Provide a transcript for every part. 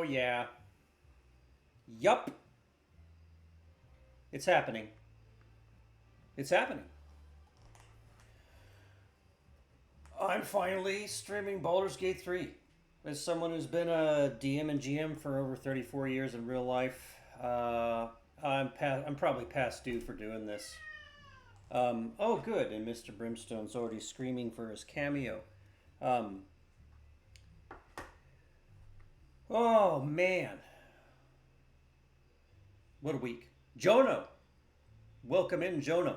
yeah. Yup. It's happening. It's happening. I'm finally streaming Baldur's Gate 3. As someone who's been a DM and GM for over 34 years in real life, I'm probably past due for doing this. Oh, good. And Mr. Brimstone's already screaming for his cameo. Um, oh, man. What a week. Jono. Welcome in, Jono.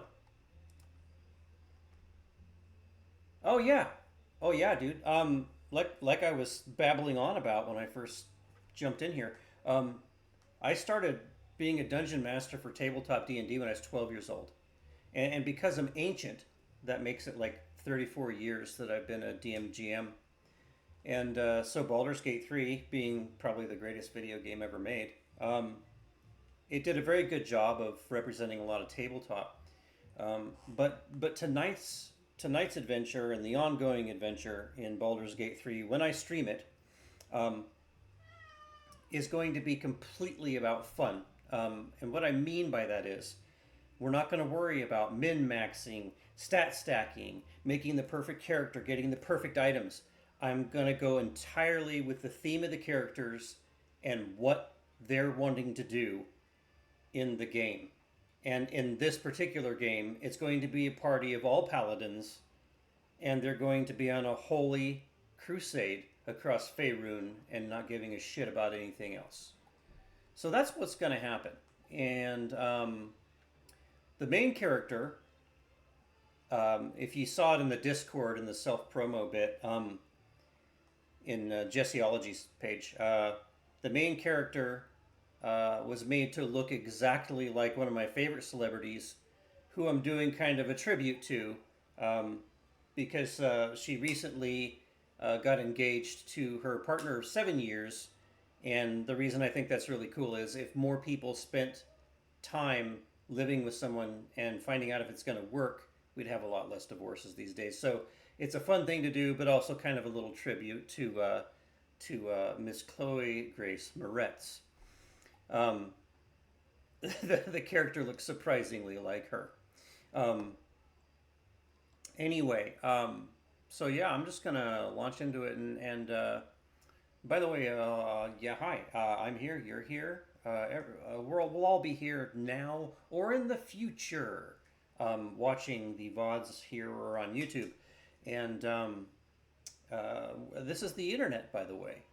Oh, yeah. Oh, yeah, dude. Like I was babbling on about when I first jumped in here. Um, I started being a dungeon master for tabletop D&D when I was 12 years old. And because I'm ancient, that makes it like 34 years that I've been a DM GM. And so Baldur's Gate 3, being probably the greatest video game ever made, it did a very good job of representing a lot of tabletop. But tonight's adventure and the ongoing adventure in Baldur's Gate 3, when I stream it, um, is going to be completely about fun. And what I mean by that is, we're not going to worry about min-maxing, stat stacking, making the perfect character, getting the perfect items. I'm going to go entirely with the theme of the characters and what they're wanting to do in the game. And in this particular game, it's going to be a party of all paladins, and they're going to be on a holy crusade across Faerun and not giving a shit about anything else. So that's what's going to happen. And the main character, if you saw it in the Discord in the self promo bit, in Jesseology's page, the main character was made to look exactly like one of my favorite celebrities, who I'm doing kind of a tribute to, because she recently got engaged to her partner of 7 years. And the reason I think that's really cool is if more people spent time living with someone and finding out if it's going to work, we'd have a lot less divorces these days. So it's a fun thing to do, but also kind of a little tribute to Miss Chloe Grace Moretz. Um, the character looks surprisingly like her. Um, anyway, so yeah, I'm just gonna launch into it. And by the way, yeah, hi, I'm here. You're here. We'll all be here now or in the future, watching the VODs here or on YouTube. And this is the internet, by the way.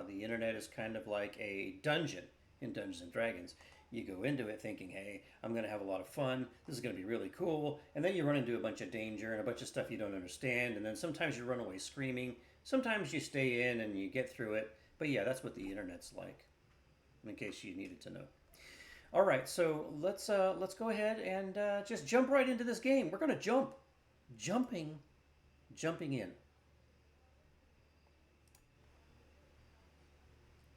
The internet is kind of like a dungeon in Dungeons and Dragons. You go into it thinking, hey, I'm going to have a lot of fun. This is going to be really cool. And then you run into a bunch of danger and a bunch of stuff you don't understand. And then sometimes you run away screaming. Sometimes you stay in and you get through it. But yeah, that's what the internet's like, in case you needed to know. All right, so let's go ahead and just jump right into this game. We're going to jumping in.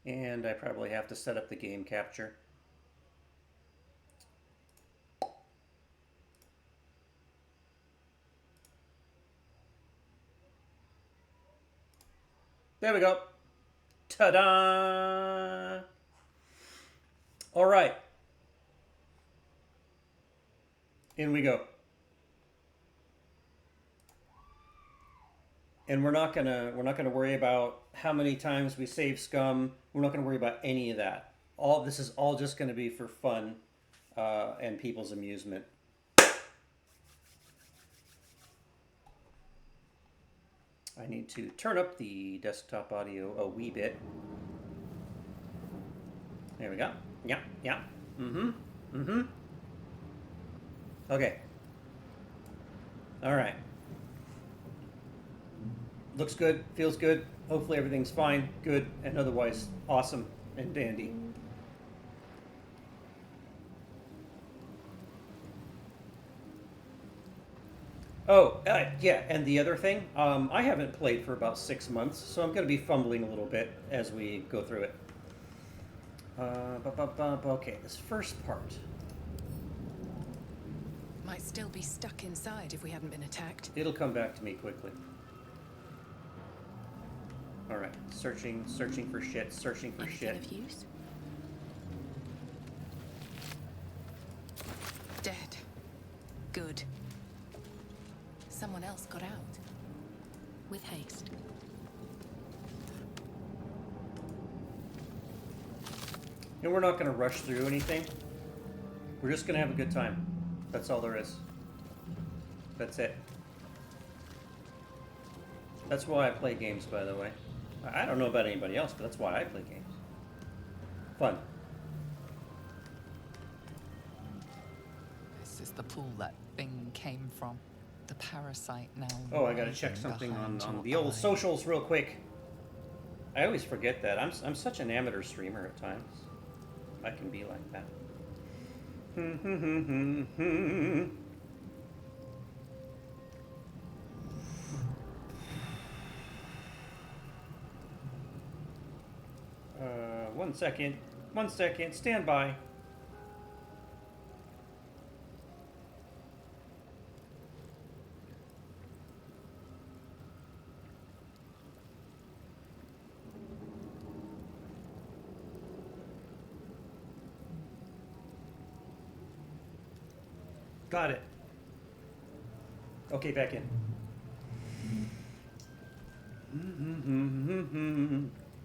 And I probably have to set up the game capture. There we go. Ta-da! All right. In we go. And we're not gonna worry about how many times we save scum. We're not gonna worry about any of that. All this is all just gonna be for fun and people's amusement. I need to turn up the desktop audio a wee bit. There we go. Yeah, yeah. Okay. All right. Looks good, feels good. Hopefully everything's fine, good, and otherwise awesome and dandy. Oh, yeah, and the other thing, I haven't played for about 6 months, so I'm going to be fumbling a little bit as we go through it. Okay, this first part. Might still be stuck inside if we haven't been attacked. It'll come back to me quickly. Alright, searching for shit, searching for Anything shit. of use? Dead. Good. Someone else got out. With haste. And we're not going to rush through anything. We're just going to have a good time. That's all there is. That's it. That's why I play games, by the way. I don't know about anybody else, but that's why I play games. Fun. This is the pool that thing came from. The parasite now. Oh, I gotta check something on the old socials real quick. I always forget that. I'm such an amateur streamer at times. I can be like that. One second. 1 second. Stand by. Got it. Okay, back in.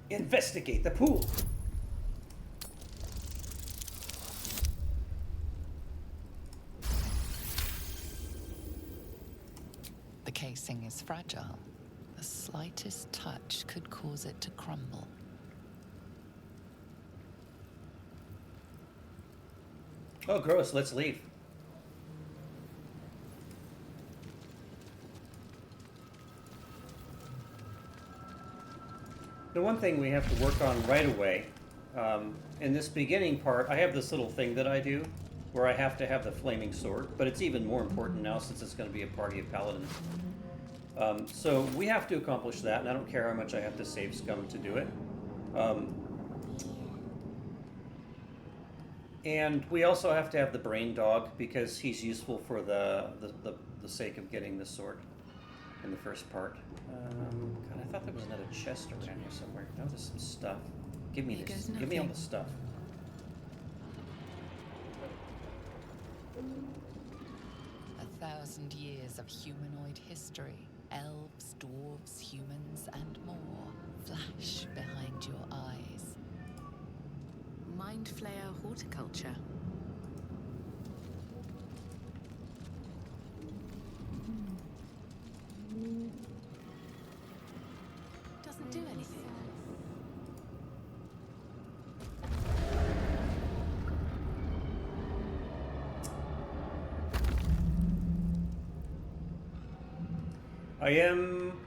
Investigate the pool. The casing is fragile. The slightest touch could cause it to crumble. Oh, gross. Let's leave. The one thing we have to work on right away, in this beginning part, I have this little thing that I do where I have to have the flaming sword, but it's even more important now since it's going to be a party of paladins. So we have to accomplish that, and I don't care how much I have to save scum to do it. And we also have to have the brain dog because he's useful for the sake of getting the sword in the first part. God, I thought there was another chest around here somewhere. Now there's some stuff. Give me this. Give me all the stuff. 1,000 years of humanoid history. Elves, dwarves, humans, and more flash behind your eyes. Mind flayer horticulture. Doesn't do anything. I am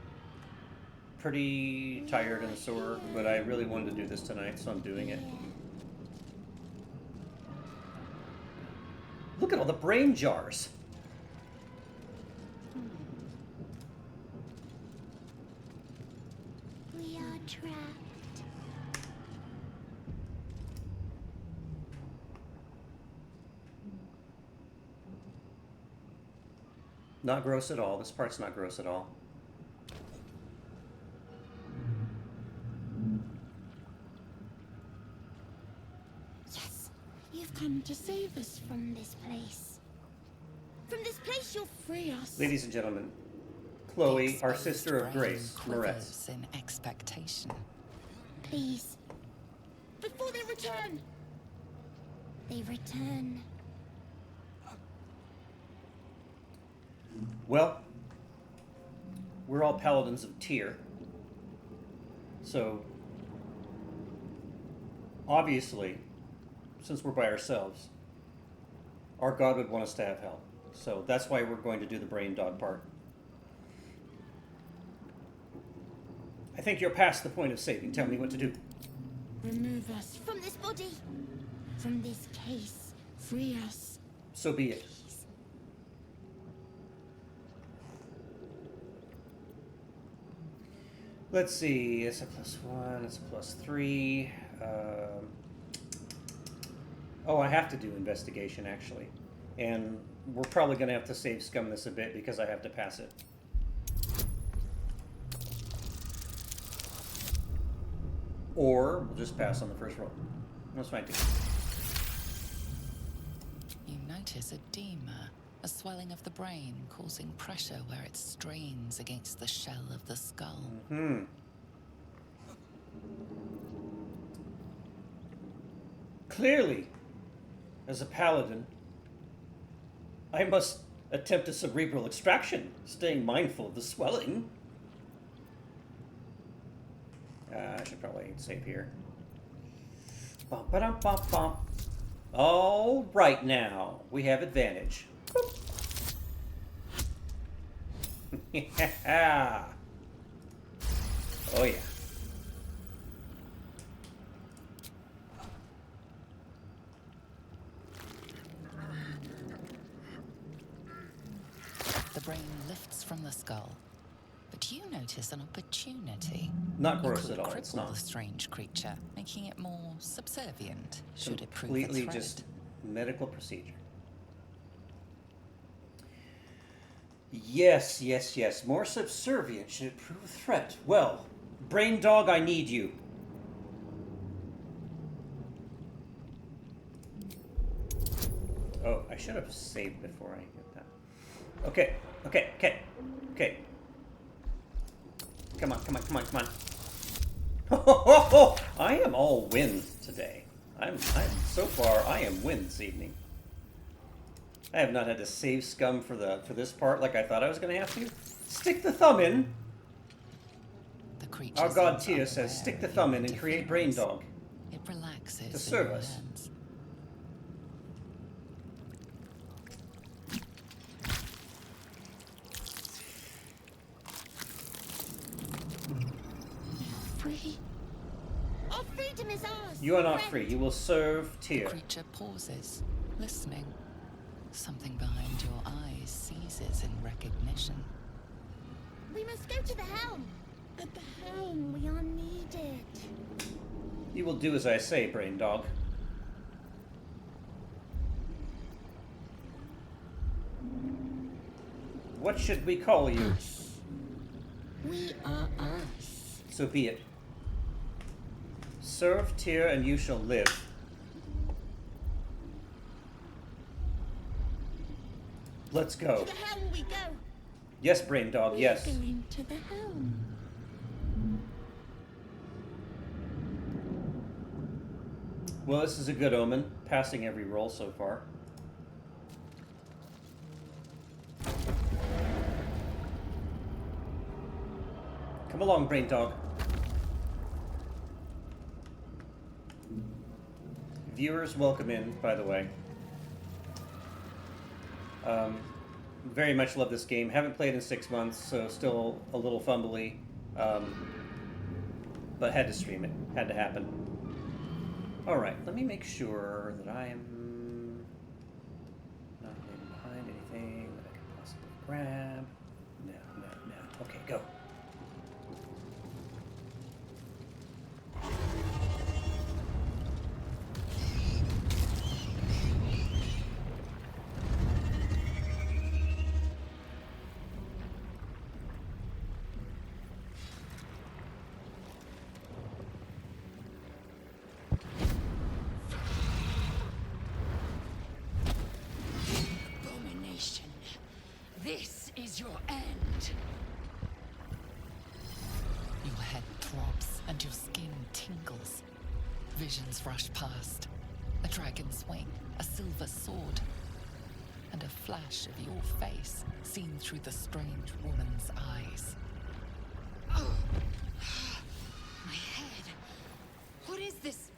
pretty tired and sore, but I really wanted to do this tonight, so I'm doing it. Look at all the brain jars. We are trapped. Not gross at all. This part's not gross at all. Yes, you've come to save us from this place. From this place, you'll free us. Ladies and gentlemen, Chloe, our sister of Grace Moretz. In expectation. Please. Before they return. They return. Well, we're all paladins of Tyr. So, obviously, since we're by ourselves, our god would want us to have help. So that's why we're going to do the brain dog part. I think you're past the point of saving. Tell me what to do. Remove us from this body. From this case. Free us. So be it. Let's see, it's a +1, it's a +3. Oh, I have to do investigation, actually. And we're probably going to have to save scum this a bit because I have to pass it. Or we'll just pass on the first roll. That's fine too. You notice edema, a swelling of the brain causing pressure where it strains against the shell of the skull. Clearly, as a paladin, I must attempt a cerebral extraction, staying mindful of the swelling. I should probably save here. Bum, ba-dum, bum, bum. All right, now we have advantage. Yeah. Oh yeah. The brain lifts from the skull, but you notice an opportunity. Not You gross could at all. It's cripple not. the strange creature, making it more subservient should it prove a Completely threat. just medical procedure. Yes, yes, yes. More subservient should it prove a threat. Well, brain dog, I need you. Oh, I should have saved before I get that. Okay, okay, okay, okay. Come on, come on, come on, come on. I am all win today. I'm so far I am win this evening. I have not had to save scum for this part like I thought I was going to have to. Stick the thumb in. The creature Our god seems Tia says, unaware stick the of thumb your in and create brain interference. dog. It relaxes To serve in your us. hands. Free. Our freedom is ours. You are not friend. free. You will serve The Tia. creature pauses, listening. Something behind your eyes seizes in recognition. We must go to the helm. At the helm, we are needed. You will do as I say, brain dog. What should we call you? Us. We are us. So be it. Serve Tia and you shall live. Let's go. To the helm we go. Yes, brain dog, We yes. are going to the helm. Well, this is a good omen. Passing every roll so far. Come along, brain dog. Viewers, welcome in, by the way. Very much love this game. Haven't played in 6 months, so still a little fumbly. But had to stream it. Had to happen. Alright, let me make sure that I am not leaving behind anything that I can possibly grab. No, no, no. Okay, go. Abomination. This is your end. Your head throbs and your skin tingles. Visions rush past. A dragon's wing, a silver sword, and a flash of your face seen through the strange woman's eyes. Oh. My head. What is this?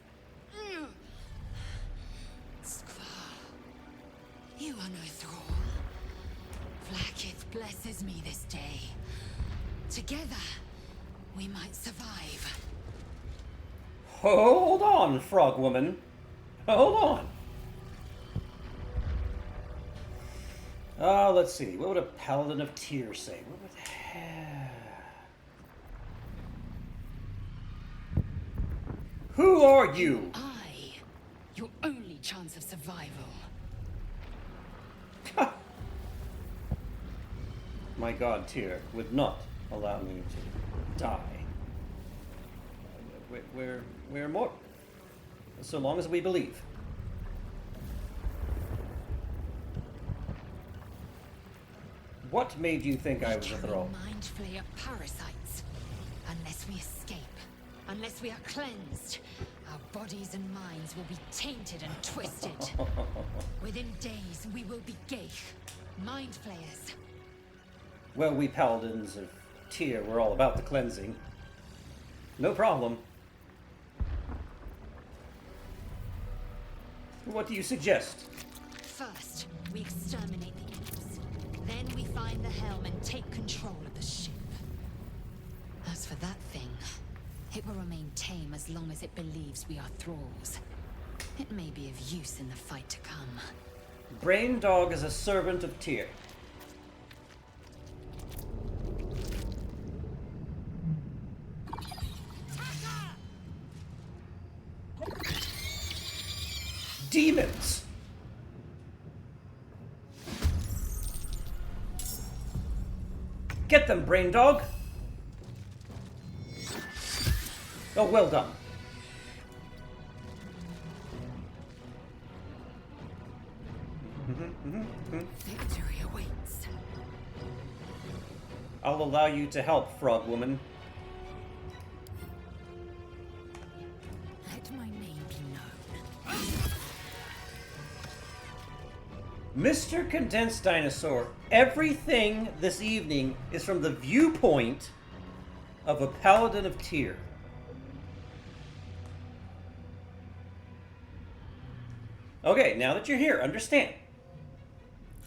Skvar. You are no thrall. Vlaakith blesses me this day. Together, we might survive. Hold on, frog woman. Hold on. Let's see. What would a paladin of tears say? What would... Who are you? I, your only chance of survival. My god, Tyr would not allow me to die. We're more. So long as we believe. What made you think I was a thrall? Mind flayer parasites. Unless we escape, unless we are cleansed, our bodies and minds will be tainted and twisted. Within days, we will be Geich, mind flayers. Well, we paladins of Tyr, we're all about the cleansing. No problem. What do you suggest? First, we exterminate the imps. Then we find the helm and take control of the ship. As for that thing, it will remain tame as long as it believes we are thralls. It may be of use in the fight to come. Brain Dog is a servant of Tyr. Demons! Get them, Brain Dog! Oh, well done. Victory awaits. I'll allow you to help, Frog Woman. Let my name be known. Mr. Condensed Dinosaur, everything this evening is from the viewpoint of a Paladin of Tyr. Okay, now that you're here, understand.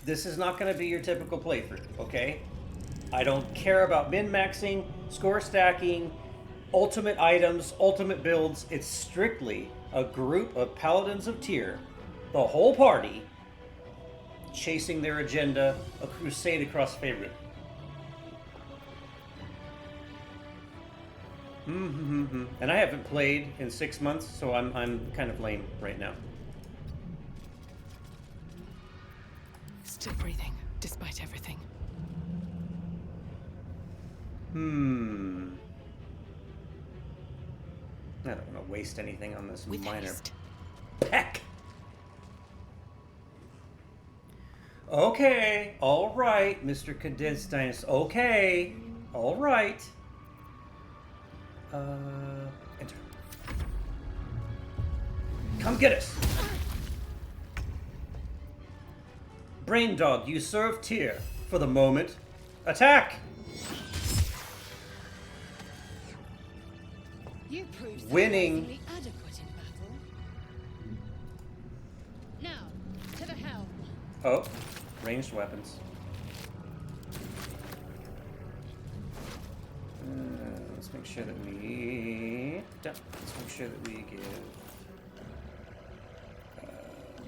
This is not going to be your typical playthrough, okay? I don't care about min-maxing, score stacking, ultimate items, ultimate builds. It's strictly a group of Paladins of Tyr, the whole party, chasing their agenda, a crusade across Faerun. And I haven't played in 6 months, so I'm kind of lame right now. Still breathing, despite everything. I don't want to waste anything on this With minor haste. peck. Okay, all right, Mr. Condensed Dinosaur. Okay, all right. Enter. Come get us. Brain Dog, you serve Tyr for the moment. Attack! You proved Winning. surprisingly adequate in battle. Now, to the helm. Oh, ranged weapons. Let's make sure that we... Let's make sure that we give...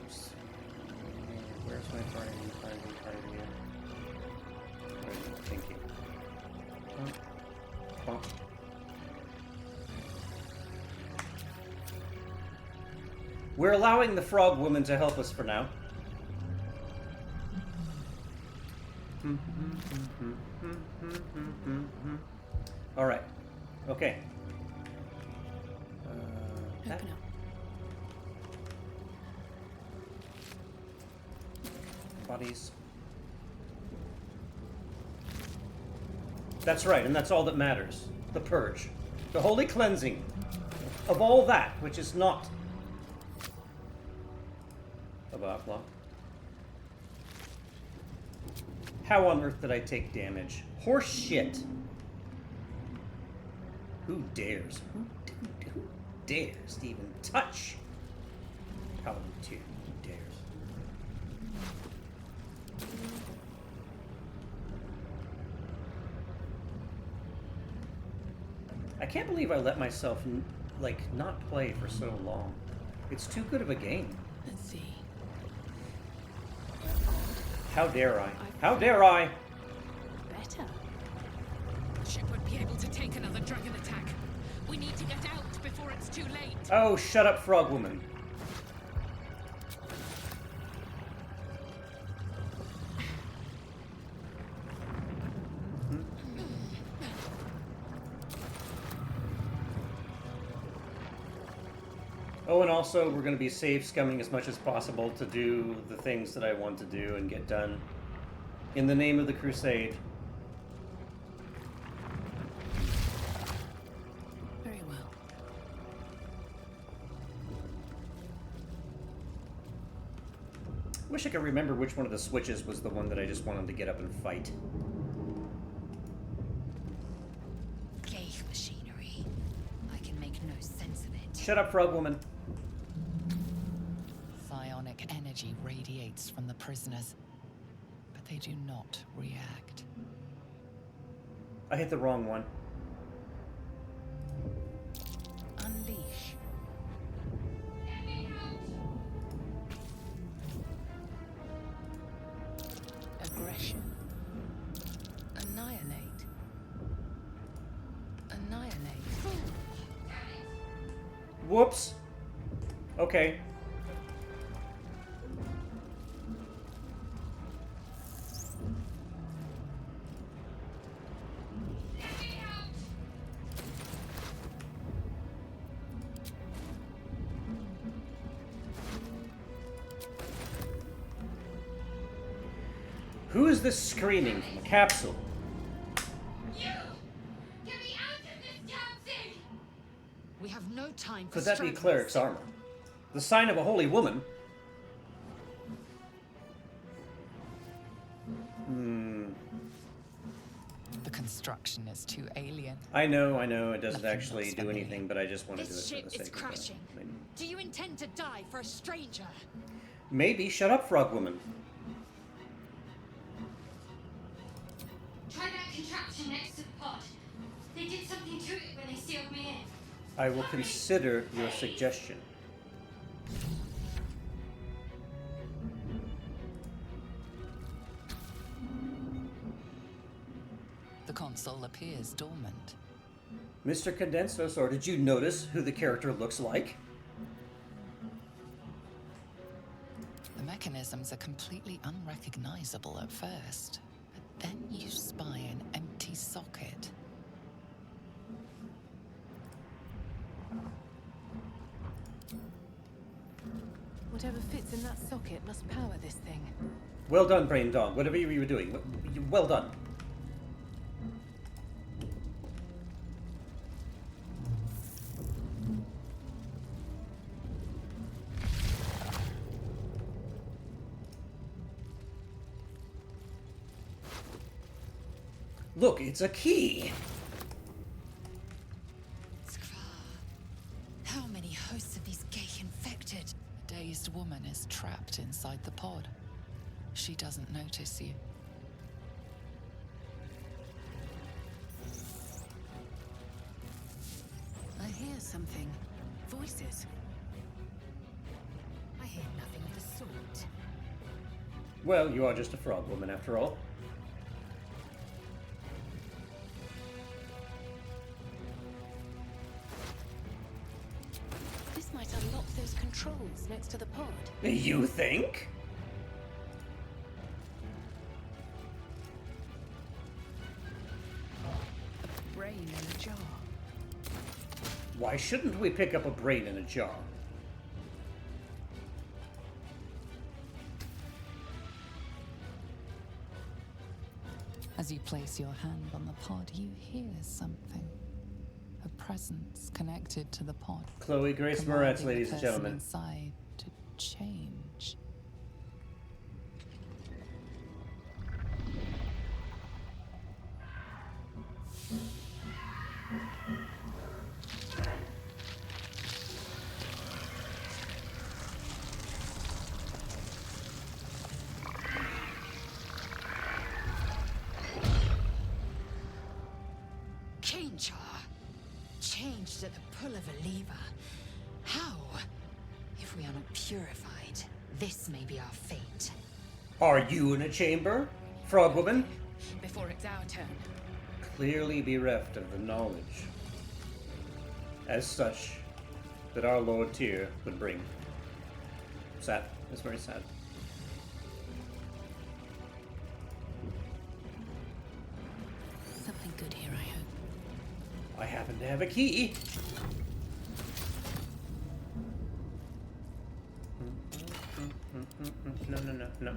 let's see. Where's my party? Thank you. Oh. We're allowing the Frog Woman to help us for now. All right. Okay. Open up. Bodies. That's right, and that's all that matters. The purge. The holy cleansing of all that which is not a Bakla. How on earth did I take damage? Horse shit. Who dares? Who dares to even touch Paladin 2? Who dares? I can't believe I let myself, not play for so long. It's too good of a game. Let's see. How dare I? How dare I? Better. The ship won't be able to take another dragon attack. We need to get out before it's too late. Oh, shut up, Frog Woman. Oh, and also we're going to be safe scumming as much as possible to do the things that I want to do and get done in the name of the crusade. Very well. Wish I could remember which one of the switches was the one that I just wanted to get up and fight. Gay machinery. I can make no sense of it. Shut up, frog woman. Psionic energy radiates from the prisoners, but they do not react. I hit the wrong one. Unleash. Aggression. Annihilate. Annihilate. Whoops. Okay. Who is this screaming from a capsule? You! Get me out of this damn thing! We have no time for Could that be stragglers. cleric's armor? The sign of a holy woman? The construction is too alien. I know, it doesn't Nothing actually looks do familiar. anything, but I just want to do it This for ship the is sake of it. crashing. Do you intend to die for a stranger? Maybe. Shut up, frog woman. Try that contraption next to the pod. They did something to it when they sealed me in. I will consider your suggestion. The console appears dormant. Mr. Condensos, or did you notice who the character looks like? The mechanisms are completely unrecognizable at first, but then you spy an empty socket. Whatever fits in that socket must power this thing. Well done, Brain Dog. Whatever you were doing. Well done. Look, it's a key. Skra. How many hosts of these gay infected? A dazed woman is trapped inside the pod. She doesn't notice you. I hear something. Voices. I hear nothing of the sort. Well, you are just a frog woman after all. This might unlock those controls next to the pod. You think? Brain in a jar. Why shouldn't we pick up a brain in a jar? As you place your hand on the pod, you hear something. A presence connected to the pod. Chloe Grace Moretz, commanding the ladies and person gentlemen. inside to change. Change her. Changed at the pull of a lever. How? If we are not purified, this may be our fate. Are you in a chamber, frog woman? Before it's our turn. Clearly bereft of the knowledge, as such, that our Lord Tyr would bring. Sad. It's very sad. Something good here, I hope. I happen to have a key. No, no, no, no.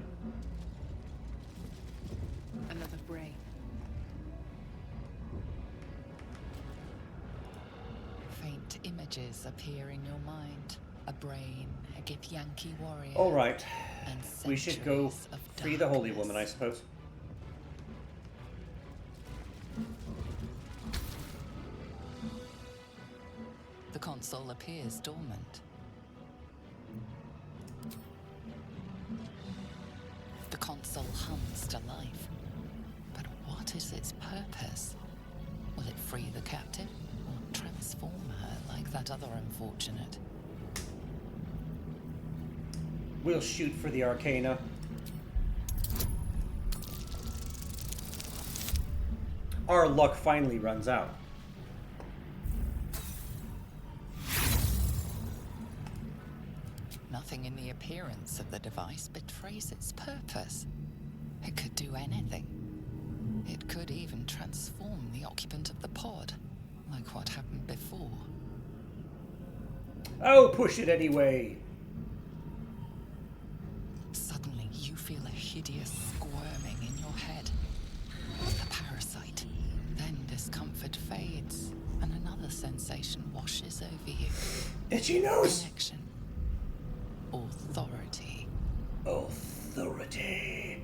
Another brain. Faint images appear in your mind. A brain, a Githyanki warrior. All right. And We should go centuries of free the holy darkness. woman, I suppose. The console appears dormant. The console hums to life. But what is its purpose? Will it free the captive or transform her like that other unfortunate? We'll shoot for the Arcana. Our luck finally runs out. Nothing in the appearance of the device betrays its purpose. It could do anything. It could even transform the occupant of the pod, like what happened before. Oh, push it anyway. Suddenly, you feel a hideous squirming in your head. The parasite. Then discomfort fades, and another sensation washes over you. Itchy nose. Connection. Authority. Authority.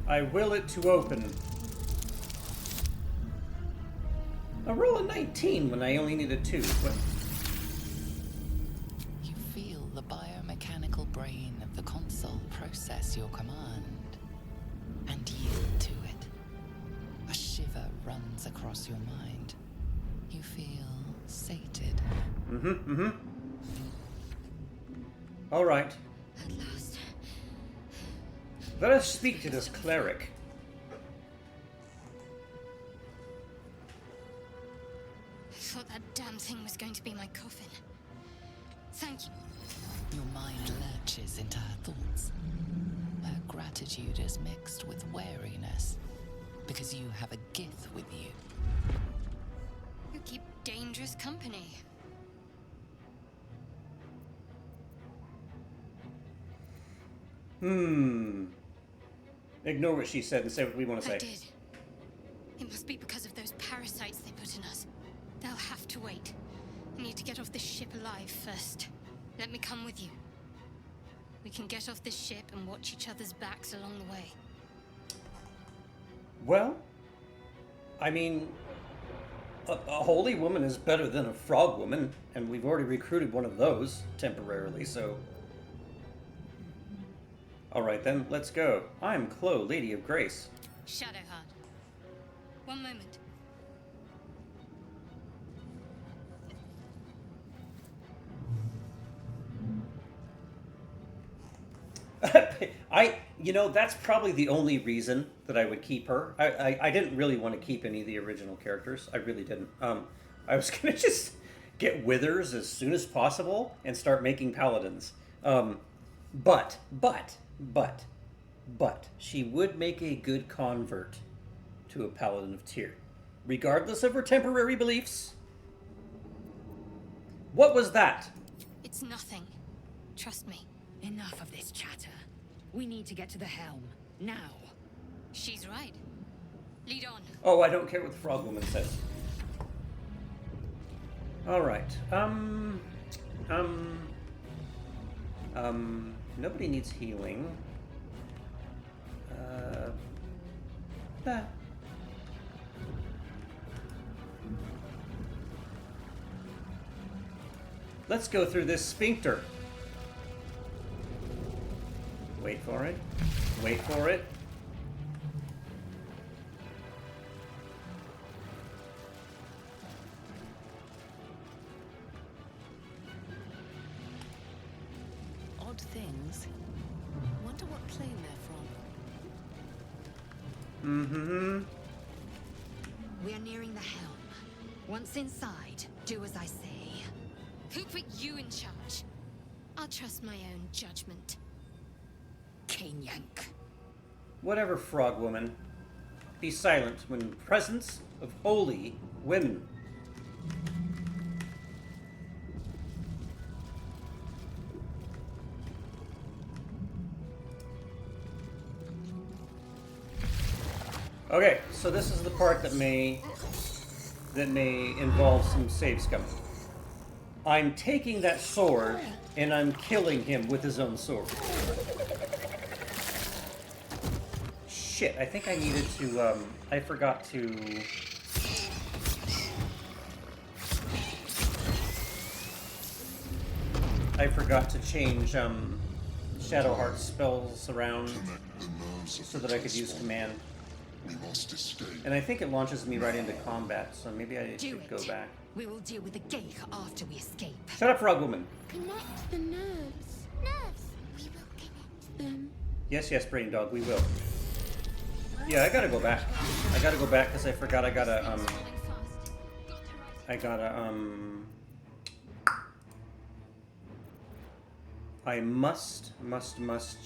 I will it to open. I roll a 19 when I only need a 2. But You feel the biomechanical brain of the console process your command and yield to it. A shiver runs across your mind. You feel sated. all right. At last. Let us speak to this cleric. I thought that damn thing was going to be my coffin. Thank you. Your mind lurches into her thoughts. Her gratitude is mixed with wariness, because you have a Gith with you. You keep dangerous company. Ignore what she said and say what we want to say. I did. It must be because of those parasites they put in us. They'll have to wait. I need to get off this ship alive first. Let me come with you. We can get off this ship and watch each other's backs along the way. Well, I mean, a holy woman is better than a frog woman, and we've already recruited one of those temporarily, so... Alright then, let's go. I'm Chloe, Lady of Grace. Shadowheart. One moment. That's probably the only reason that I would keep her. I didn't really want to keep any of the original characters. I really didn't. I was going to just get Withers as soon as possible and start making Paladins. But, she would make a good convert to a Paladin of Tyr, regardless of her temporary beliefs. What was that? It's nothing. Trust me. Enough of this chatter. We need to get to the helm. Now. She's right. Lead on. Oh, I don't care what the frog woman says. Alright. Nobody needs healing. Let's go through this sphincter. Wait for it. Wait for it. Odd things. Wonder what plane they're from. We are nearing the helm. Once inside, do as I say. Who put you in charge? I'll trust my own judgment. Yank. Whatever, frog woman. Be silent when in the presence of holy women. Okay, so this is the part that may involve some save scum. I'm taking that sword and I'm killing him with his own sword. Shit, I think I needed to, I forgot to... I forgot to change, Shadowheart spells around so that I could use command. We must escape. And I think it launches me right into combat, so maybe I should go back. We will deal with the Geich after we escape. Shut up, frog woman. Connect the nerves. Nerves. We will connect them. Yes, yes, brain dog, we will. Yeah, I gotta go back. I gotta go back because I forgot I gotta, I must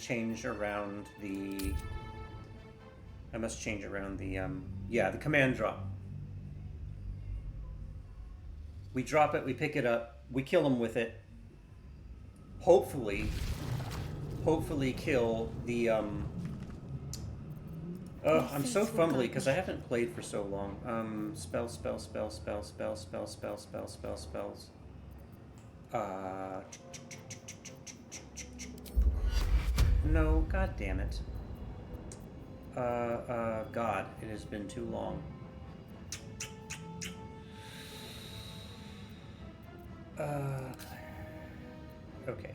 change around the... I must change around the, yeah, the command drop. We drop it, we pick it up, we kill them with it. Hopefully kill the, oh, I'm so fumbly because I haven't played for so long. Spells. No, god damn it. God, it has been too long. Okay.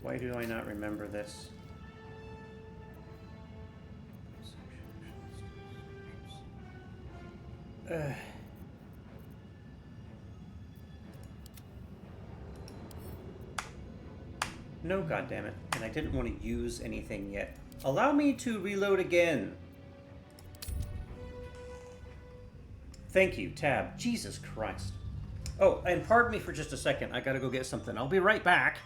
Why do I not remember this? No, goddammit. And I didn't want to use anything yet. Allow me to reload again. Thank you, tab. Jesus Christ. Oh, and pardon me for just a second. I gotta go get something. I'll be right back.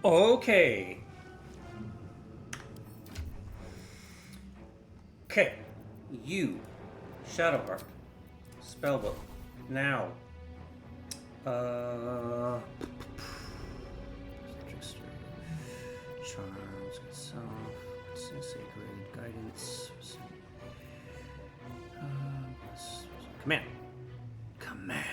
Okay. Okay. You. Shadowheart. Spellbook. Now. Charms. Itself. Sacred. Guidance. Command. Command.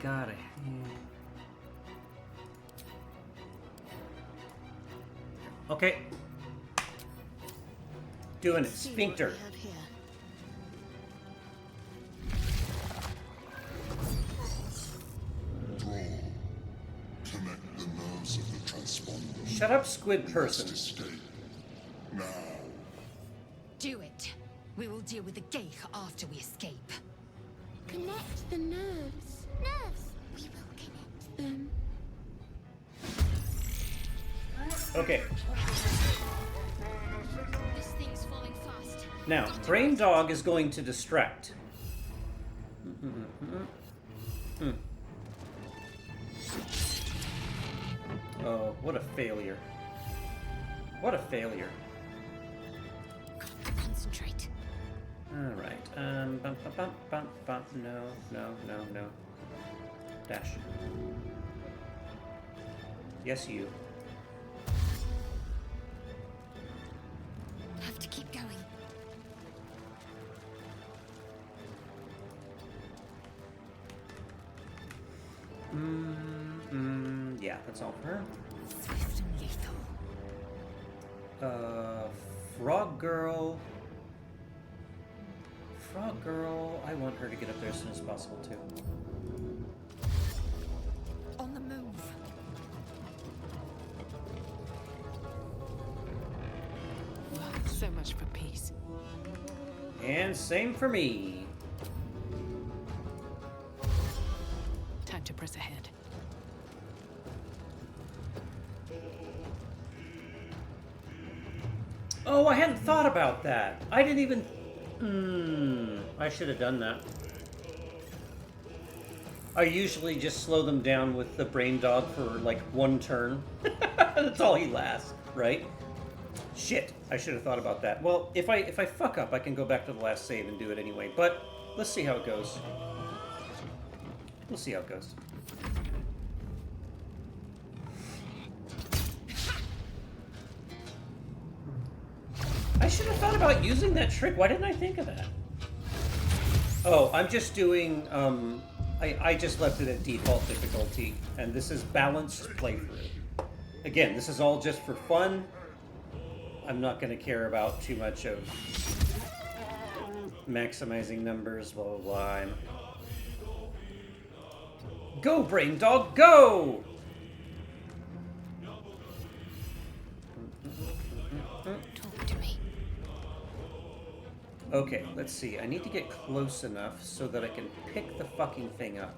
Got it. Yeah. Okay. Doing it. Sphincter. Connect the nerves of the transponder. Shut up, squid person. Escape. Now. Do it. We will deal with the Geich after we escape. Connect the nerves. Nerves. We will connect them. Okay. This thing's falling fast. Now, Brain Dog is going to distract. Oh, what a failure. What a failure. Concentrate. Alright, no. Dash. Yes, you. Have to keep going. Yeah. Yeah, that's all for her. Swift and lethal. Frog Girl. Frog Girl, I want her to get up there as soon as possible, too. On the move. So much for peace. And same for me. Time to press ahead. Oh, I hadn't thought about that. I didn't even... I should have done that. I usually just slow them down with the brain dog for like one turn. That's all he lasts, right? Shit, I should have thought about that. Well, if I fuck up, I can go back to the last save and do it anyway. But let's see how it goes. We'll see how it goes. I should have thought about using that trick. Why didn't I think of that? Oh, I'm just doing, I just left it at default difficulty, and this is balanced playthrough. Again, this is all just for fun. I'm not going to care about too much of maximizing numbers, blah, blah, blah. Go, brain dog, go! Talk to me. Okay, let's see. I need to get close enough so that I can pick the fucking thing up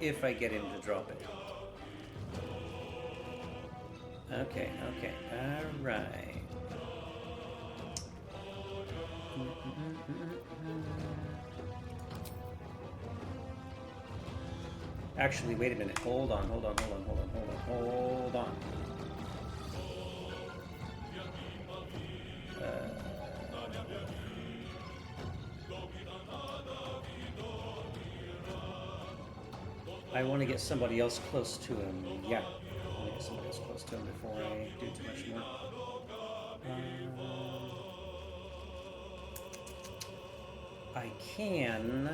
if I get him to drop it. Okay, alright. Actually, wait a minute. Hold on. I want to get somebody else close to him. Yeah, I want to get somebody else close to him before I do too much more. I can.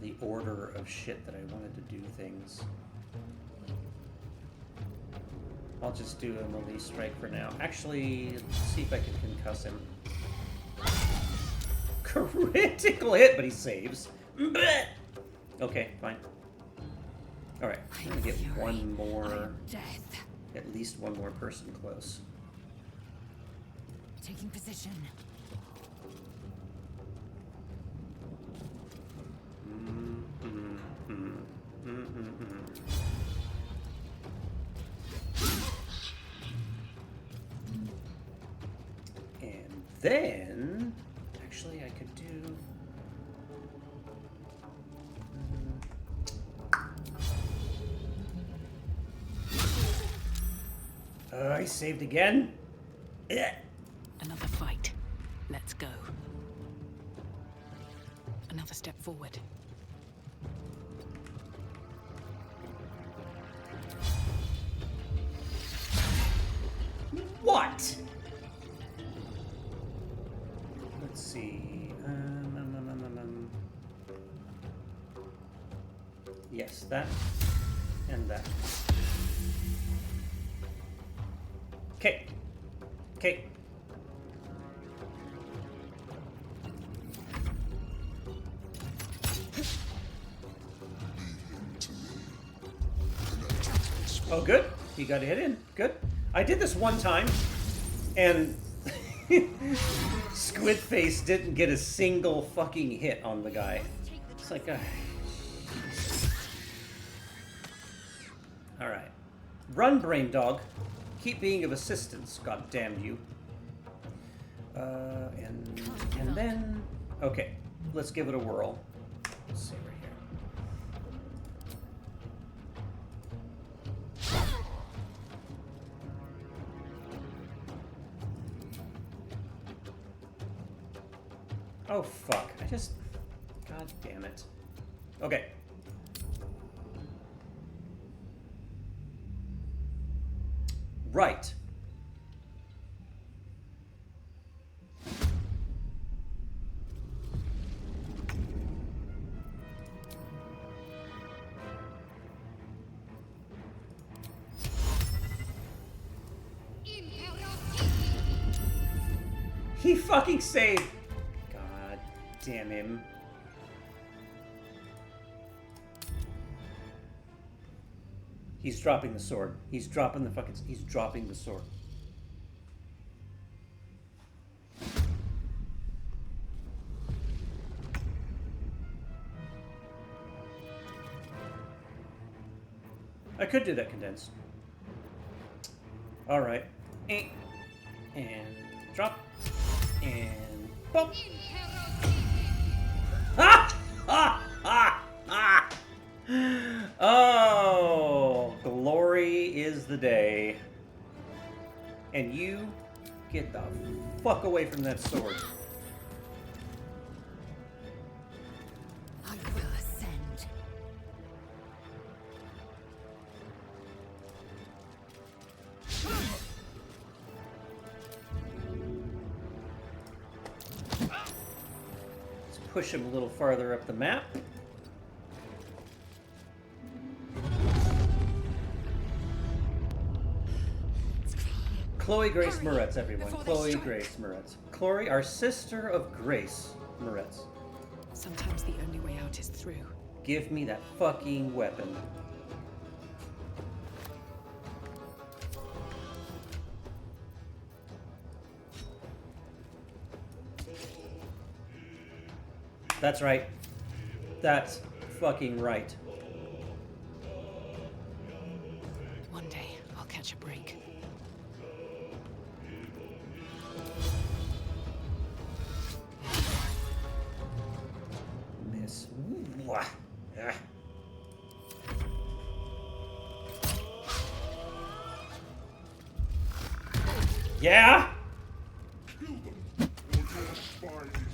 The order of shit that I wanted to do things. I'll just do a melee strike for now. Actually, let's see if I can concuss him. Critical hit, but he saves. Blech! Okay, fine. Alright, I'm gonna get one more, at least one more person close. Taking position. And then, actually, I could do. I saved again. Ugh. Another fight. Let's go. Another step forward. What? Let's see. Yes, that and that. Okay. Okay. Oh, good. He got a hit in. Good. I did this one time, and Squidface didn't get a single fucking hit on the guy. It's like a... Alright. Run, brain dog. Keep being of assistance, god damn you. And then... Okay, let's give it a whirl. Let's see right here. Oh, fuck. I just... God damn it. Okay. Right. He fucking saved. God damn him. He's dropping the sword. He's dropping the fucking. He's dropping the sword. I could do that condensed. All right. And drop. And bump. Ha! Ha! Ha! Ha! Oh, glory is the day. And you get the fuck away from that sword. I will ascend. Let's push him a little farther up the map. Chloe Grace Moretz, everyone. Chloe Grace Moretz. Chloe, our sister of Grace Moretz. Sometimes the only way out is through. Give me that fucking weapon. That's right. That's fucking right. One day, I'll catch a break. Miss. Mwah. Ah. Yeah?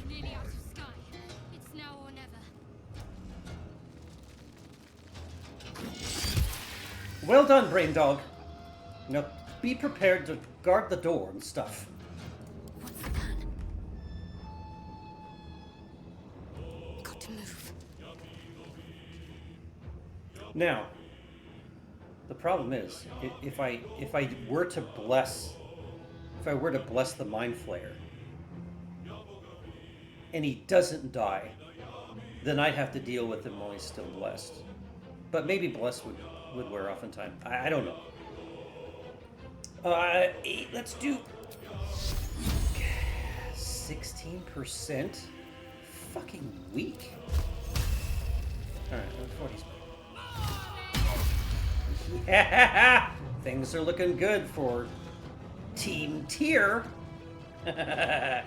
Nearly out of sky. It's now or never. Well done, brain dog. Now, be prepared to guard the door and stuff. What's the plan? Got to move. Now, the problem is, if I were to bless the Mind Flayer, and he doesn't die, then I'd have to deal with him while he's still blessed. But maybe bless would wear off in time. I don't know. 8, let's do 16%. Fucking weak. All right, 40s. Yeah, things are looking good for Team Tier. I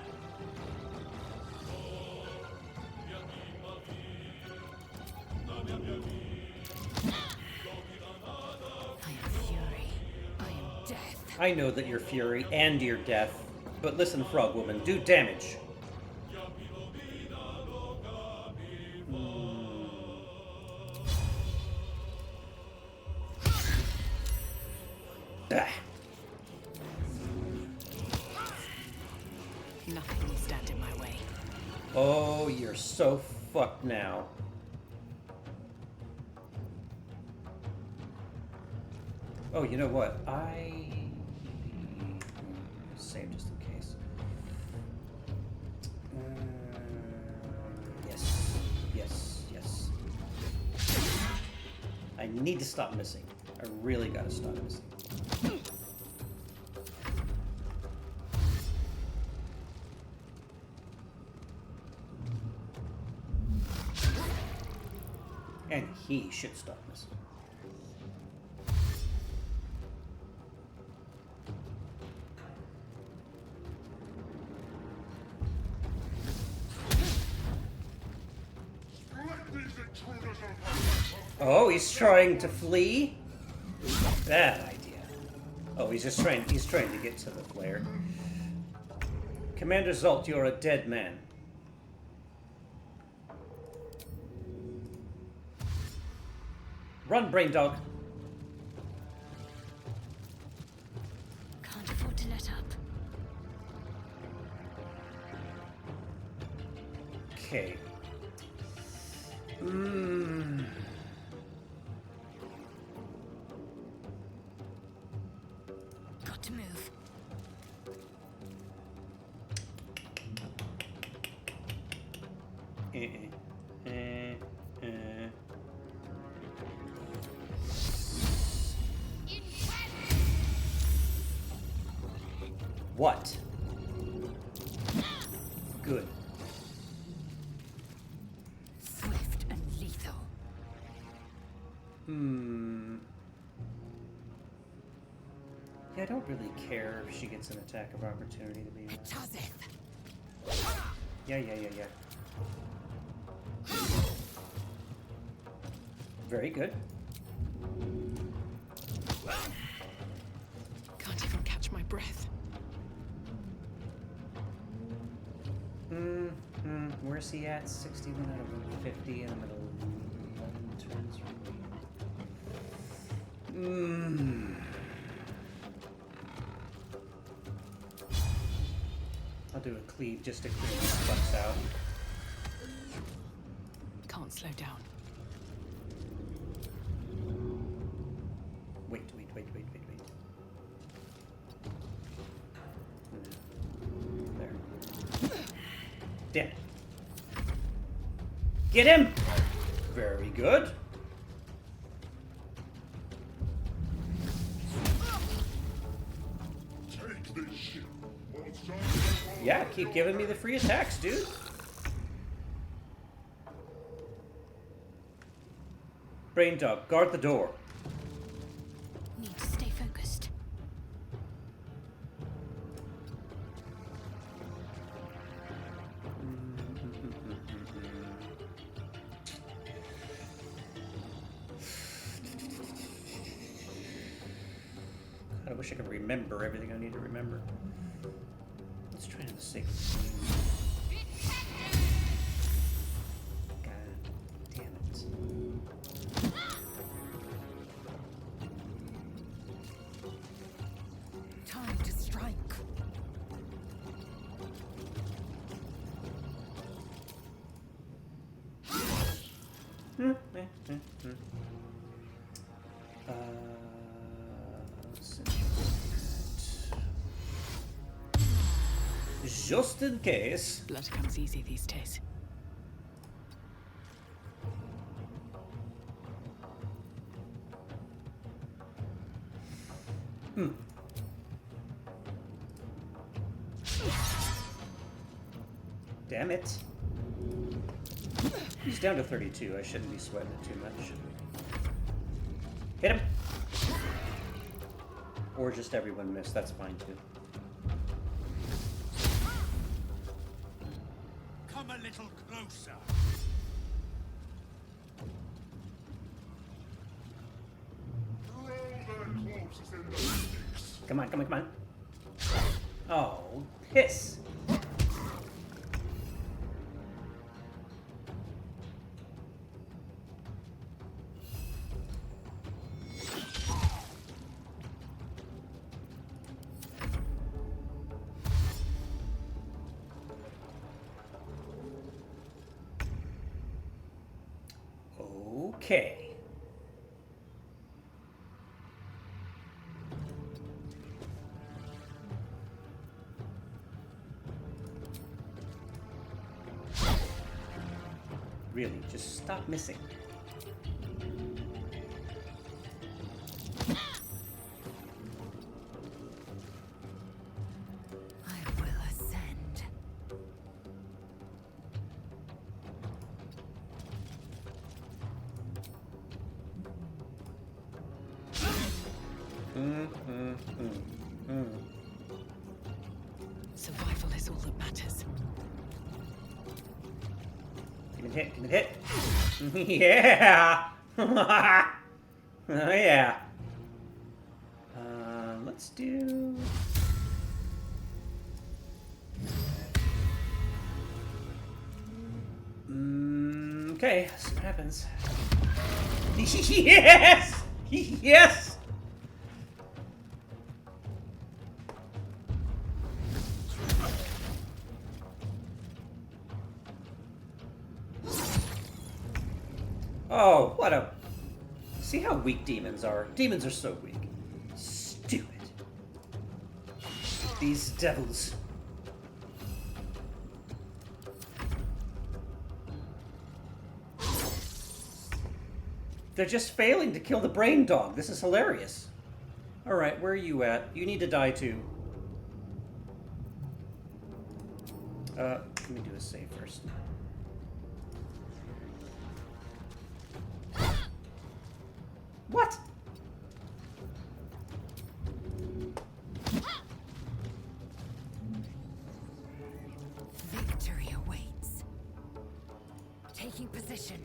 am fury. I am death. I know that you're Fury and you're Death, but listen, Frog Woman, do damage. Ah. Nothing will stand in my way. Oh, you're so fucked now. Oh, you know what? Save just in case. Yes. I need to stop missing. I really gotta stop missing. And he should stop missing. Oh, he's trying to flee? Bad idea. Oh, he's trying to get to the flare. Commander Zolt, you're a dead man. Run, brain dog. Okay. Mm. Got to move. What? Good. Swift and lethal. Yeah, I don't really care if she gets an attack of opportunity, to be honest. Yeah. Very good. Can't even catch my breath. Where's he at? 61 out of 150, and I'm at 11 turns. I'll do a cleave just to clear these fucks out. Can't slow down. Wait. There. Damn it. Get him! Very good. Take this ship. Yeah, keep giving me the free attacks, dude. Brain dog, guard the door. Need to stay focused. I wish I could remember everything I need to remember. Let's try the sacred. God damn it. Time to strike. Just in case. Blood comes easy these days. Damn it. He's down to 32. I shouldn't be sweating it too much. Hit him! Or just everyone miss. That's fine too. Come a little closer. Throw their corpses in the sticks. Come on. Oh, piss! Okay. Really, just stop missing. I will ascend. Survival is all that matters. Give it hit. Yeah! Oh yeah. Let's do... Okay, let's see what happens. Yes! Yes! Oh, what a... See how weak demons are? Demons are so weak. Stupid. These devils. They're just failing to kill the brain dog. This is hilarious. Alright, where are you at? You need to die too. Let me do a save first. What? Victory awaits. Taking position.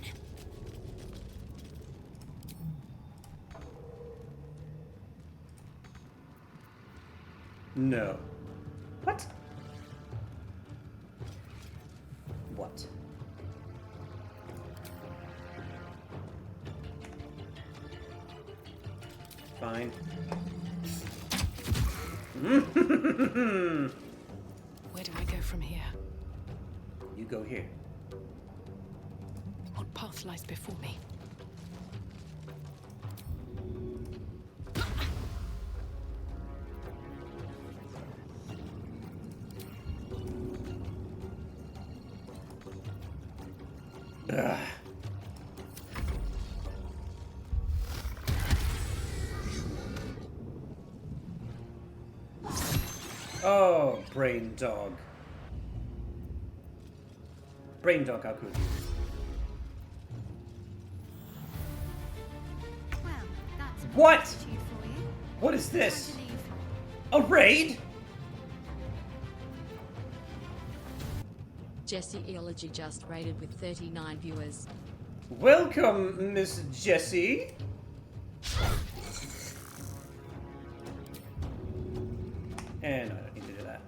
No. What? What? Fine. Where do I go from here? You go here. What path lies before me? Ugh. Oh, brain dog. Brain dog, how could you? Well, that's What? attitude for you. What is this? Time to leave. A raid? Jesse Eulogy just rated with 39 viewers. Welcome, Miss Jessie. And I don't need to do that.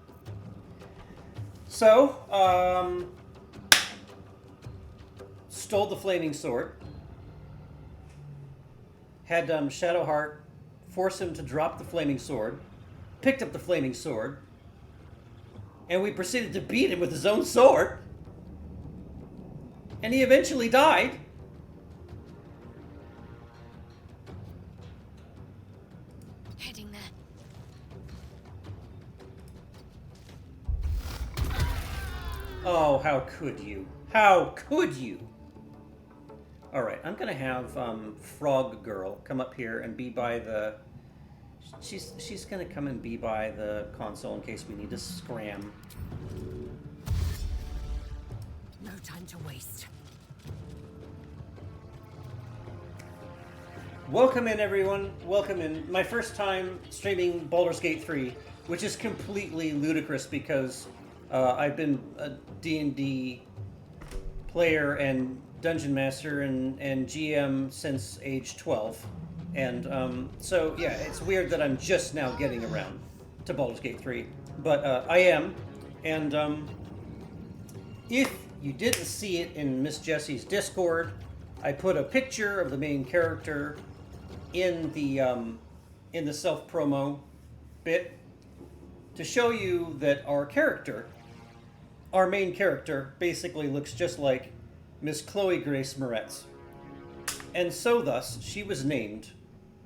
So, stole the flaming sword. Had Shadowheart force him to drop the flaming sword. Picked up the flaming sword. And we proceeded to beat him with his own sword. And he eventually died. Heading there. Oh, how could you? How could you? Alright, I'm gonna have Frog Girl come up here and be by the... She's gonna come and be by the console in case we need to scram. No time to waste. Welcome in, everyone. Welcome in. My first time streaming Baldur's Gate 3, which is completely ludicrous because I've been a D&D player and dungeon master and GM since age 12. And so, yeah, it's weird that I'm just now getting around to Baldur's Gate 3. But I am. And if you didn't see it in Miss Jessie's Discord, I put a picture of the main character in the self-promo bit to show you that our main character, basically looks just like Miss Chloe Grace Moretz. And so thus, she was named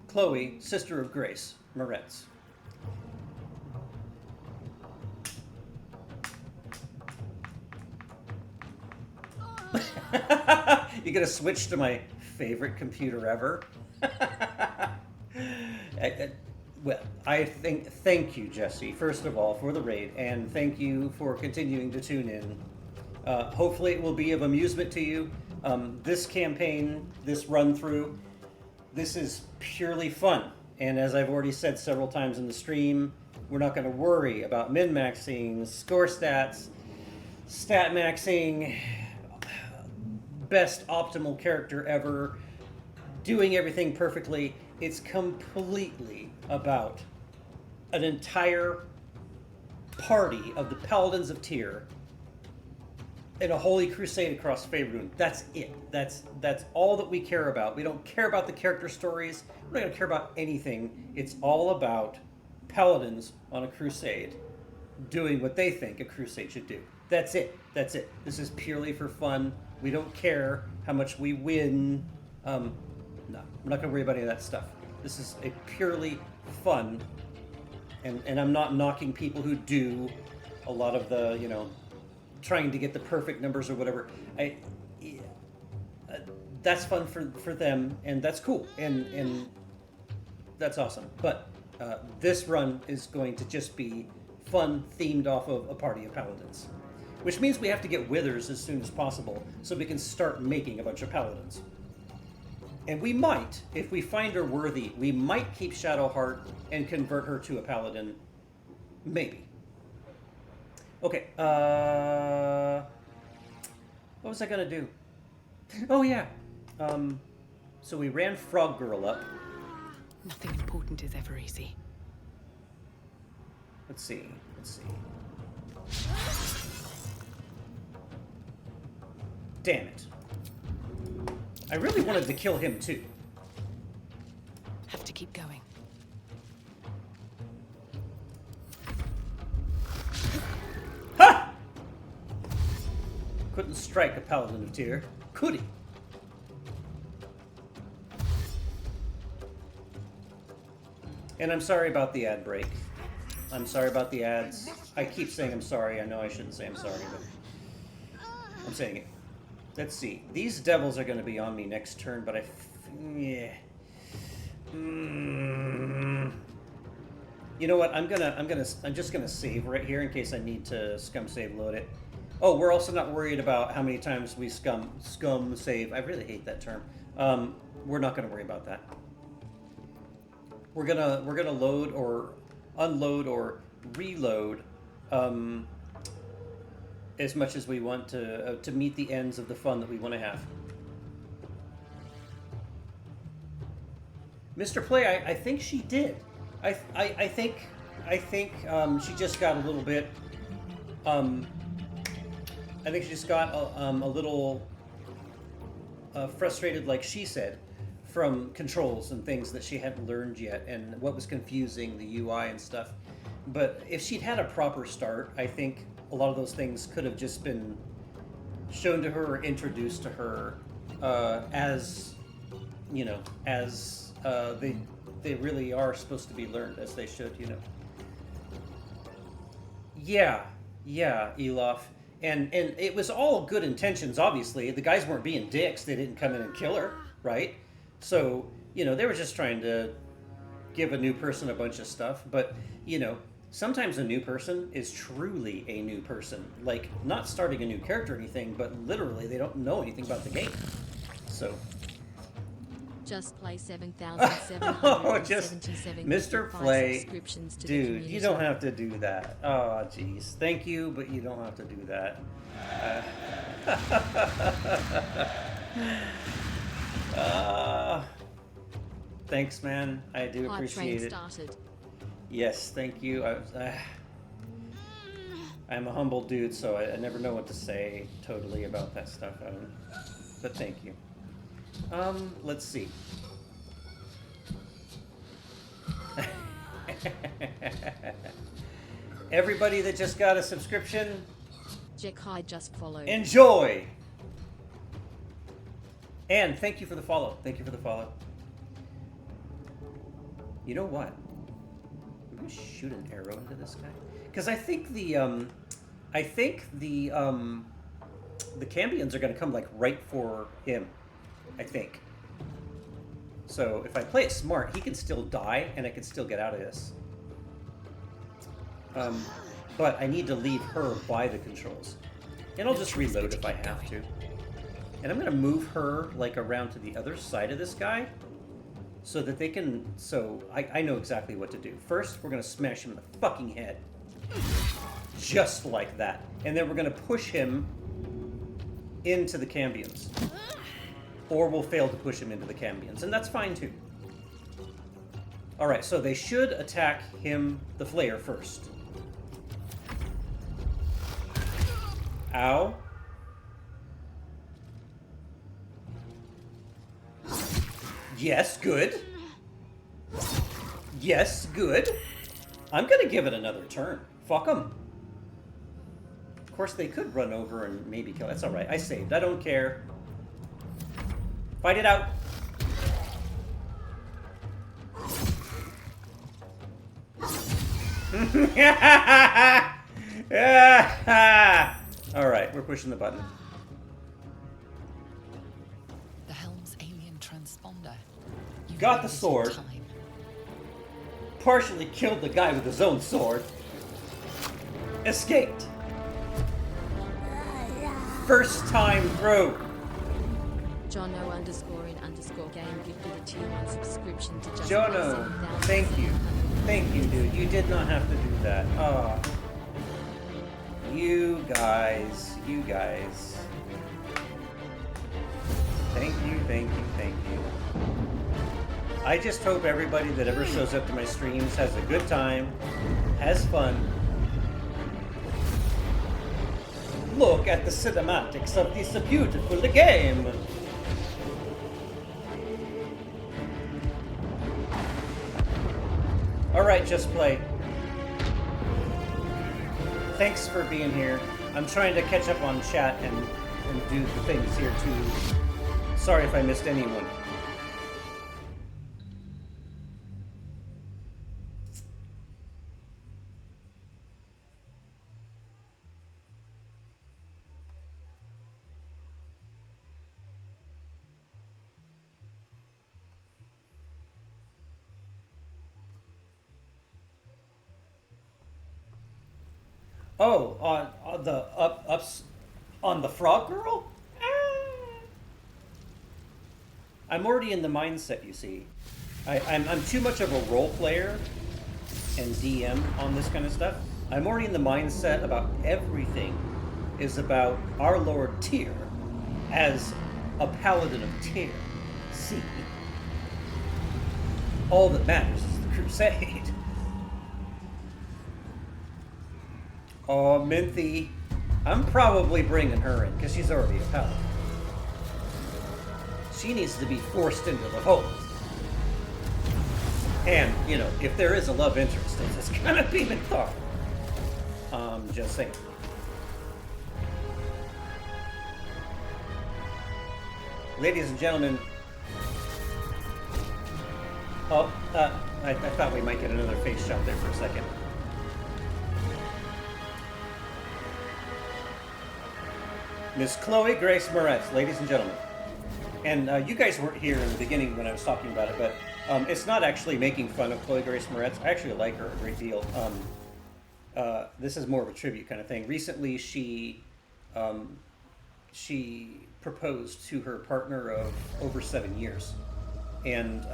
Chloe, Sister of Grace Moretz. You gonna switch to my favorite computer ever? Well, thank you, Jesse, first of all, for the raid, and thank you for continuing to tune in. Hopefully it will be of amusement to you. This campaign, this run-through, this is purely fun. And as I've already said several times in the stream, we're not going to worry about min-maxing, score stats, stat maxing, best optimal character ever, doing everything perfectly. It's completely about an entire party of the Paladins of Tyr in a holy crusade across Faerun. That's it. That's all that we care about. We don't care about the character stories. We're not going to care about anything. It's all about Paladins on a crusade doing what they think a crusade should do. That's it. That's it. This is purely for fun. We don't care how much we win No, I'm not going to worry about any of that stuff. This is a purely fun, and I'm not knocking people who do a lot of the, you know, trying to get the perfect numbers or whatever. That's fun for them, and that's cool, and that's awesome. But this run is going to just be fun, themed off of a party of paladins. Which means we have to get withers as soon as possible, so we can start making a bunch of paladins. And we might, if we find her worthy, we might keep Shadowheart and convert her to a paladin. Maybe. Okay, what was I gonna do? Oh yeah. So we ran Frog Girl up. Nothing important is ever easy. Let's see. Damn it. I really wanted to kill him too. Have to keep going. Ha! Couldn't strike a paladin of Tyr, could he? And I'm sorry about the ad break. I'm sorry about the ads. I keep saying I'm sorry. I know I shouldn't say I'm sorry, but I'm saying it. Let's see. These devils are going to be on me next turn, but yeah. You know what? I'm just gonna save right here in case I need to scum save load it. Oh, we're also not worried about how many times we scum save. I really hate that term. We're not gonna worry about that. We're gonna load or unload or reload as much as we want to meet the ends of the fun that we want to have. Mr. Play, I think she did. I think she just got a little bit. I think she just got a little frustrated, like she said, from controls and things that she hadn't learned yet, and what was confusing, the UI and stuff. But if she'd had a proper start, I think a lot of those things could have just been shown to her or introduced to her as, you know, as they really are supposed to be learned, as they should, you know. Yeah, Elof. And it was all good intentions, obviously. The guys weren't being dicks. They didn't come in and kill her, right? So, you know, they were just trying to give a new person a bunch of stuff. But, you know, sometimes a new person is truly a new person. Like, not starting a new character or anything, but literally they don't know anything about the game. So... Just play 7,777. Mr. Play, dude, you don't have to do that. Oh, jeez. Thank you, but you don't have to do that. Thanks, man. I do appreciate it. Started. Yes, thank you. I'm a humble dude, so I never know what to say totally about that stuff. But thank you. Let's see. Everybody that just got a subscription, Jekai just followed. enjoy! And thank you for the follow. Thank you for the follow. You know what? I'm gonna shoot an arrow into this guy. Because I think the Cambions are gonna come like right for him. I think. So if I play it smart, he can still die, and I can still get out of this. But I need to leave her by the controls. And I'll just reload if I have to. And I'm going to move her, like, around to the other side of this guy, so that they can... So, I know exactly what to do. First, we're going to smash him in the fucking head. Just like that. And then we're going to push him into the Cambions. Or we'll fail to push him into the Cambions, and that's fine too. Alright, so they should attack him, the Flayer, first. Ow. Yes, good. Yes, good. I'm gonna give it another turn. Fuck them. Of course, they could run over and maybe kill. That's alright. I saved. I don't care. Fight it out. Alright, we're pushing the button. The helm's alien transponder. You Got the froze in sword. time. Partially killed the guy with his own sword. Escaped. First time through. Jono_in_game gifted a tier 1 subscription to just Jono, thank you. Thank you, dude. You did not have to do that. Oh. You guys. You guys. Thank you, thank you, thank you. I just hope everybody that ever shows up to my streams has a good time, has fun. Look at the cinematics of this beautiful game. Alright, Just Play. Thanks for being here. I'm trying to catch up on chat and do the things here too. Sorry if I missed anyone. Oh, on the ups on the frog girl? I'm already in the mindset, you see. I'm too much of a role player and DM on this kind of stuff. I'm already in the mindset about everything is about our Lord Tyr as a paladin of Tyr. See? All that matters is the crusade. Oh, Minthy. I'm probably bringing her in, because she's already a paladin. She needs to be forced into the fold. And, you know, if there is a love interest, it's gonna be Minthar. Just saying. Ladies and gentlemen. Oh, I thought we might get another face shot there for a second. Miss Chloe Grace Moretz, ladies and gentlemen. And you guys weren't here in the beginning when I was talking about it, but it's not actually making fun of Chloe Grace Moretz. I actually like her a great deal. This is more of a tribute kind of thing. Recently, she proposed to her partner of over 7 years. And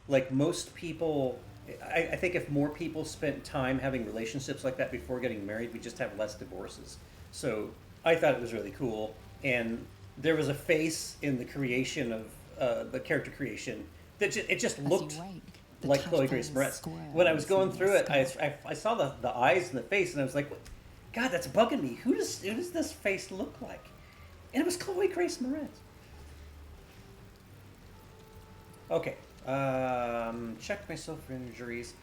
like most people, I think if more people spent time having relationships like that before getting married, we just have less divorces. So I thought it was really cool. And there was a face in the creation of the character creation that it just looked like Chloe Grace Moretz. When I was going through it, I saw the eyes and the face, and I was like, God, that's bugging me. Who does this face look like? And it was Chloe Grace Moretz. Okay. Check myself for injuries.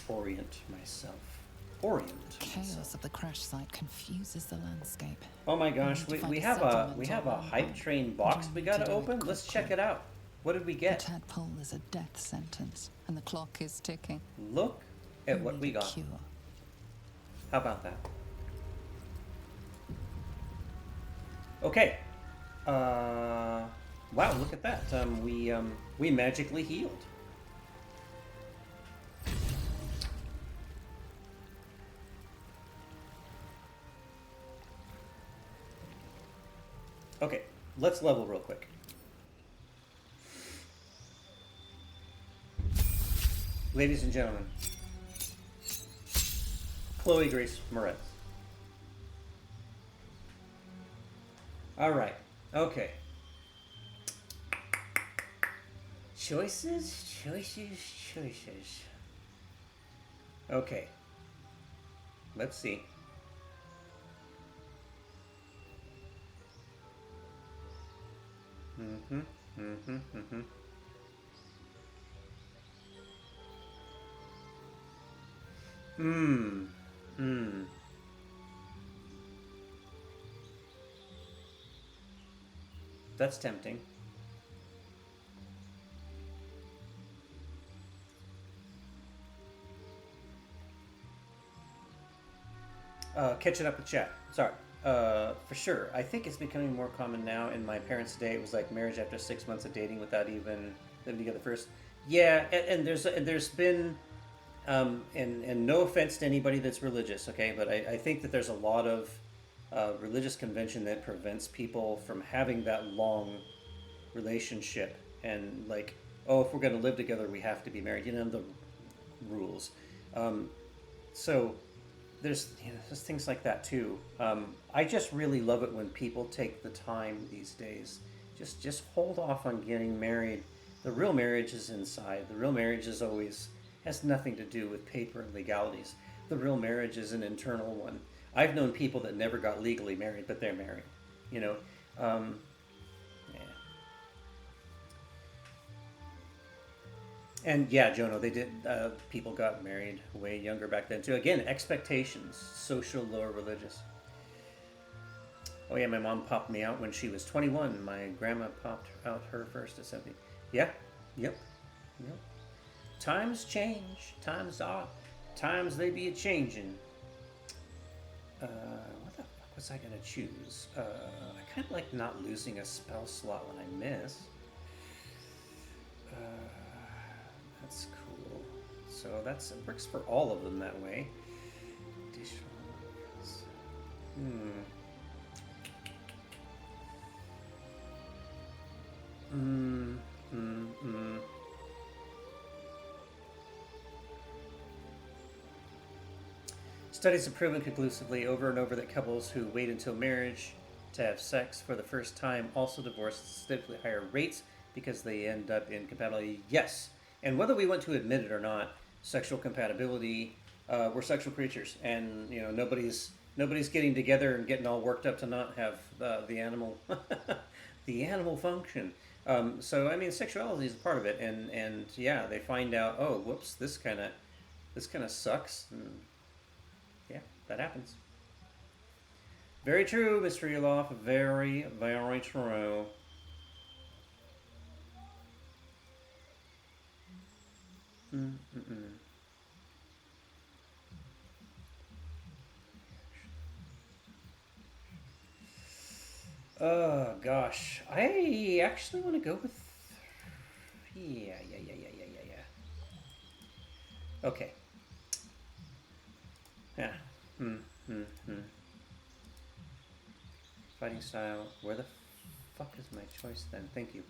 Orient myself. Chaos of the crash site confuses the landscape. Oh my gosh, we have a hype train box we gotta open. Let's check it out. What did we get? The tadpole is a death sentence, and the clock is ticking. Look at what we got. Cure. How about that? Okay. Wow, look at that. We magically healed. Okay, let's level real quick. Ladies and gentlemen, Chloe Grace Moretz. All right, okay. Choices. Okay, let's see. That's tempting. Catching up with chat. Sorry. For sure. I think it's becoming more common now. In my parents' day, it was like marriage after 6 months of dating without even living together first. Yeah, and there's been, and no offense to anybody that's religious, okay, but I think that there's a lot of religious convention that prevents people from having that long relationship and like, oh, if we're going to live together, we have to be married. You know, the rules. So there's things like that too. I just really love it when people take the time these days. Just hold off on getting married. The real marriage is inside. The real marriage is always has nothing to do with paper and legalities. The real marriage is an internal one. I've known people that never got legally married, but they're married. You know, yeah. And yeah, Jono, they did. People got married way younger back then too. Again, expectations, social or religious. Oh yeah, my mom popped me out when she was 21. My grandma popped out her first at 70. Yeah, yep. Times change. Times they be a changing. What the fuck was I gonna choose? I kind of like not losing a spell slot when I miss. That's cool. So it works for all of them that way. Studies have proven conclusively over and over that couples who wait until marriage to have sex for the first time also divorce at significantly higher rates because they end up in compatibility. Yes, and whether we want to admit it or not, sexual compatibility, we're sexual creatures, and you know nobody's getting together and getting all worked up to not have the animal the animal function. So I mean, sexuality is a part of it, and yeah, they find out, oh, whoops, this kind of sucks. And yeah, that happens. Very true, Mr. Elof. Very, very true. Oh gosh, I actually want to go with yeah. Okay. Yeah. Fighting style. Where the fuck is my choice then? Thank you.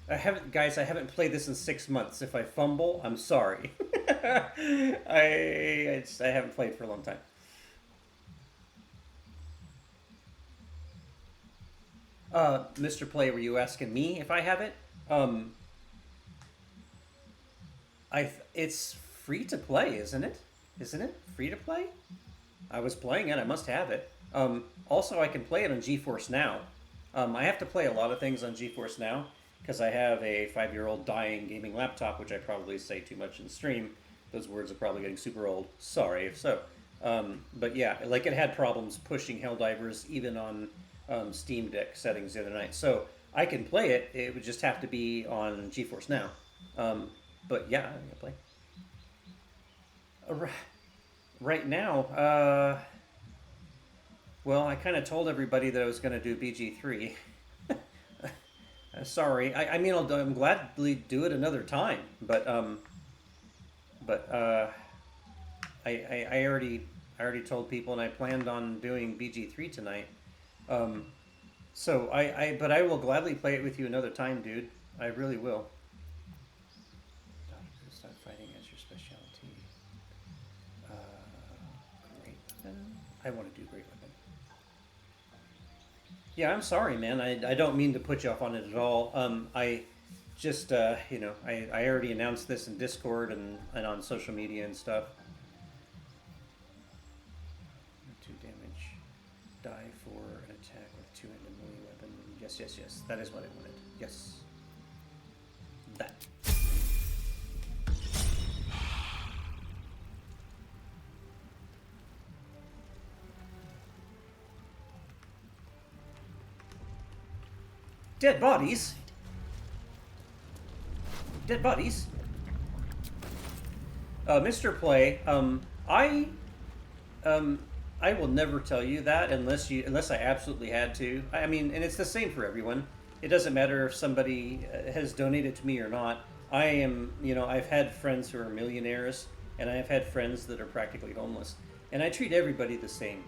I haven't played this in 6 months. If I fumble, I'm sorry. I haven't played for a long time. Mr. Play, were you asking me if I have it? It's free to play, isn't it? Isn't it free to play? I was playing it. I must have it. Also, I can play it on GeForce Now. I have to play a lot of things on GeForce Now because I have a 5-year-old dying gaming laptop, which I probably say too much in stream. Those words are probably getting super old. Sorry if so. But yeah, like it had problems pushing Helldivers even on Steam Deck settings the other night. So I can play it. It would just have to be on GeForce Now. But yeah, I can play. Right now, well, I kind of told everybody that I was going to do BG3. Sorry. I mean, I'm gladly do it another time, but I already told people, and I planned on doing BG3 tonight. So but I will gladly play it with you another time, dude. I really will. Start fighting as your specialty. Great weapon. I want to do great weapon. Yeah, I'm sorry, man. I don't mean to put you off on it at all. I just you know, I already announced this in Discord and on social media and stuff. 2 damage. Die for an attack with 2-handed melee weapon. Yes. That is what I wanted. Yes. That. Dead bodies. Mr. Play, I I will never tell you that unless I absolutely had to. I mean, and it's the same for everyone. It doesn't matter if somebody has donated to me or not. I am, I've had friends who are millionaires, and I've had friends that are practically homeless, and I treat everybody the same,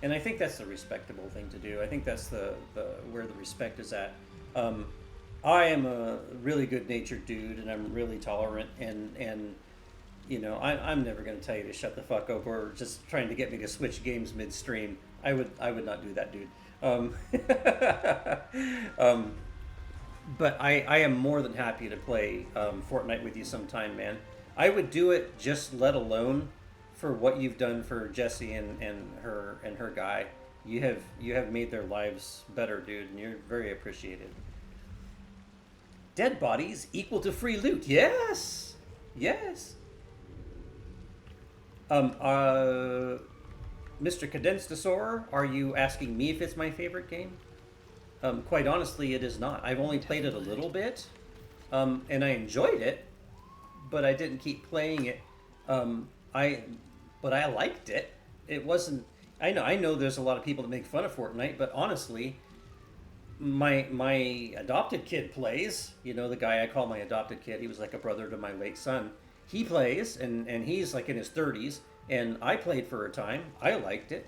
And I think that's the respectable thing to do. I think that's the where the respect is at. I am a really good-natured dude, and I'm really tolerant, and I'm never going to tell you to shut the fuck up or just trying to get me to switch games midstream. I would not do that, dude. But I am more than happy to play Fortnite with you sometime, man. I would do it just let alone for what you've done for Jessie and her guy. You have made their lives better, dude, and you're very appreciated. Dead bodies equal to free loot. Yes. Yes. Mr. Condensator, are you asking me if it's my favorite game? Quite honestly, it is not. I've only played it a little bit, and I enjoyed it, but I didn't keep playing it. But I liked it. It wasn't. I know there's a lot of people that make fun of Fortnite, but honestly, my adopted kid plays. The guy I call my adopted kid. He was like a brother to my late son. He plays, and he's like in his 30s, and I played for a time. I liked it.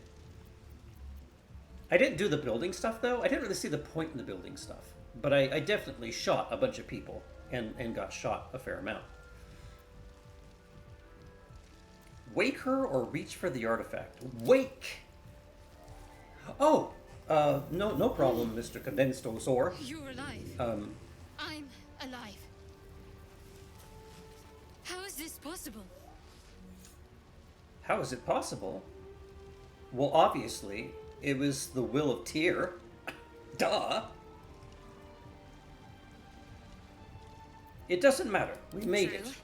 I didn't do the building stuff, though. I didn't really see the point in the building stuff. But I definitely shot a bunch of people and got shot a fair amount. Wake her or reach for the artifact? Wake! Oh! No problem, Mr. Condensator. You're alive. I'm alive. How is this possible? How is it possible? Well, obviously, it was the will of Tyr. Duh! It doesn't matter. We made True. it.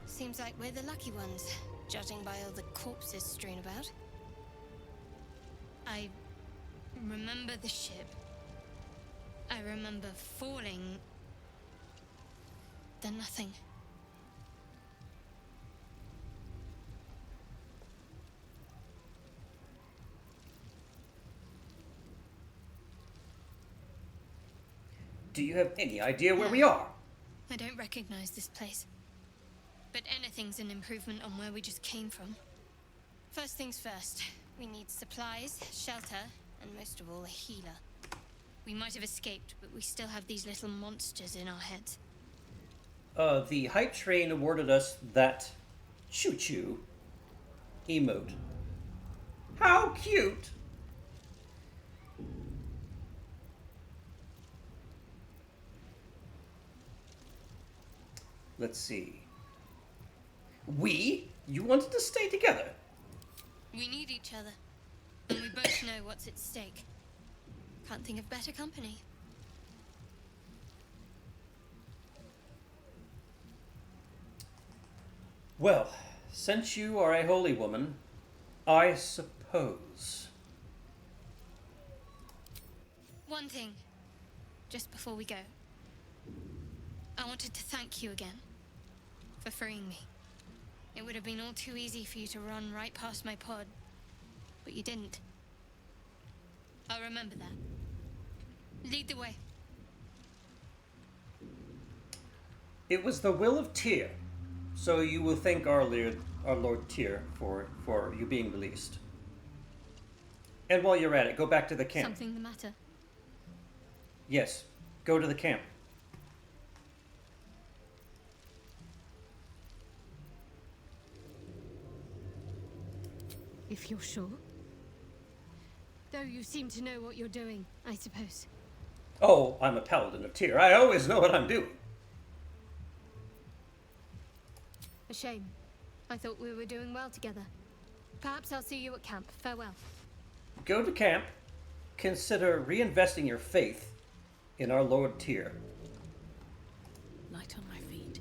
Seems like we're the lucky ones, judging by all the corpses strewn about. I remember the ship. I remember falling. Then nothing. Do you have any idea where we are? I don't recognize this place. But anything's an improvement on where we just came from. First things first, we need supplies, shelter, and most of all, a healer. We might have escaped, but we still have these little monsters in our heads. The hype train awarded us that choo-choo emote. How cute! Let's see. You wanted to stay together? We need each other, and we both know what's at stake. Can't think of better company. Well, since you are a holy woman, I suppose. One thing, just before we go. I wanted to thank you again for freeing me. It would have been all too easy for you to run right past my pod, but you didn't. I'll remember that. Lead the way. It was the will of Tyr, so you will thank our Lord Tyr for you being released. And while you're at it, go back to the camp. Something the matter? Yes, go to the camp. If you're sure. Though you seem to know what you're doing, I suppose. Oh, I'm a paladin of Tyr. I always know what I'm doing. A shame. I thought we were doing well together. Perhaps I'll see you at camp. Farewell. Go to camp. Consider reinvesting your faith in our Lord Tyr. Light on my feet.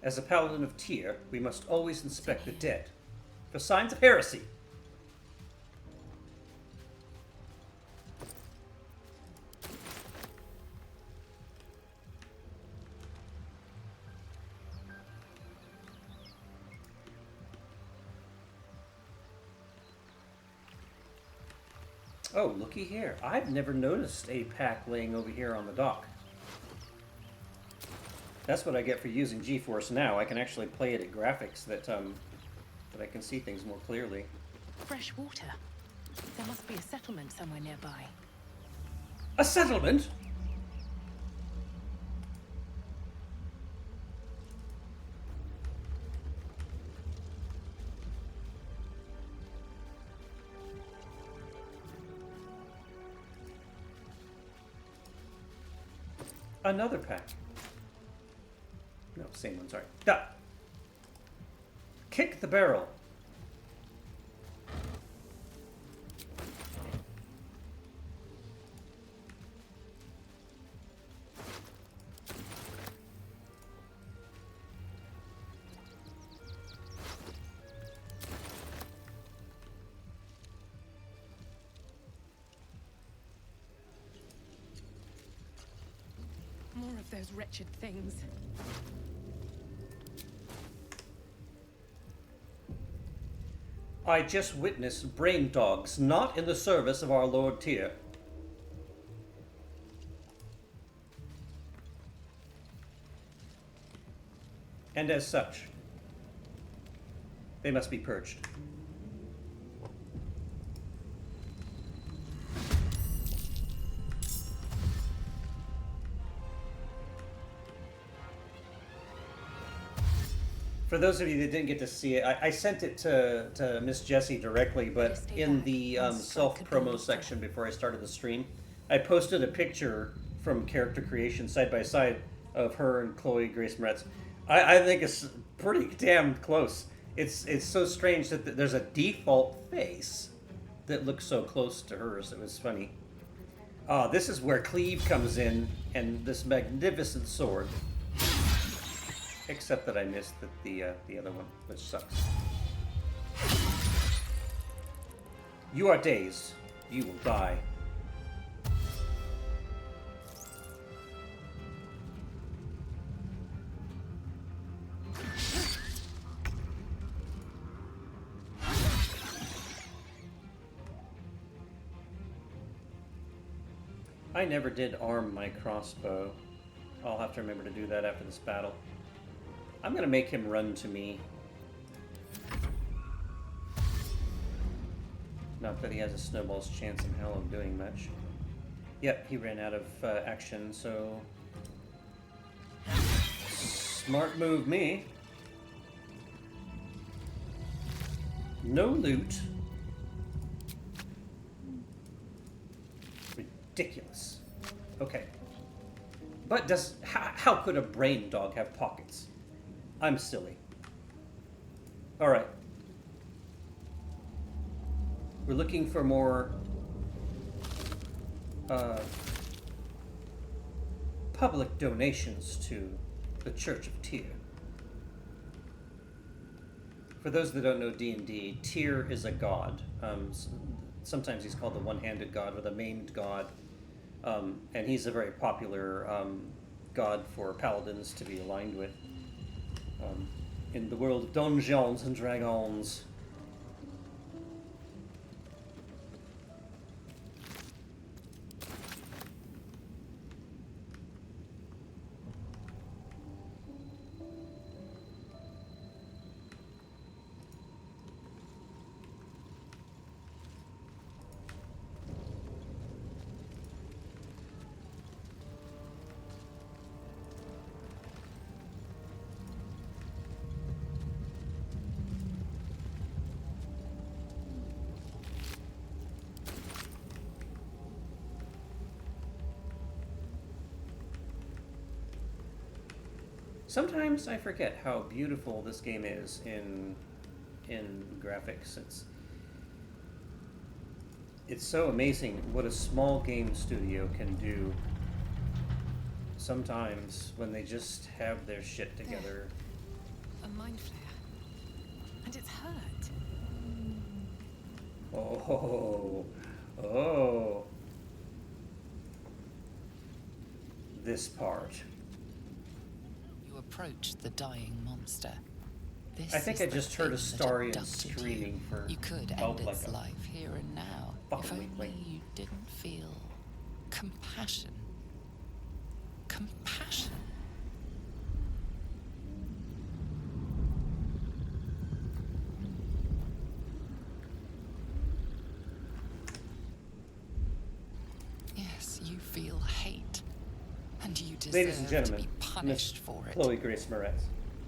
As a paladin of Tyr, we must always inspect the dead for signs of heresy. Oh, looky here. I've never noticed a pack laying over here on the dock. That's what I get for using GeForce Now. I can actually play it at graphics that I can see things more clearly. Fresh water. There must be a settlement somewhere nearby. A settlement? Another pack. No, same one, sorry. Duh. Kick the barrel. More of those wretched things. I just witnessed brain dogs not in the service of our Lord Tyr. And as such, they must be purged. For those of you that didn't get to see it, I sent it to Miss Jessie directly, but in the self-promo section before I started the stream, I posted a picture from character creation side by side of her and Chloe Grace Moretz. I think it's pretty damn close. It's so strange that there's a default face that looks so close to hers. It was funny. This is where Cleave comes in, and this magnificent sword. Except that I missed the other one, which sucks. You are dazed. You will die. I never did arm my crossbow. I'll have to remember to do that after this battle. I'm gonna make him run to me. Not that he has a snowball's chance in hell of doing much. Yep, he ran out of action, so... Smart move, me. No loot. Ridiculous. Okay. But how could a brain dog have pockets? I'm silly. Alright. We're looking for more public donations to the Church of Tyr. For those that don't know D&D, Tyr is a god. Sometimes he's called the one-handed god or the maimed god. And he's a very popular god for paladins to be aligned with. In the world of Dungeons and Dragons. Sometimes I forget how beautiful this game is in graphics. It's so amazing what a small game studio can do sometimes when they just have their shit together. A mind flare. And it's hurt. Oh, oh. This part. You approach the dying monster. This I think is I the just heard thing that Astarian abducted screaming for you could help end like its a life here and now. fucking If only weakling. you didn't feel compassion. Compassion. Yes, you feel hate. And you Ladies and deserve to gentlemen, be punished Miss for it. Chloe Grace Moretz.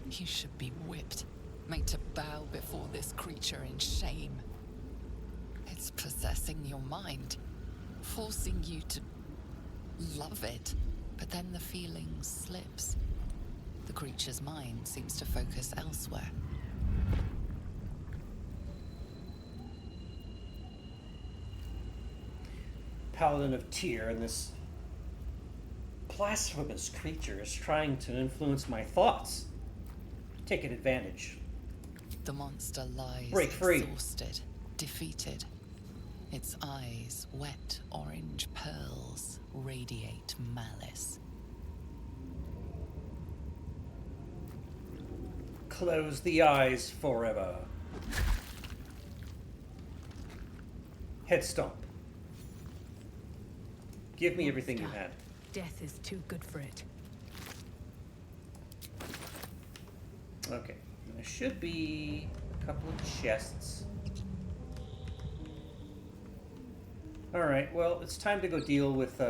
You should be whipped, made to bow before this creature in shame. It's possessing your mind, forcing you to love it, but then the feeling slips. The creature's mind seems to focus elsewhere. Paladin of Tyr, and this blasphemous creature is trying to influence my thoughts. Taking advantage. The monster lies Break free. exhausted, defeated. Its eyes, wet orange pearls, radiate malice. Close the eyes forever. Head stomp. Give me everything you had. Death is too good for it. Okay. There should be a couple of chests. Alright, well, it's time to go deal with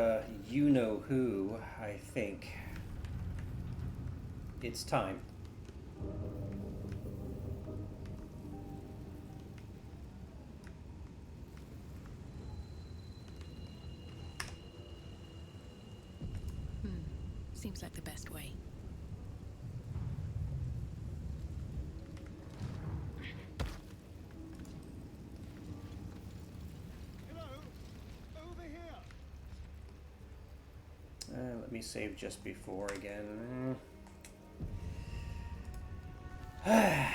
you-know-who, I think. It's time. Seems like the best way. Hello? Over here! Let me save just before again. Hurry!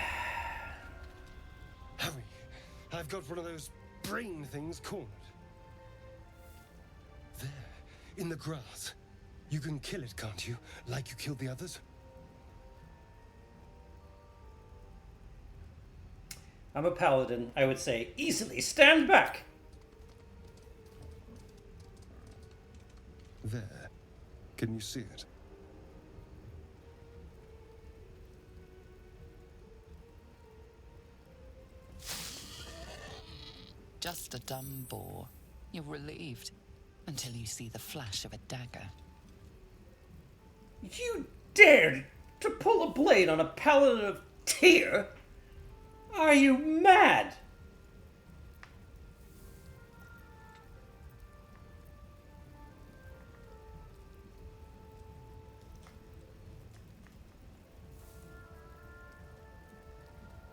I've got one of those brain things cornered. There, in the grass. You can kill it, can't you? Like you killed the others? I'm a paladin. I would say, easily stand back! There. Can you see it? Just a dumb boar. You're relieved until you see the flash of a dagger. You dared to pull a blade on a paladin of Tyr? Are you mad?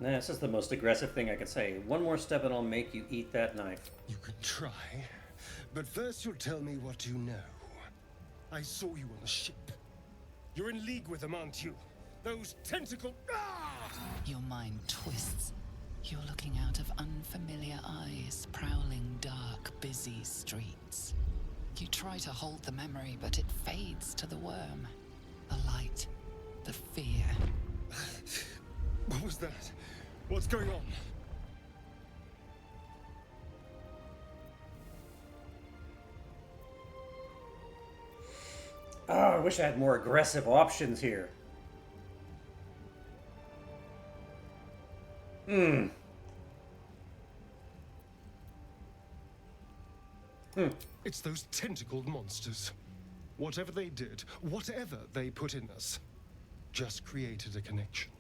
Nah, this is the most aggressive thing I could say. One more step and I'll make you eat that knife. You can try, but first you'll tell me what you know. I saw you on the ship. You're in league with them, aren't you? Those tentacle... Ah! Your mind twists. You're looking out of unfamiliar eyes, prowling dark, busy streets. You try to hold the memory, but it fades to the worm. The light, the fear. What was that? What's going on? Oh, I wish I had more aggressive options here. It's those tentacled monsters. Whatever they did, whatever they put in us, just created a connection.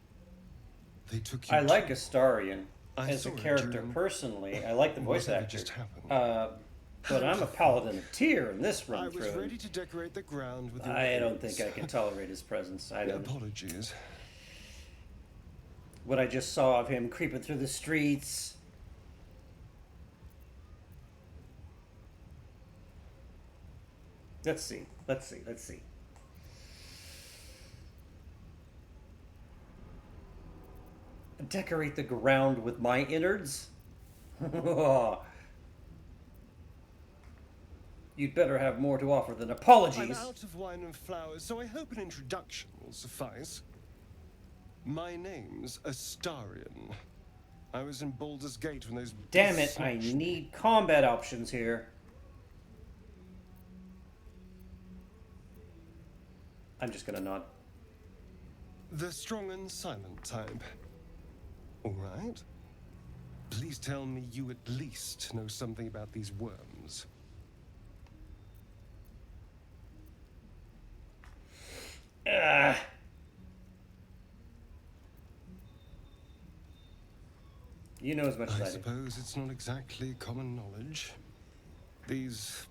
They took you I like too. Astarian I as a saw it character during personally. I like the voice whatever actor. just happened. But I'm a paladin of Tyr in this I run was through. ready to decorate the ground with your I don't words. think I can tolerate his presence. I don't. Apologies. What I just saw of him creeping through the streets. Let's see. Let's see. Let's see. Decorate the ground with my innards? You'd better have more to offer than I'm apologies. out of wine and flowers, so I hope an introduction will suffice. My name's Astarion. I was in Baldur's Gate when those... Damn it, I need combat options here. I'm just gonna nod. The strong and silent type. All right. Please tell me you at least know something about these worms. You know as much as I do. I suppose it's not exactly common knowledge. These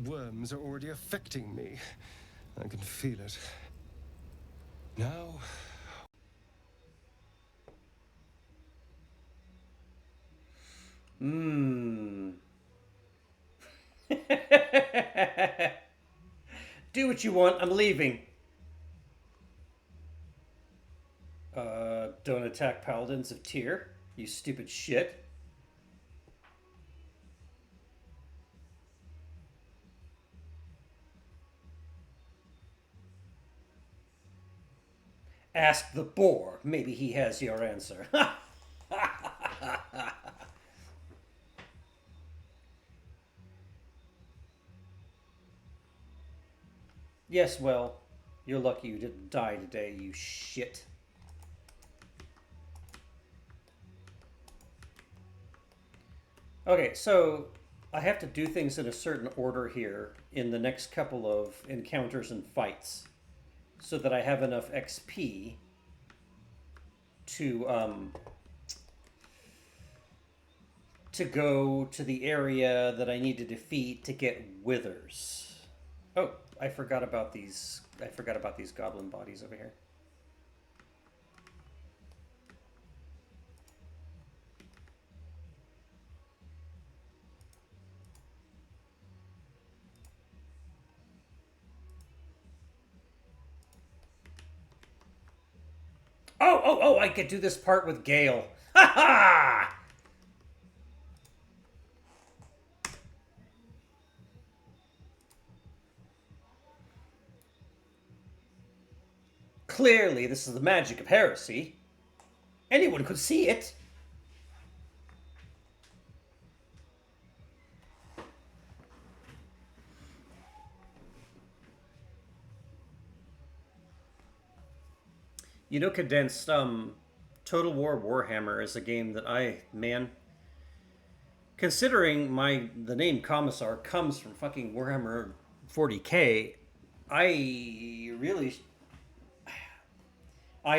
worms are already affecting me. I can feel it. Now... Do what you want, I'm leaving. Don't attack Paladins of Tyr, you stupid shit. Ask the boar, maybe he has your answer. Yes, well, you're lucky you didn't die today, you shit. Okay, so I have to do things in a certain order here in the next couple of encounters and fights so that I have enough XP to go to the area that I need to defeat to get withers. Oh, I forgot about these goblin bodies over here. Oh, I could do this part with Gale. Ha ha! Clearly, this is the magic of heresy. Anyone could see it. You know, Condensed, Total War Warhammer is a game that considering the name Commissar comes from fucking Warhammer 40k, I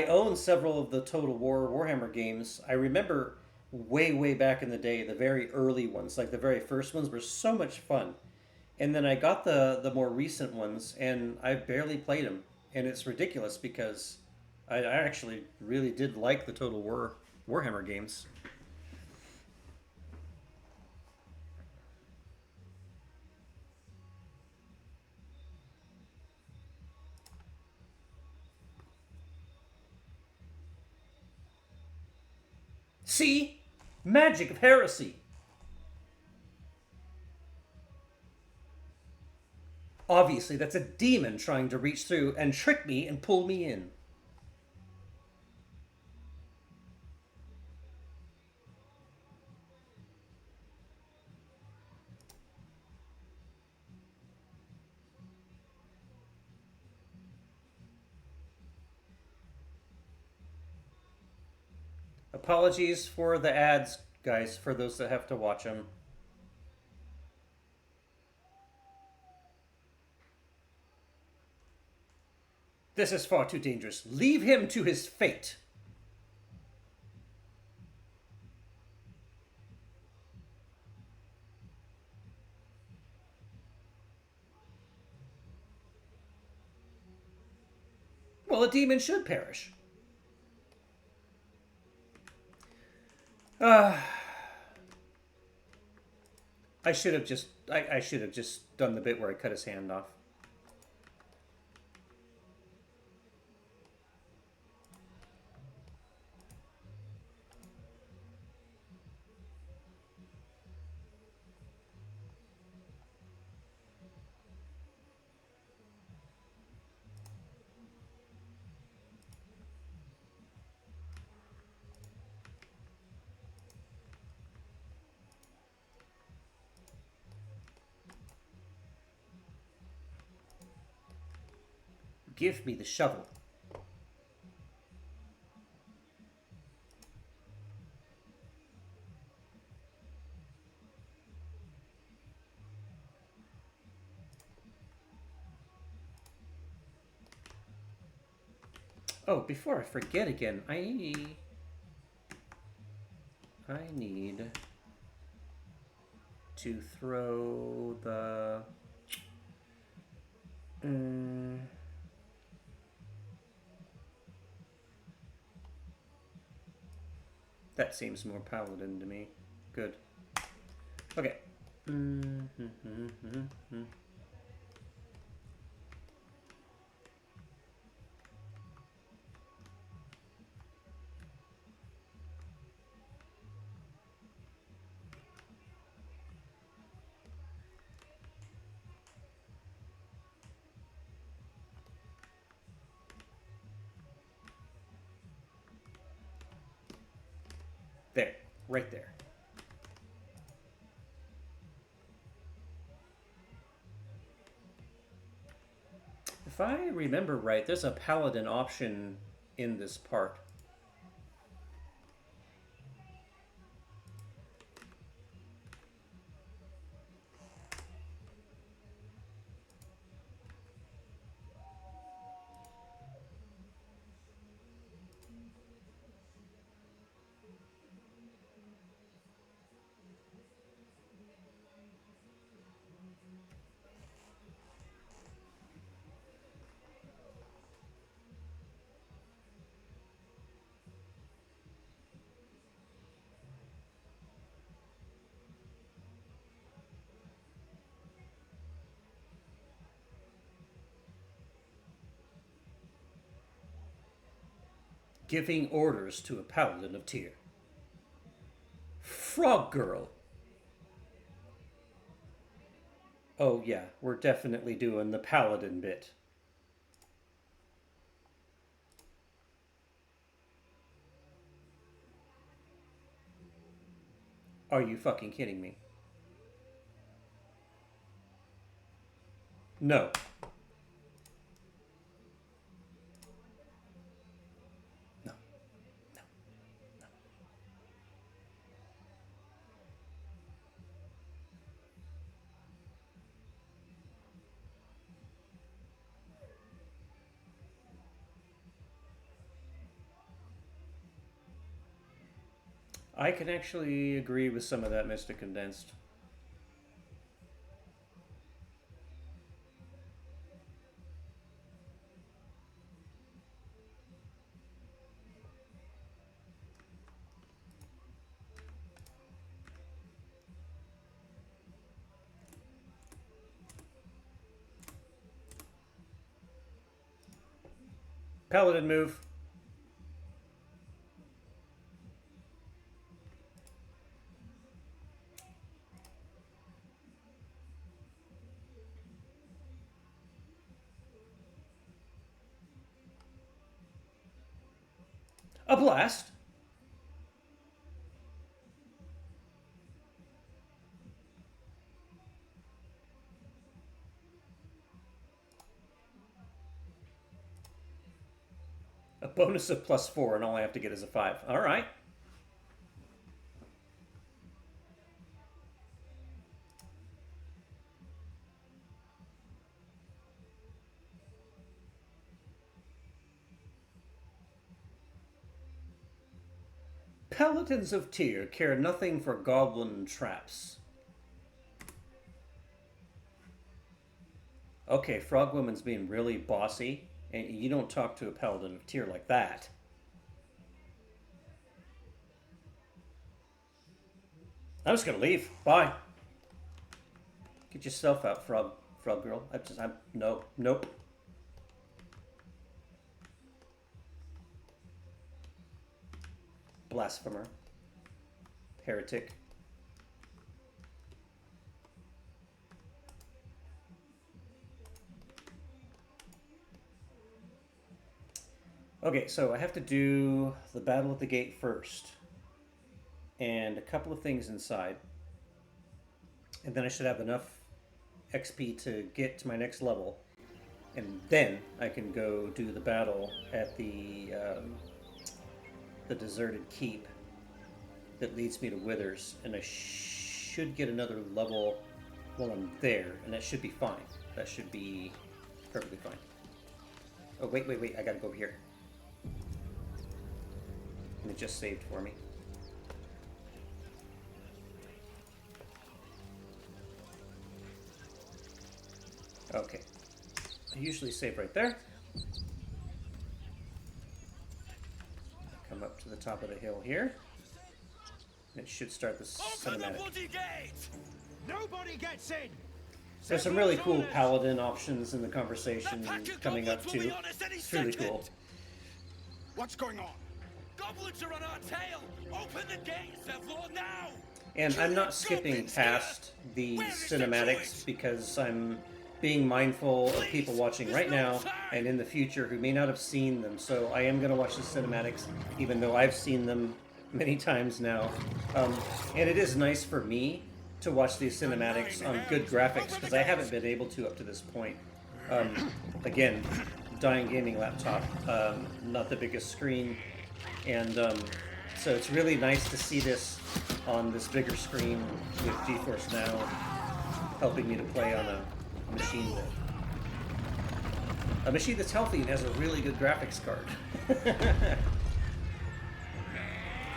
own several of the Total War Warhammer games. I remember way back in the day, the very early ones, like the very first ones were so much fun. And then I got the more recent ones, and I barely played them. And it's ridiculous because I actually really did like the Total War Warhammer games. See? Magic of heresy. Obviously, that's a demon trying to reach through and trick me and pull me in. Apologies for the ads, guys, for those that have to watch them. This is far too dangerous. Leave him to his fate. Well, a demon should perish. I should have just done the bit where I cut his hand off. Give me the shovel. Oh, before I forget again, I need to throw the... that seems more paladin to me. Good. Okay. There. Right there. If I remember right, there's a paladin option in this part. Giving orders to a paladin of Tyr. Frog girl. Oh yeah, we're definitely doing the paladin bit. Are you fucking kidding me? No. No. No. No. I can actually agree with some of that, Mr. Condensed. Paladin move. A blast. A bonus of +4 and all I have to get is a 5. All right. Paladins of Tyr care nothing for goblin traps. Okay, Frogwoman's being really bossy, and you don't talk to a Paladin of Tyr like that. I'm just gonna leave. Bye. Get yourself out, frog girl. Nope. Blasphemer. Heretic. Okay, so I have to do the Battle at the Gate first. And a couple of things inside. And then I should have enough XP to get to my next level. and then I can go do the battle at the deserted keep that leads me to Withers, and I should get another level while I'm there, and that should be fine. That should be perfectly fine. Oh, wait, I gotta go over here. And it just saved for me. Okay. I usually save right there. Come up to the top of the hill here. And it should start the cinematic. Nobody gets in. There's some really cool paladin options in the conversation coming up too. It's really cool. What's going on? Goblins are on our tail! Open the gates, therefore, now! And I'm not skipping past the cinematics because I'm being mindful of people watching right now and in the future who may not have seen them. So I am going to watch the cinematics, even though I've seen them many times now. And it is nice for me to watch these cinematics on good graphics because I haven't been able to up to this point. Again, dying gaming laptop, not the biggest screen, and so it's really nice to see this on this bigger screen with GeForce Now helping me to play on a machine that's healthy and has a really good graphics card.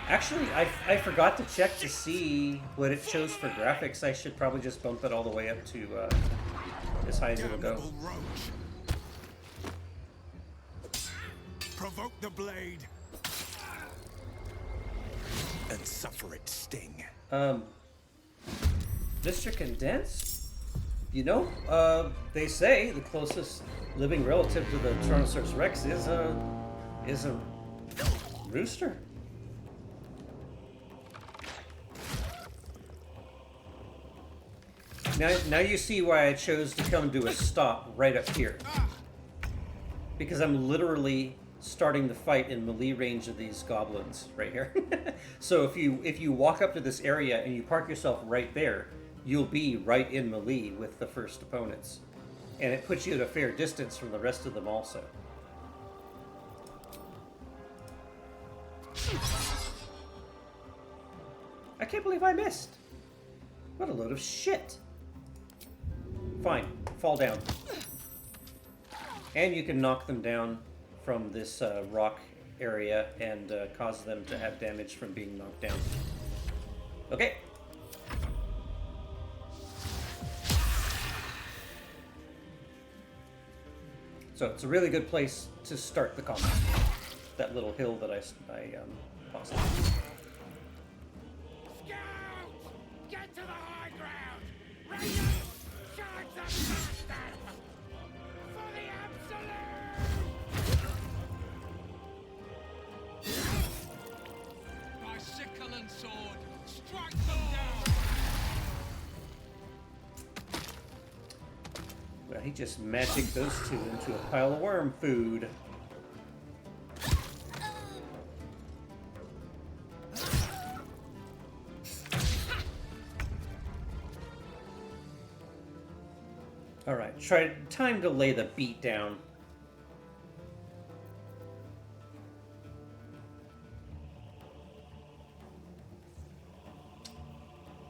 Actually, I forgot to check to see what it shows for graphics. I should probably just bump it all the way up to as high as it'll go. Provoke the blade and suffer its sting. Mr. Condensed? You know, they say the closest living relative to the Tyrannosaurus Rex is a rooster. Now you see why I chose to come to a stop right up here. Because I'm literally starting the fight in melee range of these goblins right here. So if you walk up to this area and you park yourself right there, you'll be right in melee with the first opponents. And it puts you at a fair distance from the rest of them also. I can't believe I missed. What a load of shit. Fine, fall down. And you can knock them down from this rock area and cause them to have damage from being knocked down. Okay. So it's a really good place to start the combat. That little hill that I paused. Scout! Get to the high ground! Raiders! Charge the bastards! For the absolute! My sickle and sword, strike them down! Well, he just magicked those two into a pile of worm food. Alright, time to lay the beat down.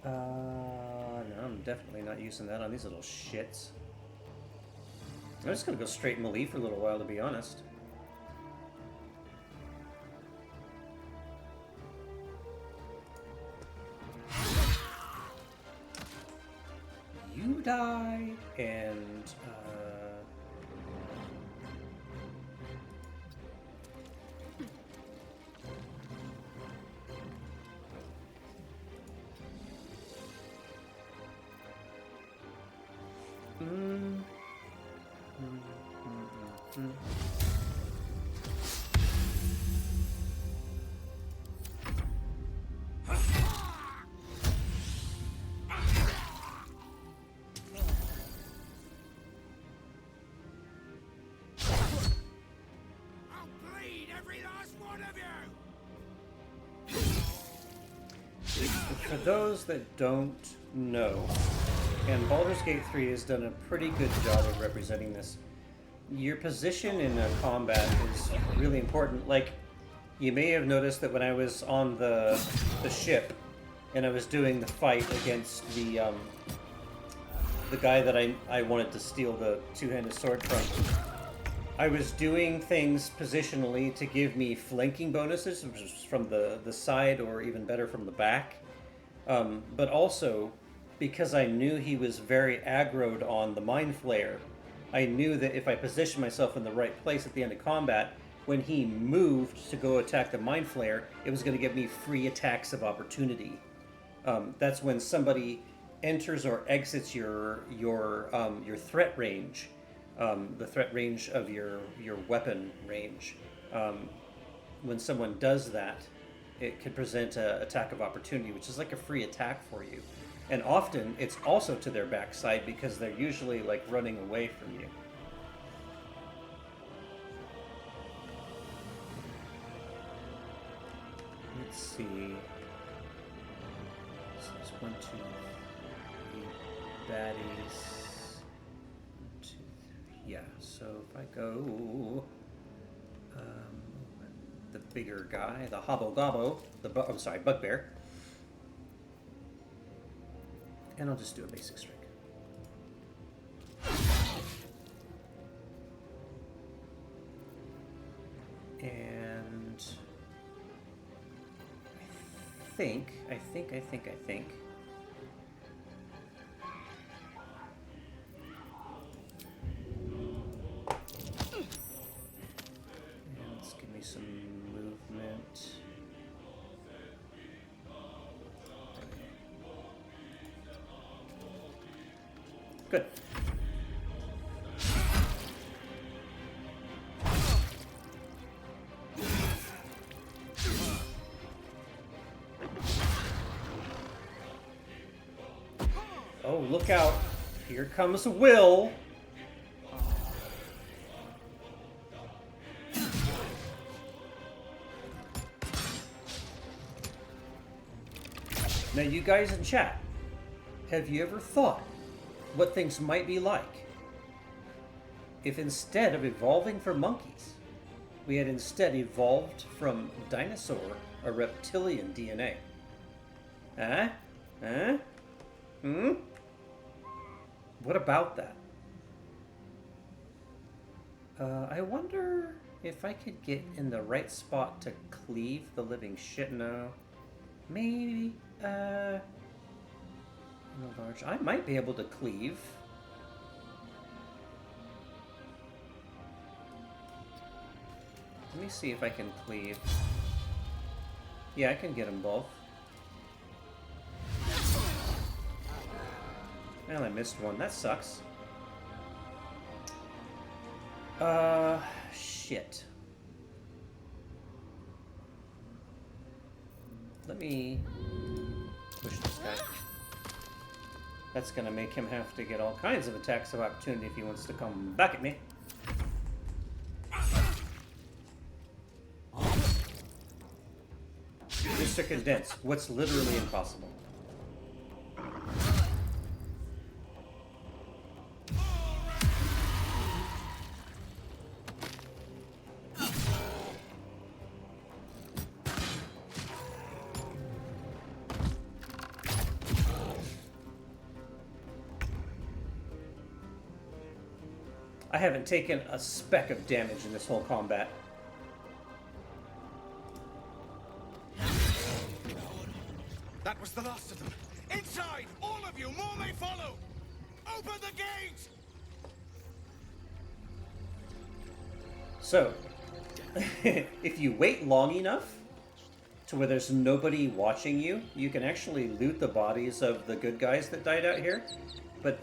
No, I'm definitely not using that on these little shits. I'm just gonna go straight melee for a little while, to be honest. You die, and I'll bleed every last one of you! for those that don't know, and Baldur's Gate 3 has done a pretty good job of representing this. your position in a combat is really important. Like, you may have noticed that when I was on the ship and I was doing the fight against the guy that I wanted to steal the two-handed sword from, I was doing things positionally to give me flanking bonuses from the side, or even better from the back. But also, because I knew he was very aggroed on the Mind Flayer, I knew that if I positioned myself in the right place at the end of combat, when he moved to go attack the Mind Flayer, it was going to give me free attacks of opportunity. That's when somebody enters or exits your threat range. The threat range of your weapon range. When someone does that, it could present an attack of opportunity, which is like a free attack for you. And often it's also to their backside because they're usually like running away from you. Let's see. So there's 1, 2, 3 baddies. Yeah, so if I go the bigger guy, the Hobbo Gobbo, Bugbear, and I'll just do a basic strike. And I think. Some movement. Good. Oh, look out. Here comes Will. Now, you guys in chat, have you ever thought what things might be like if instead of evolving from monkeys, we had instead evolved from dinosaur or reptilian DNA? Huh? Huh? Hmm? What about that? I wonder if I could get in the right spot to cleave the living shit. No. Maybe. Large. I might be able to cleave. Let me see if I can cleave. Yeah, I can get them both. Well, I missed one. That sucks. Shit. Let me push this guy. That's gonna make him have to get all kinds of attacks of opportunity if he wants to come back at me. Mr. Condense, what's literally impossible? I haven't taken a speck of damage in this whole combat. That was the last of them. Inside! All of you! More may follow! Open the gate! So, if you wait long enough to where there's nobody watching you, you can actually loot the bodies of the good guys that died out here. But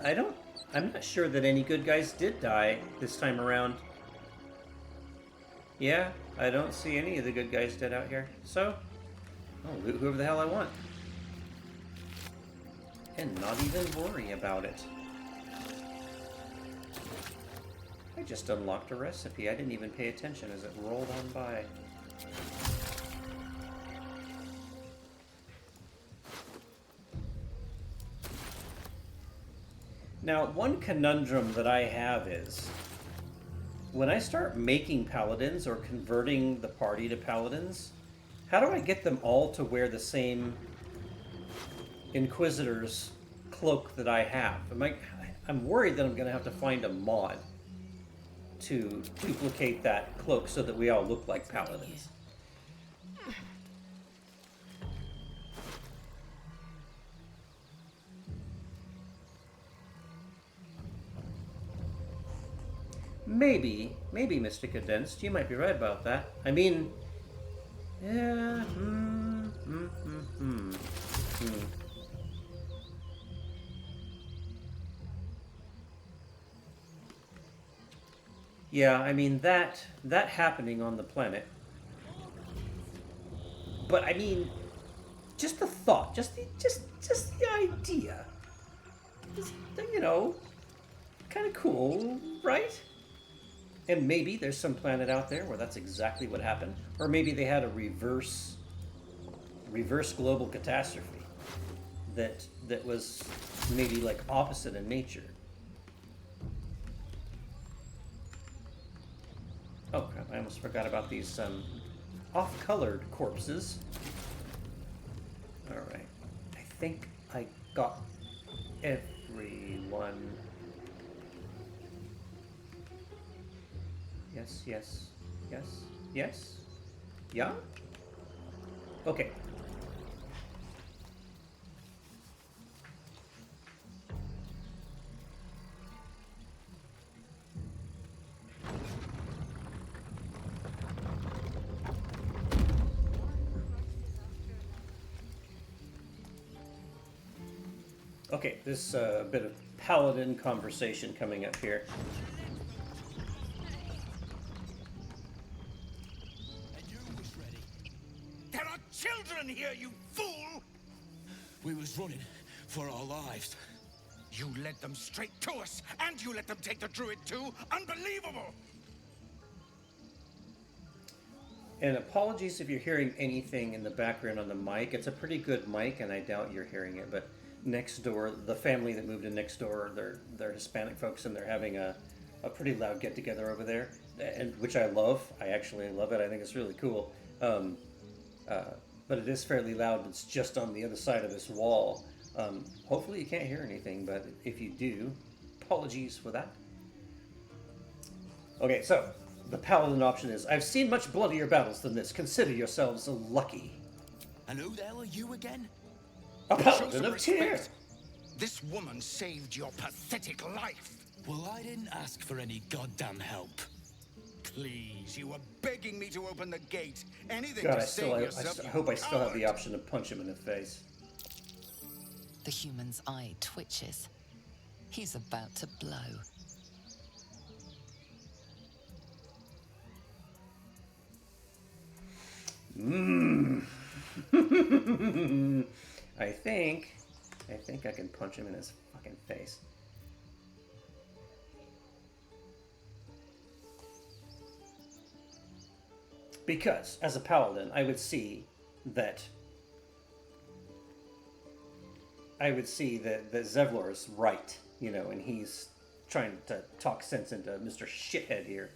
I'm not sure that any good guys did die this time around. Yeah, I don't see any of the good guys dead out here. So, I'll loot whoever the hell I want. And not even worry about it. I just unlocked a recipe. I didn't even pay attention as it rolled on by. Now, one conundrum that I have is, when I start making paladins or converting the party to paladins, how do I get them all to wear the same Inquisitor's cloak that I have? I'm worried that I'm going to have to find a mod to duplicate that cloak so that we all look like paladins. Maybe, Mr. Condensed, you might be right about that. I mean, yeah, Yeah, I mean, that happening on the planet. But I mean, just the thought, just the idea. Just, you know, kind of cool, right? And maybe there's some planet out there where that's exactly what happened. Or maybe they had a reverse global catastrophe that was maybe like opposite in nature. Oh crap, I almost forgot about these off-colored corpses. Alright. I think I got everyone. Yes. Yeah? Okay. Okay, this bit of paladin conversation coming up here. Children here, you fool! We was running for our lives. You led them straight to us, and you let them take the druid too? Unbelievable! And apologies if you're hearing anything in the background on the mic. It's a pretty good mic, and I doubt you're hearing it, but next door, the family that moved in next door, they're Hispanic folks, and they're having a pretty loud get-together over there, and which I love. I actually love it. I think it's really cool. But it is fairly loud. It's just on the other side of this wall. Hopefully you can't hear anything, but if you do, apologies for that. Okay, so the paladin option is, I've seen much bloodier battles than this. Consider yourselves lucky. And who the hell are you again? A paladin of Tyr. This woman saved your pathetic life. Well, I didn't ask for any goddamn help. Please, you were begging me to open the gate. Anything God, to save yourself. I hope I still have the option to punch him in the face. The human's eye twitches. He's about to blow. I think I can punch him in his fucking face. Because, as a paladin, I would see that Zevlor is right, you know, and he's trying to talk sense into Mr. Shithead here.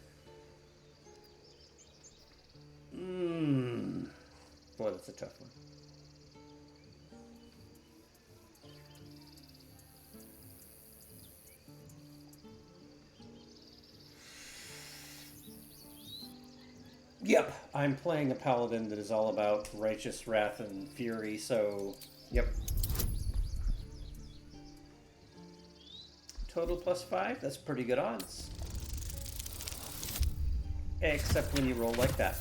Boy, that's a tough one. Yep, I'm playing a paladin that is all about righteous wrath and fury, so, yep. Total +5, that's pretty good odds. Except when you roll like that.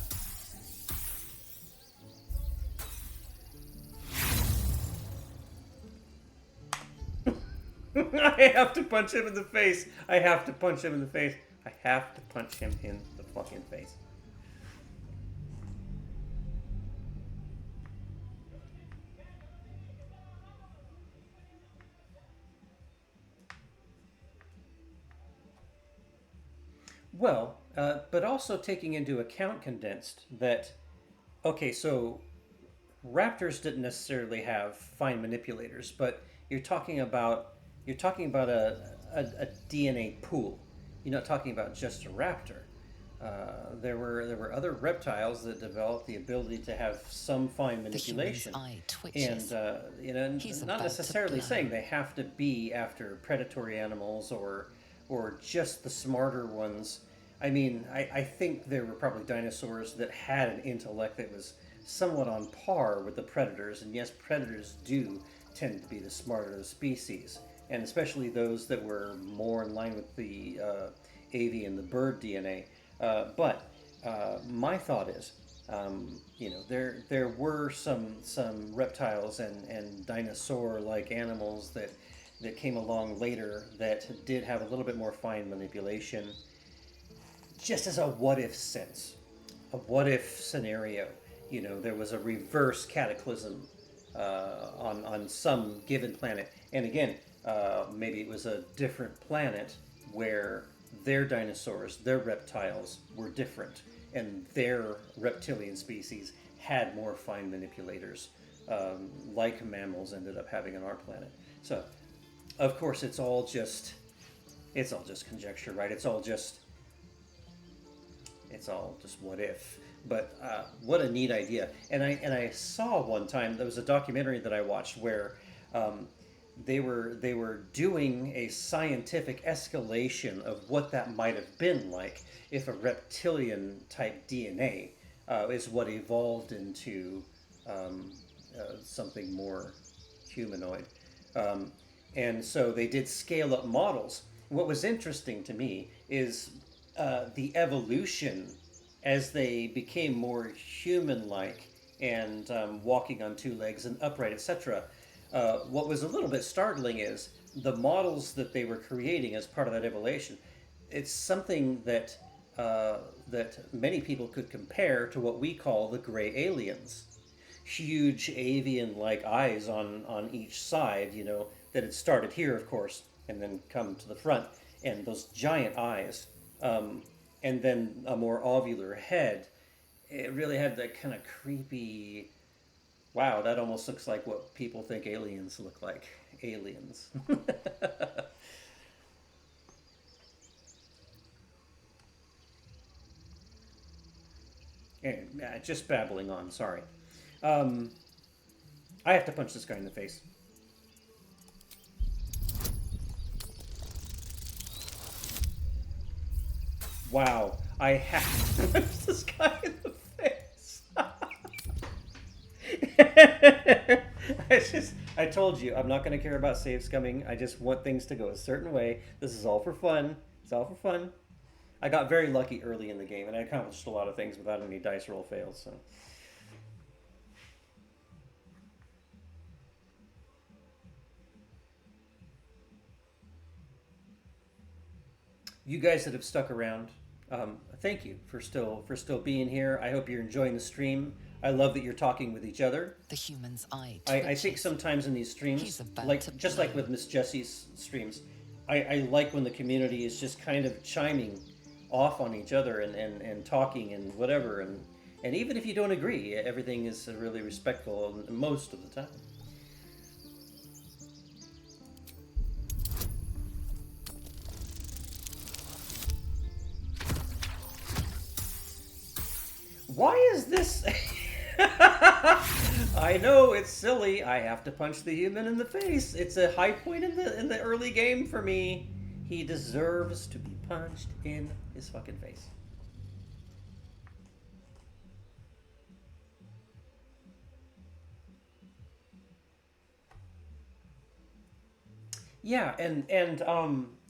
I have to punch him in the face. I have to punch him in the face. I have to punch him in the fucking face. Well, but also taking into account, Condensed, that, okay, so raptors didn't necessarily have fine manipulators, but you're talking about a DNA pool. You're not talking about just a raptor. there were other reptiles that developed the ability to have some fine manipulation. The human's eye twitches. And He's not about necessarily to blow. saying they have to be after predatory animals or just the smarter ones. I mean, I think there were probably dinosaurs that had an intellect that was somewhat on par with the predators, and yes, predators do tend to be the smarter of the species, and especially those that were more in line with the avian, the bird DNA. But my thought is, there were some reptiles and dinosaur-like animals that came along later that did have a little bit more fine manipulation, just as a what-if sense, a what-if scenario. There was a reverse cataclysm on some given planet, and again, maybe it was a different planet where their dinosaurs, their reptiles were different, and their reptilian species had more fine manipulators, like mammals ended up having on our planet. So, of course, it's all just conjecture, right? It's all just what if. But what a neat idea! And I saw one time, there was a documentary that I watched where they were doing a scientific escalation of what that might have been like if a reptilian type DNA is what evolved into something more humanoid. And so they did scale up models. What was interesting to me is the evolution as they became more human-like and walking on two legs and upright, etc. What was a little bit startling is the models that they were creating as part of that evolution. It's something that many people could compare to what we call the gray aliens. Huge avian-like eyes on each side, that had started here, of course, and then come to the front, and those giant eyes, and then a more ovular head. It really had that kind of creepy, wow, that almost looks like what people think aliens look like. Aliens. And, just babbling on, sorry. I have to punch this guy in the face. Wow, I have to punch this guy in the face. I told you, I'm not going to care about saves coming. I just want things to go a certain way. This is all for fun. It's all for fun. I got very lucky early in the game, and I accomplished a lot of things without any dice roll fails, so. You guys that have stuck around, thank you for still being here. I hope you're enjoying the stream. I love that you're talking with each other. The human's eye I think sometimes in these streams, like with Miss Jessie's streams, I like when the community is just kind of chiming off on each other and talking and whatever, and even if you don't agree, everything is really respectful most of the time. Why is this? I know, it's silly. I have to punch the human in the face. It's a high point in the early game for me. He deserves to be punched in his fucking face. Yeah, and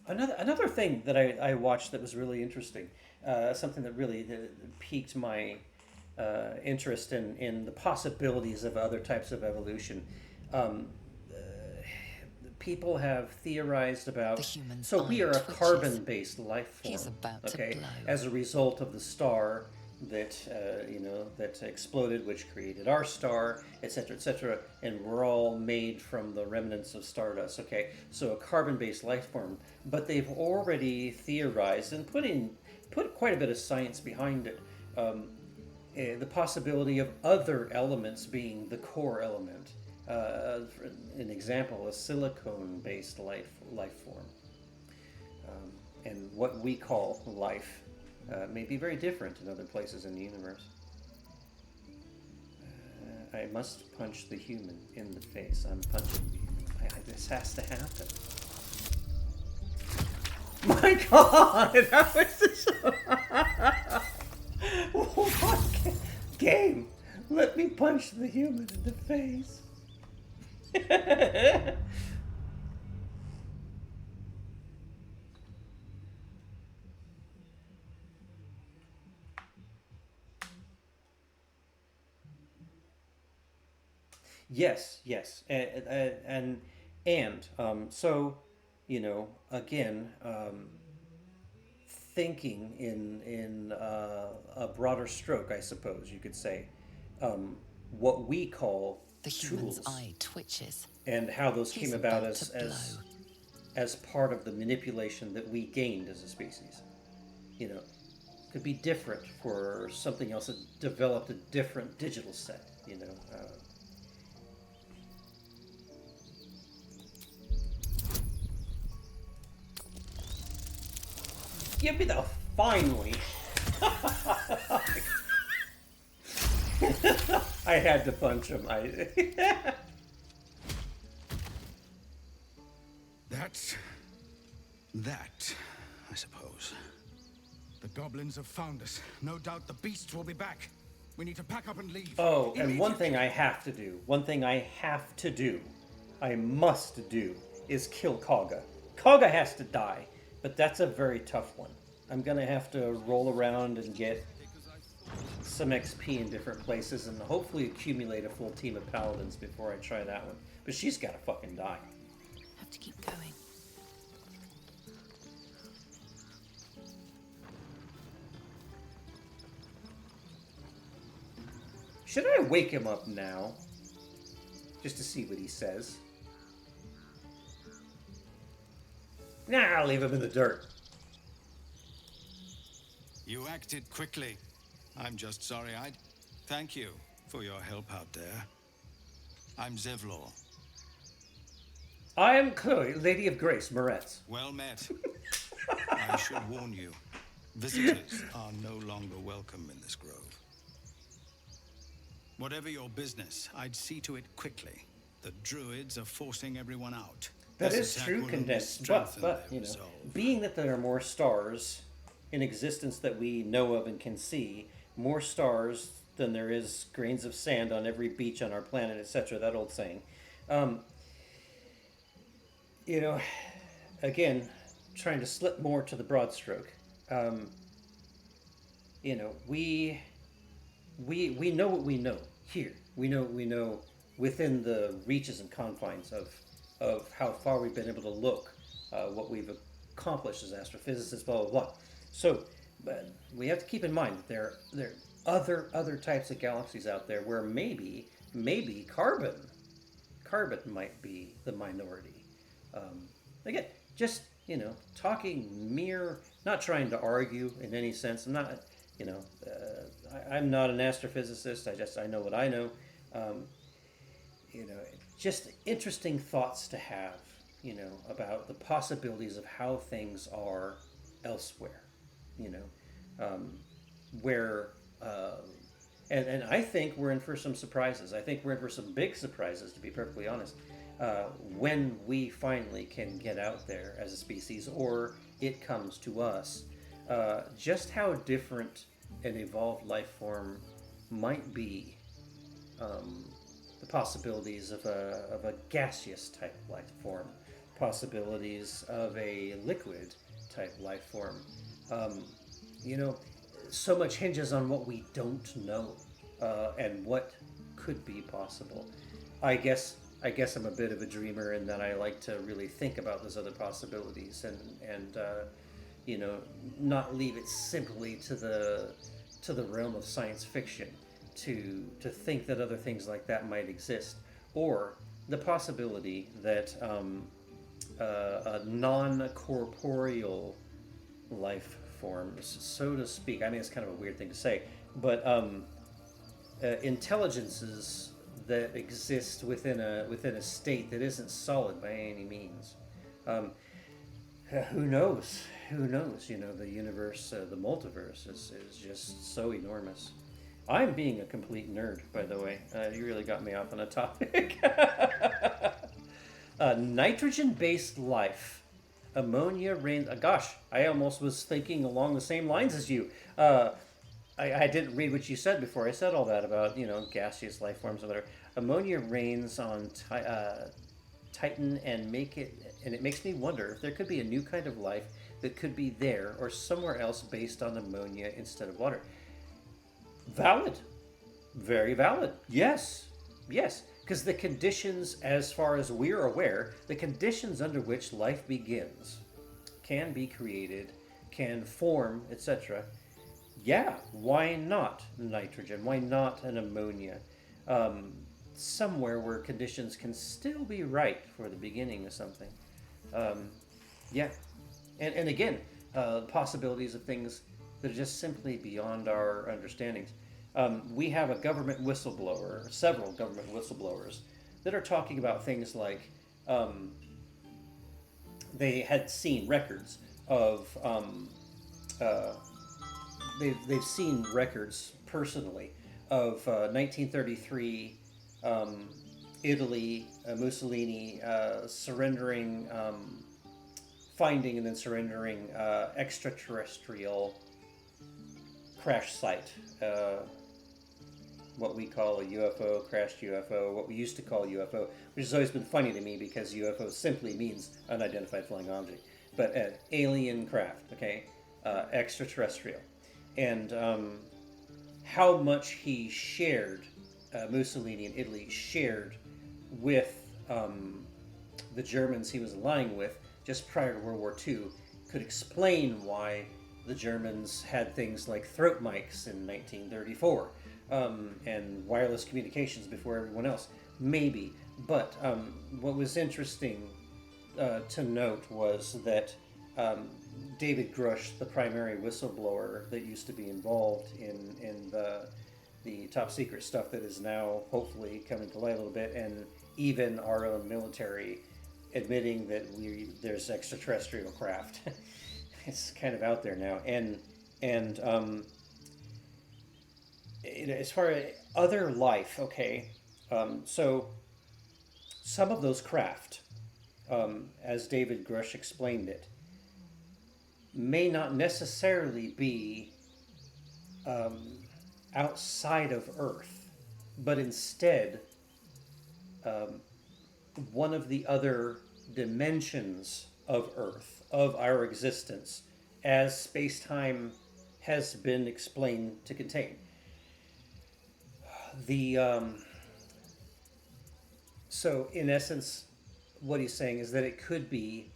another thing that I watched that was really interesting, something that really piqued my interest in the possibilities of other types of evolution. People have theorized about, so we are a carbon-based life form, okay, as a result of the star that that exploded, which created our star, etc., and we're all made from the remnants of stardust. Okay, so a carbon-based life form, but they've already theorized and put quite a bit of science behind it. The possibility of other elements being the core element. An example, a silicone-based life form, and what we call life may be very different in other places in the universe. I must punch the human in the face. I'm punching the human. This has to happen. My God! How is this? What game? Let me punch the human in the face. Yes, yes, so, you know, again, thinking in a broader stroke, I suppose you could say, what we call The human's tools, eye twitches. and how those He's came about about to as part of the manipulation that we gained as a species. You know, could be different for something else that developed a different digital set. You know. Give me the finally. I had to punch him. That, I suppose. The goblins have found us. No doubt the beasts will be back. We need to pack up and leave. Oh, and one thing I have to do, I must do, is kill Kaga. Kaga has to die, but that's a very tough one. I'm gonna have to roll around and get some XP in different places and hopefully accumulate a full team of paladins before I try that one. But she's gotta fucking die. Have to keep going. Should I wake him up now? Just to see what he says. Nah, I'll leave him in the dirt. You acted quickly. I'm just sorry Thank you for your help out there. I'm Zevlor. I am Chloe, Lady of Grace Moretz. Well met. I should warn you, visitors are no longer welcome in this grove. Whatever your business, I'd see to it quickly. The druids are forcing everyone out. That This is attack true, will only condensed, strengthen but their you know, resolve. being that there are more stars in existence that we know of and can see, more stars than there is grains of sand on every beach on our planet, etc. That old saying. You know, again, trying to slip more to the broad stroke. You know, we know what we know here. We know within the reaches and confines of how far we've been able to look, what we've accomplished as astrophysicists, blah blah blah. So, but we have to keep in mind that there are other types of galaxies out there where maybe carbon might be the minority. Again, just, you know, talking mere, not trying to argue in any sense. I'm not, you know, I'm not an astrophysicist. I know what I know. You know, just interesting thoughts to have, you know, about the possibilities of how things are elsewhere, you know, where, and I think we're in for some surprises. I think we're in for some big surprises, to be perfectly honest, when we finally can get out there as a species, or it comes to us. Just how different an evolved life form might be. The possibilities of a gaseous type life form, possibilities of a liquid type life form. You know, so much hinges on what we don't know, and what could be possible. I guess I'm a bit of a dreamer in that I like to really think about those other possibilities and you know, not leave it simply to the realm of science fiction. To think that other things like that might exist, or the possibility that a non-corporeal life forms, so to speak. I mean, it's kind of a weird thing to say, but intelligences that exist within a state that isn't solid by any means. Who knows? who knows? You know, the universe, the multiverse is just so enormous. I'm being a complete nerd, by the way. You really got me off on a topic. Nitrogen-based life. Ammonia rain. Gosh, I almost was thinking along the same lines as you. I didn't read what you said before I said all that about, you know, gaseous life forms or whatever. Ammonia rains on Titan and it makes me wonder if there could be a new kind of life that could be there or somewhere else based on ammonia instead of water. Valid. Very valid. Yes. Yes. Because the conditions, as far as we're aware, the conditions under which life begins can be created, can form, etc. Yeah, why not nitrogen? Why not an ammonia? Somewhere where conditions can still be right for the beginning of something. Yeah. And again, possibilities of things that are just simply beyond our understandings. We have a government whistleblower, several government whistleblowers, that are talking about things like they had seen records of, they've seen records personally of 1933 Italy, Mussolini surrendering, finding and then surrendering extraterrestrial crash site. What we call a UFO, crashed UFO, what we used to call UFO, which has always been funny to me because UFO simply means unidentified flying object. But alien craft, okay? Extraterrestrial. And how much he shared, Mussolini in Italy shared with the Germans he was allying with just prior to World War II could explain why the Germans had things like throat mics in 1934 and wireless communications before everyone else. Maybe. But what was interesting to note was that David Grush, the primary whistleblower that used to be involved in the top secret stuff that is now hopefully coming to light a little bit, and even our own military admitting that there's extraterrestrial craft. It's kind of out there now, and as far as other life, okay, so some of those craft, as David Grush explained it, may not necessarily be outside of Earth, but instead one of the other dimensions of Earth, of our existence, as space-time has been explained to contain. So in essence, what he's saying is that it could be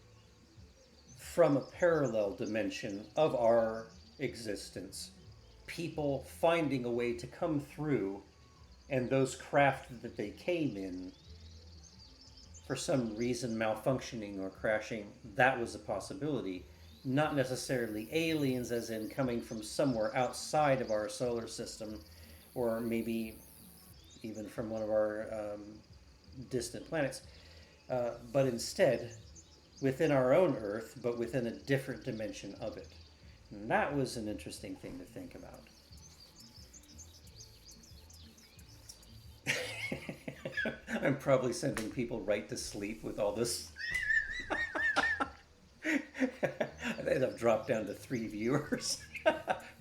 from a parallel dimension of our existence, people finding a way to come through, and those craft that they came in, for some reason malfunctioning or crashing, that was a possibility. Not necessarily aliens as in coming from somewhere outside of our solar system, or maybe even from one of our distant planets, but instead within our own Earth, but within a different dimension of it. And that was an interesting thing to think about. I'm probably sending people right to sleep with all this. I've dropped down to 3 viewers.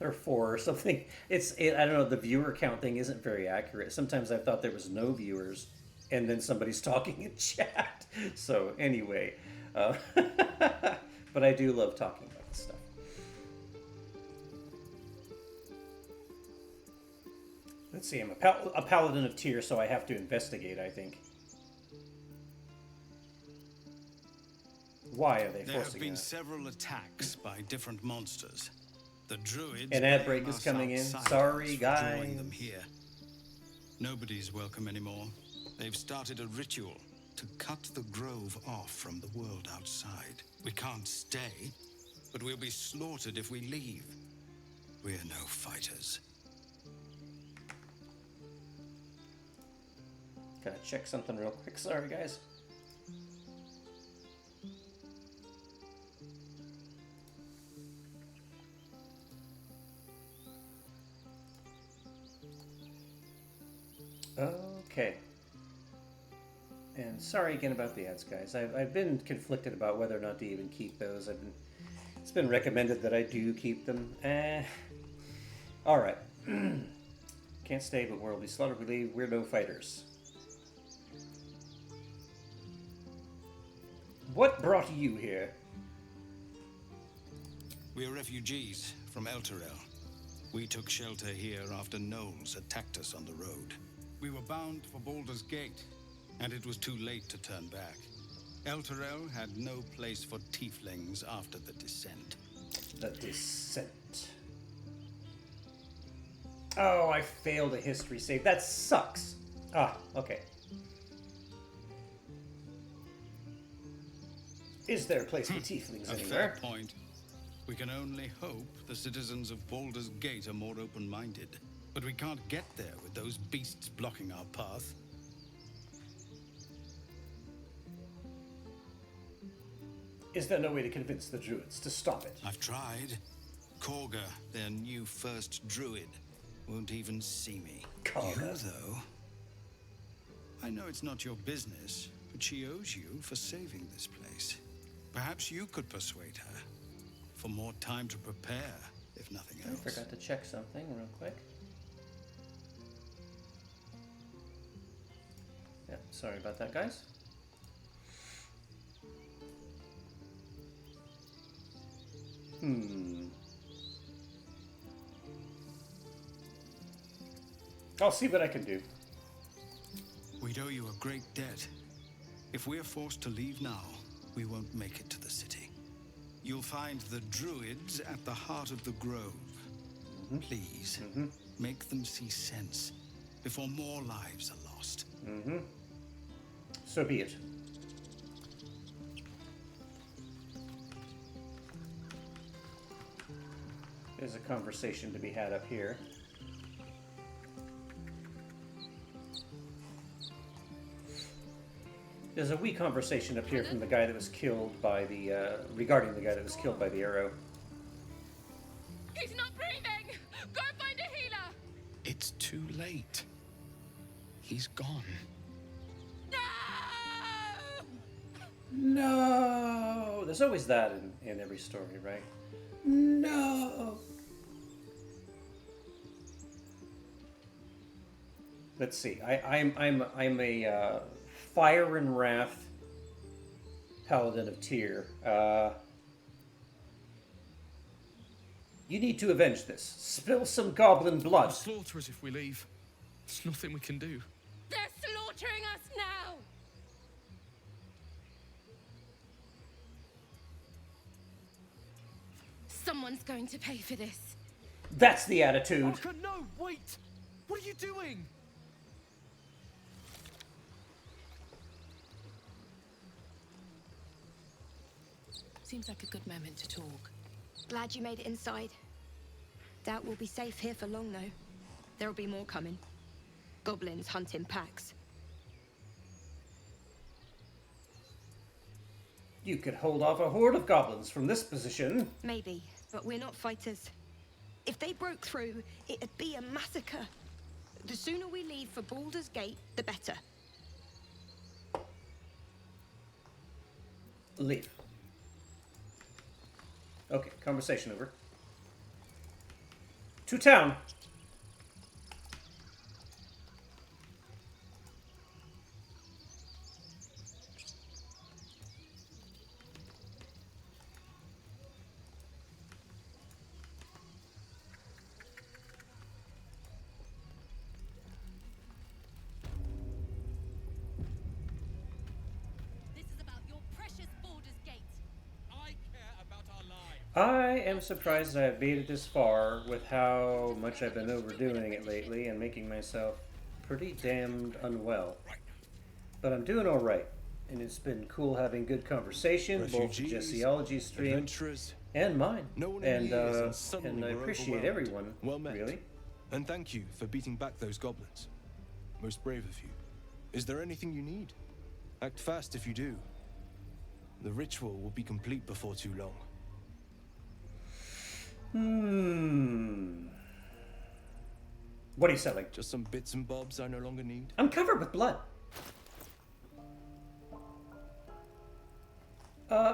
Or 4 or something. I don't know, the viewer count thing isn't very accurate. Sometimes I thought there was no viewers, and then somebody's talking in chat. So anyway, but I do love talking about this stuff. Let's see, I'm a paladin of Tyr, so I have to investigate, I think. Why are they forcing There have been that? several attacks by different monsters. The druids. An ad blame break is us coming in. outsiders Sorry, for drawing guys. them here. Nobody's welcome anymore. They've started a ritual to cut the grove off from the world outside. We can't stay, but we'll be slaughtered if we leave. We're no fighters. Gotta check something real quick. Sorry, guys. Okay. And sorry again about the ads, guys. I've been conflicted about whether or not to even keep those. It's been recommended that I do keep them. Alright. Can't stay, but world will be slaughtered. We leave. We're no fighters. What brought you here? We are refugees from Elturel. We took shelter here after gnolls attacked us on the road. We were bound for Baldur's Gate, and it was too late to turn back. Elturel had no place for tieflings after the descent. The descent. Oh, I failed a history save. That sucks. Ah, okay. Is there a place for tieflings A anywhere? fair point. We can only hope the citizens of Baldur's Gate are more open-minded. But we can't get there with those beasts blocking our path. Is there no way to convince the druids to stop it? I've tried. Korga, their new first druid, won't even see me. Korga? You, though? I know it's not your business, but she owes you for saving this place. Perhaps you could persuade her. For more time to prepare, if nothing I else. forgot to check something real quick. Yeah, sorry about that, guys. I'll see what I can do. We'd owe you a great debt. If we're forced to leave now, we won't make it to the city. You'll find the druids at the heart of the grove. Please, make them see sense before more lives are lost. So be it. There's a conversation to be had up here. There's a wee conversation up here from the guy that was killed by the, regarding the guy that was killed by the arrow. He's not breathing! Go find a healer! It's too late. He's gone. No! There's always that in every story, right? No! Let's see. I'm a Faerun Wrath Paladin of Tyr. You need to avenge this. Spill some goblin blood. They'll slaughter us if we leave. There's nothing we can do. They're slaughtering us now! Someone's going to pay for this. That's the attitude. Arca, no, wait! What are you doing? Seems like a good moment to talk. Glad you made it inside. Doubt we'll be safe here for long, though. There'll be more coming. Goblins hunting packs. You could hold off a horde of goblins from this position. Maybe, but we're not fighters. If they broke through, it'd be a massacre. The sooner we leave for Baldur's Gate, the better. Leave. Okay, conversation over. To town. This is about your precious Baldur's Gate. I care about our lives. I am surprised I have made it this far with how much I've been overdoing it lately and making myself pretty damned unwell. But I'm doing alright, and it's been cool having good conversation, both Refugees, Jesseology stream adventurers, and mine. no one And, in years, and suddenly and I we're appreciate overwhelmed. everyone, Well met. really. And thank you for beating back those goblins. Most brave of you. Is there anything you need? Act fast if you do. The ritual will be complete before too long. What are you selling? Just some bits and bobs I no longer need. I'm covered with blood.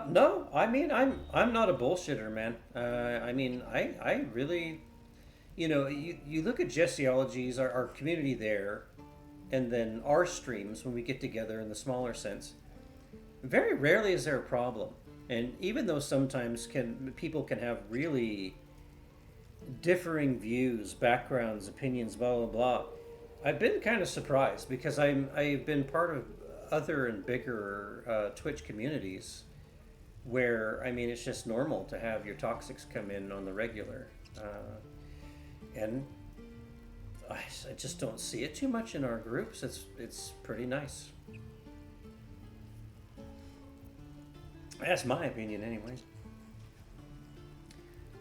No, I mean, I'm not a bullshitter, man. I mean, I really, you know, you look at Jesseologies, our community there, and then our streams when we get together in the smaller sense. Very rarely is there a problem, and even though sometimes people can have really differing views, backgrounds, opinions, blah blah blah, I've been kind of surprised because I've been part of other and bigger Twitch communities where, I mean, it's just normal to have your toxics come in on the regular. And I just don't see it too much in our groups. It's pretty nice. That's my opinion anyway.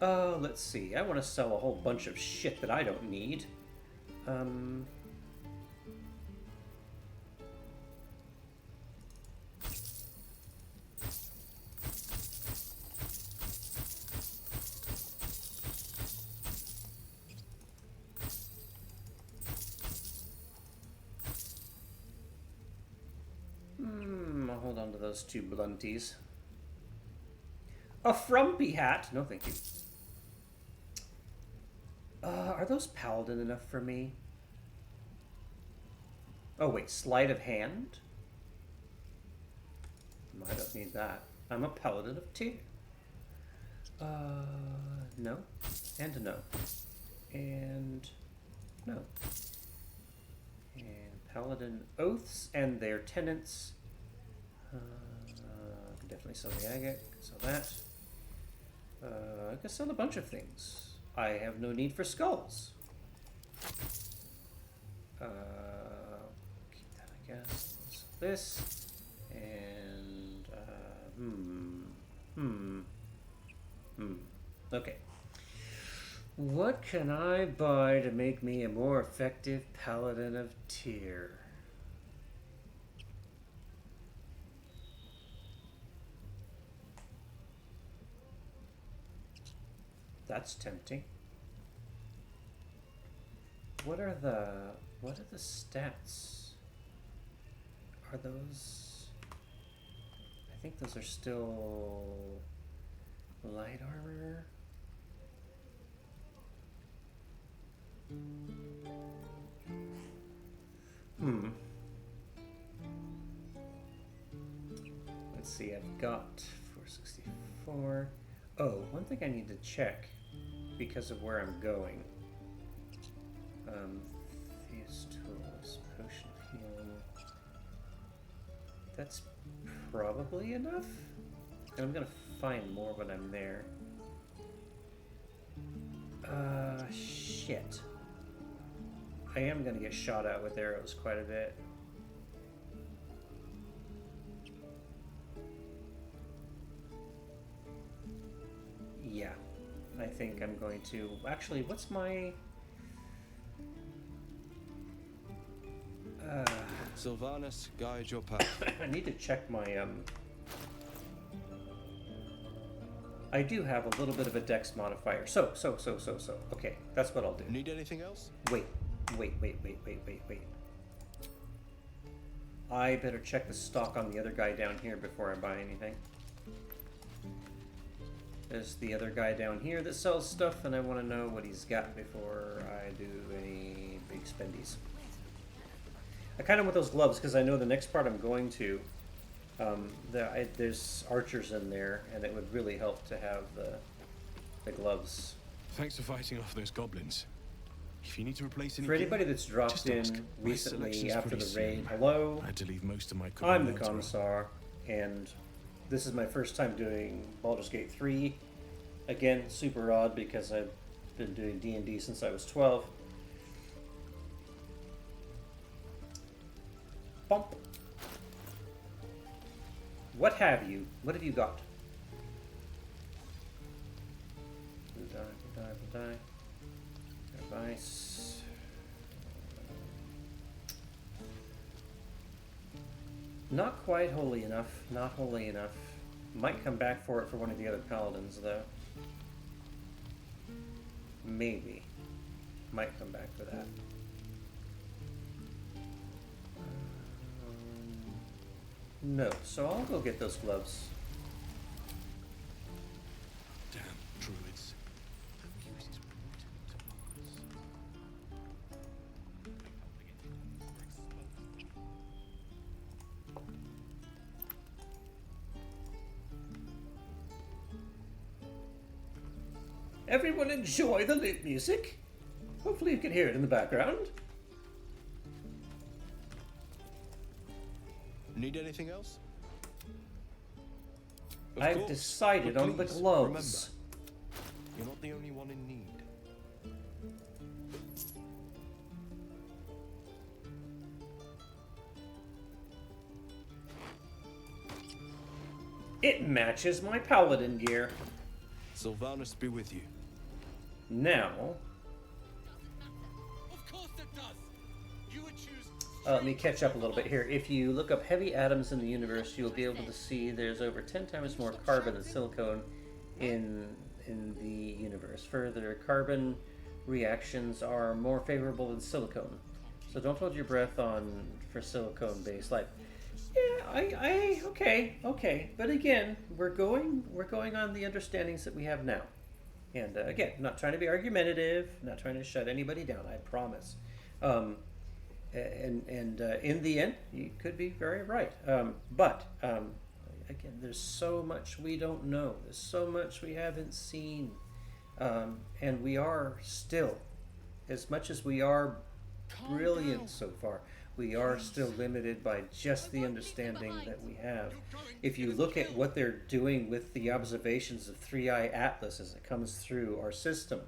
Let's see. I want to sell a whole bunch of shit that I don't need. I'll hold on to those two blunties. A frumpy hat? No, thank you. Are those paladin enough for me? Oh, wait. Sleight of hand? I don't need that. I'm a paladin of two. No. And no. And no. And paladin oaths and their tenants. I can definitely sell the agate. I can sell that. I can sell a bunch of things. I have no need for skulls. Keep that, I guess. This and okay. What can I buy to make me a more effective paladin of Tyr? That's tempting. What are the stats? Are those? I think those are still light armor. Let's see, I've got 464. Oh, one thing I need to check because of where I'm going. These tools, potion of healing. That's probably enough. And I'm gonna find more when I'm there. Shit. I am gonna get shot at with arrows quite a bit. Yeah, I think I'm going to... Actually, what's my... Sylvanas, guide your path. I need to check my, I do have a little bit of a dex modifier. So. Okay, that's what I'll do. Need anything else? Wait. I better check the stock on the other guy down here before I buy anything. There's the other guy down here that sells stuff, and I want to know what he's got before I do any big spendies. I kind of want those gloves because I know the next part I'm going to, there's archers in there, and it would really help to have the gloves. Thanks for fighting off those goblins. If you need to replace any For anybody that's dropped in recently after the raid, hello. I had to leave most of my I'm the Commissar, and this is my first time doing Baldur's Gate 3. Again, super odd because I've been doing D&D since I was 12. Bump. What have you? What have you got? Die. Advice. Not quite holy enough. Not holy enough. Might come back for it for one of the other paladins, though. Maybe. might come back for that. No, so I'll go get those gloves. Damn druids. Everyone enjoy the lit music. Hopefully you can hear it in the background. Need anything else? Of I've course, decided but on the please, gloves. Remember, you're not the only one in need. It matches my paladin gear. Sylvanus be with you. Now, Of course it does. You would choose. let me catch up a little bit here. If you look up heavy atoms in the universe, you'll be able to see there's over 10 times more carbon than silicone in the universe. Further, carbon reactions are more favorable than silicone. So don't hold your breath for silicone-based life. Yeah, okay. But again, we're going on the understandings that we have now. And again, not trying to be argumentative, not trying to shut anybody down, I promise. And in the end, you could be very right. But again, there's so much we don't know. There's so much we haven't seen. And we are still, as much as we are brilliant so far, we are still limited by just the understanding that we have. If you look at what they're doing with the observations of 3-Eye Atlas as it comes through our system,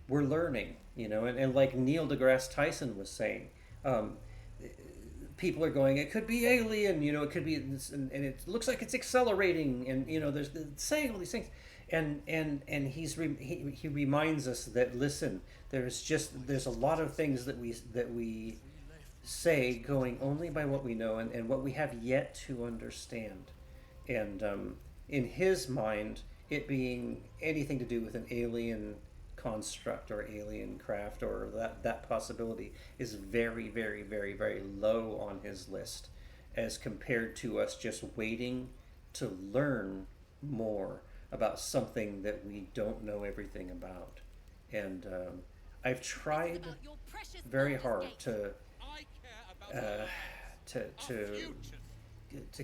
we're learning, and like Neil deGrasse Tyson was saying, people are going, it could be alien, it could be, and it looks like it's accelerating, and there's saying all these things, and he reminds us that, listen, there's a lot of things that we say going only by what we know and what we have yet to understand, and in his mind, it being anything to do with an alien construct or alien craft or that possibility is very, very, very, very low on his list as compared to us just waiting to learn more about something that we don't know everything about. And I've tried very hard to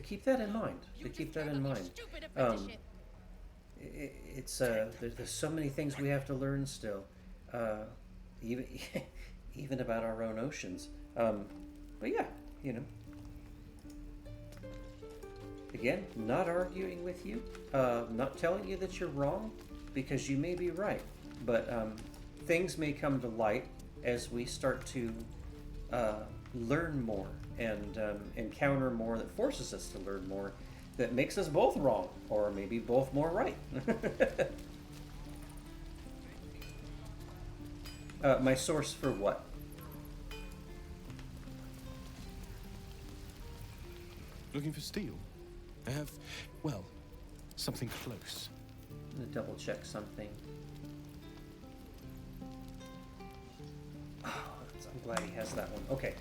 keep that in mind. It's there's so many things we have to learn still, even about our own oceans. But yeah, again, not arguing with you, not telling you that you're wrong, because you may be right. But things may come to light as we start to learn more and encounter more that forces us to learn more, that makes us both wrong, or maybe both more right. My source for what? Looking for steel? I have, well, something close. I'm gonna double check something. Oh, I'm glad he has that one. Okay.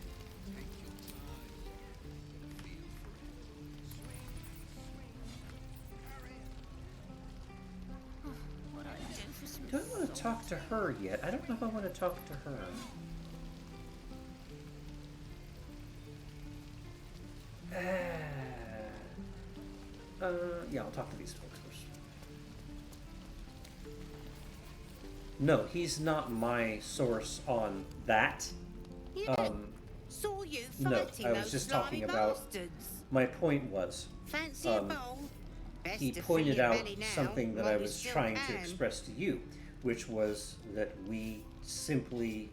Do I want to talk to her yet? I don't know if I want to talk to her. Yeah, I'll talk to these folks first. No, he's not my source on that. Saw you No, fighting I was those just slimy talking about. bastards. My point was, Fancy a bowl? Best he to pointed fill your out belly now, something that while I we was still trying to can. express to you, which was that we simply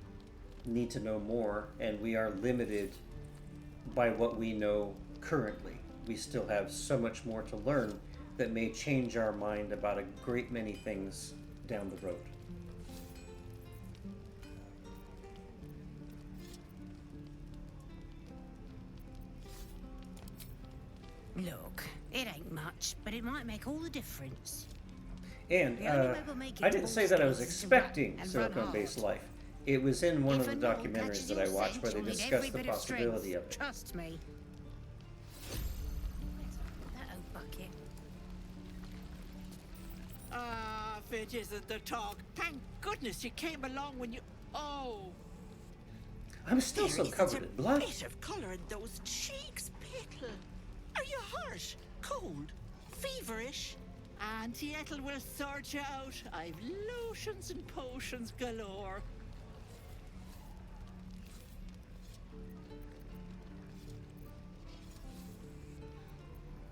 need to know more, and we are limited by what we know currently. We still have so much more to learn that may change our mind about a great many things down the road. Look, it ain't much, but it might make all the difference. And The only way we'll make it I to didn't say that I was Ball's Gates is to run expecting and run silicone-based hard. life. It was in one of the If a gnoll documentaries catches that I your watched scent, where they you'll need discussed every the bit of strength. possibility of it. Trust me. That old bucket. Ah, if it isn't the talk. Thank goodness you came along when you... Oh. I'm still so covered in blood. Bit of colour in those cheeks, Pickle. Are you hurt? Cold? Feverish? Auntie Ethel will sort you out. I've lotions and potions galore.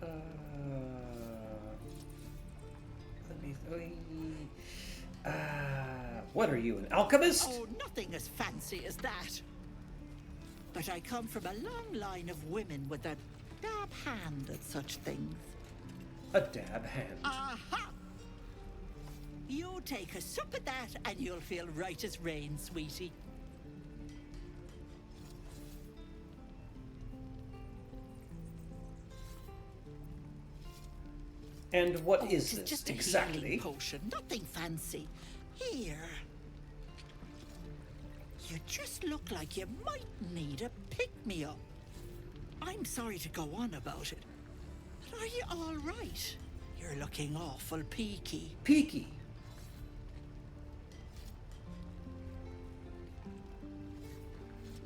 Let me. What are you, an alchemist? Oh, nothing as fancy as that. But I come from a long line of women with a dab hand at such things. A dab hand. Aha! You take a sup at that and you'll feel right as rain, sweetie. And what is It's this just a exactly? healing potion, nothing fancy. Here. You just look like you might need a pick-me-up. I'm sorry to go on about it, but are you all right? You're looking awful peaky. Peaky.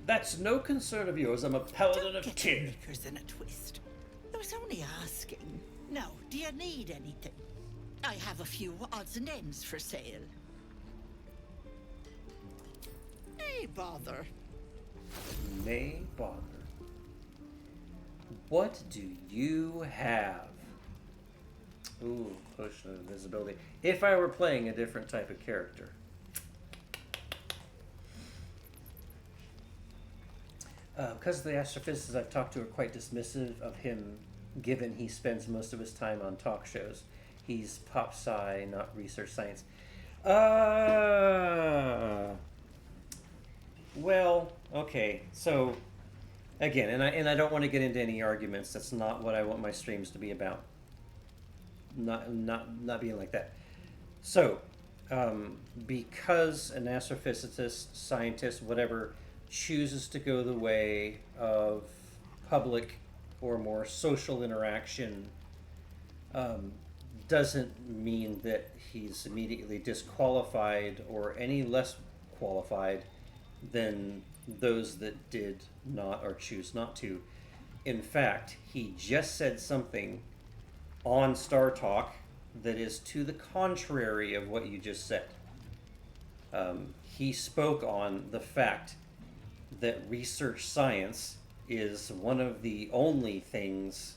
That's no concern of yours. I'm a paladin of Get tin. your knickers in a twist. I was only asking. Now, do you need anything? I have a few odds and ends for sale. Nay, bother. Nay, bother. What do you have? Ooh, potion of invisibility. If I were playing a different type of character. Because the astrophysicists I've talked to are quite dismissive of him, given he spends most of his time on talk shows. He's pop sci, not research science. Well, okay. So, again, and I don't want to get into any arguments. That's not what I want my streams to be about. Not being like that. So, because an astrophysicist, scientist, whatever, chooses to go the way of public or more social interaction, doesn't mean that he's immediately disqualified or any less qualified than those that did not or choose not to. In fact, he just said something on Star Talk that is to the contrary of what you just said. He spoke on the fact that research science is one of the only things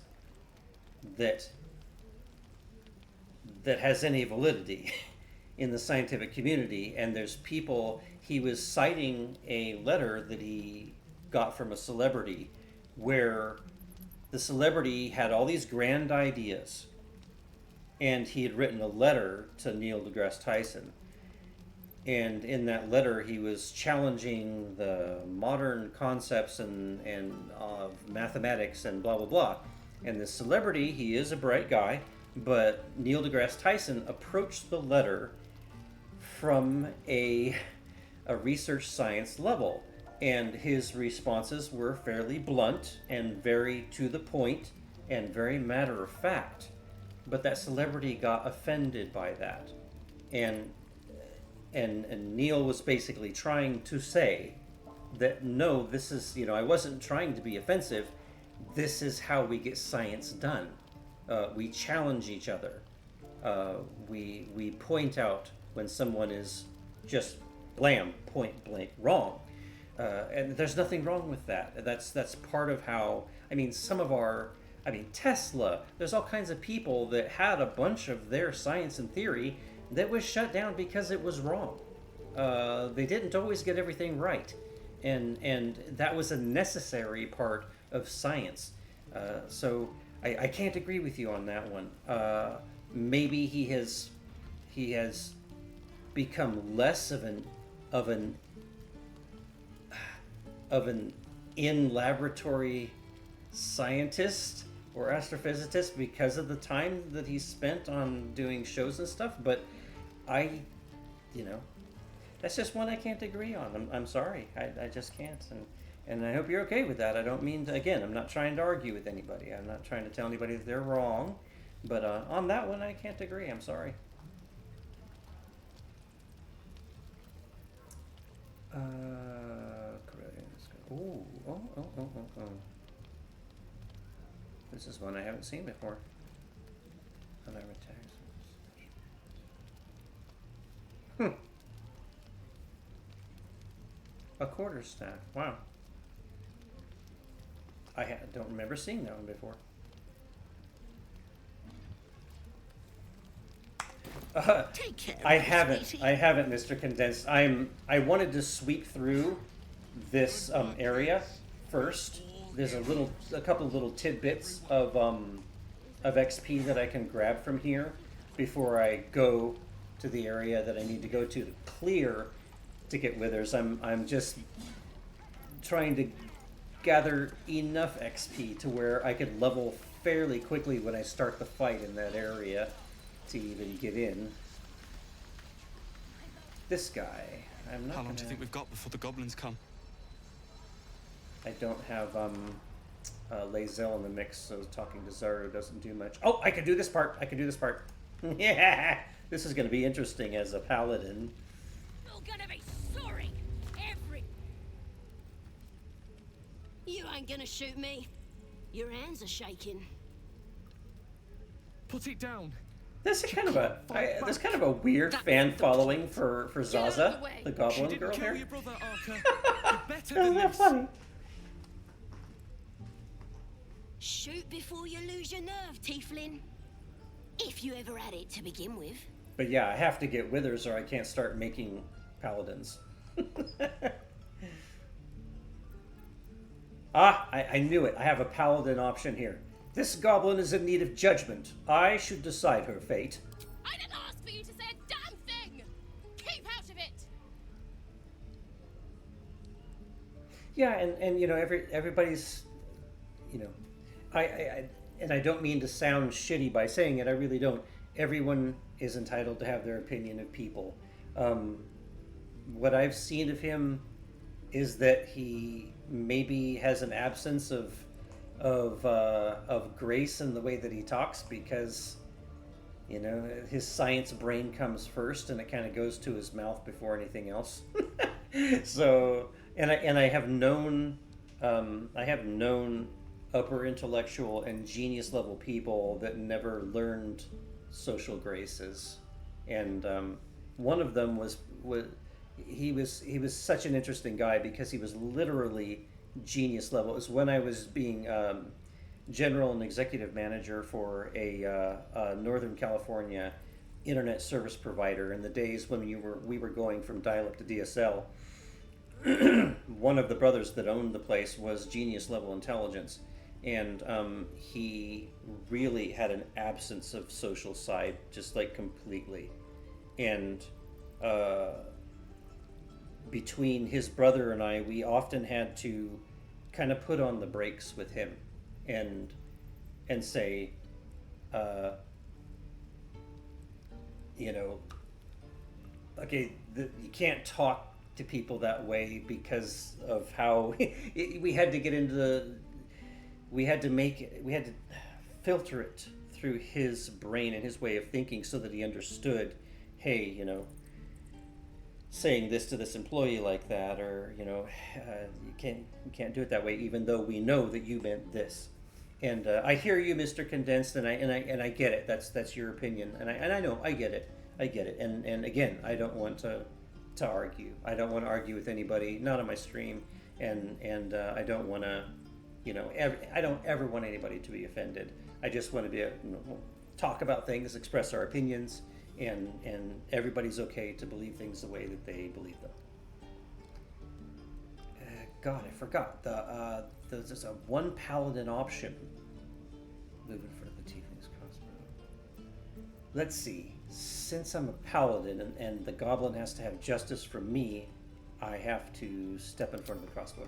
that has any validity in the scientific community, and there's people. He was citing a letter that he got from a celebrity where the celebrity had all these grand ideas, and he had written a letter to Neil deGrasse Tyson. And in that letter, he was challenging the modern concepts and of mathematics and blah, blah, blah. And the celebrity, he is a bright guy, but Neil deGrasse Tyson approached the letter from a research science level. And his responses were fairly blunt and very to the point and very matter of fact. But that celebrity got offended by that. And Neil was basically trying to say that, no, this is, I wasn't trying to be offensive. This is how we get science done. We challenge each other. We point out when someone is just blam, point blank wrong. And there's nothing wrong with that. That's part of how, Tesla, there's all kinds of people that had a bunch of their science and theory that was shut down because it was wrong. They didn't always get everything right. And that was a necessary part of science. So I can't agree with you on that one. Maybe he has become less of an in laboratory scientist or astrophysicist because of the time that he spent on doing shows and stuff, but That's just one I can't agree on. I'm sorry. I just can't. And I hope you're okay with that. I don't mean to, again, I'm not trying to argue with anybody. I'm not trying to tell anybody that they're wrong. But on that one, I can't agree. I'm sorry. Ooh, oh. This is one I haven't seen before. Another attack. A quarterstaff. Wow. I don't remember seeing that one before. Take care. I haven't, Mr. Condensed. I wanted to sweep through this area first. There's a couple of little tidbits of XP that I can grab from here before I go to the area that I need to go to clear to get withers. I'm just trying to gather enough XP to where I could level fairly quickly when I start the fight in that area to even get in. This guy, I'm not. How long do you think we've got before the goblins come? I don't have Lae'zel in the mix, so talking to Zara doesn't do much. Oh, I can do this part. Yeah, this is going to be interesting as a paladin. You're gonna be sorry, You ain't gonna shoot me. Your hands are shaking. Put it down. There's kind of a weird fan following for Zaza, the goblin girl here. Your brother, Arca. You're better Isn't than that this. funny? Shoot before you lose your nerve, Tiefling. If you ever had it to begin with. But yeah, I have to get withers or I can't start making paladins. I knew it. I have a paladin option here. This goblin is in need of judgment. I should decide her fate. I didn't ask for you to say a damn thing! Keep out of it! Yeah, and you know, everybody's, you know, I don't mean to sound shitty by saying it, I really don't. Everyone is entitled to have their opinion of people. What I've seen of him is that he maybe has an absence of grace in the way that he talks because, you know, his science brain comes first and it kind of goes to his mouth before anything else. So, and I have known upper intellectual and genius level people that never learned social graces, and one of them was he was such an interesting guy because he was literally genius level. It was when I was being general and executive manager for a Northern California internet service provider in the days when we were going from dial-up to DSL. One of the brothers that owned the place was genius level intelligence, and he really had an absence of social side, just like completely. And between his brother and I, we often had to kind of put on the brakes with him and say, you know, okay, you can't talk to people that way because of how we had to get into we had to filter it through his brain and his way of thinking so that he understood, hey, you know, saying this to this employee like that, or, you know, you can't do it that way, even though we know that you meant this. And I hear you, Mr. Condensed, and I get it. That's your opinion, and I know I get it. And again, I don't want to argue. I don't want to argue with anybody, not on my stream, and I don't want to, you know, I don't ever want anybody to be offended. I just want to be, you know, talk about things, express our opinions, and everybody's okay to believe things the way that they believe them. God, I forgot. There's a one paladin option. Move in front of the tiefling's crossbow. Let's see. Since I'm a paladin and the goblin has to have justice from me, I have to step in front of the crossbow.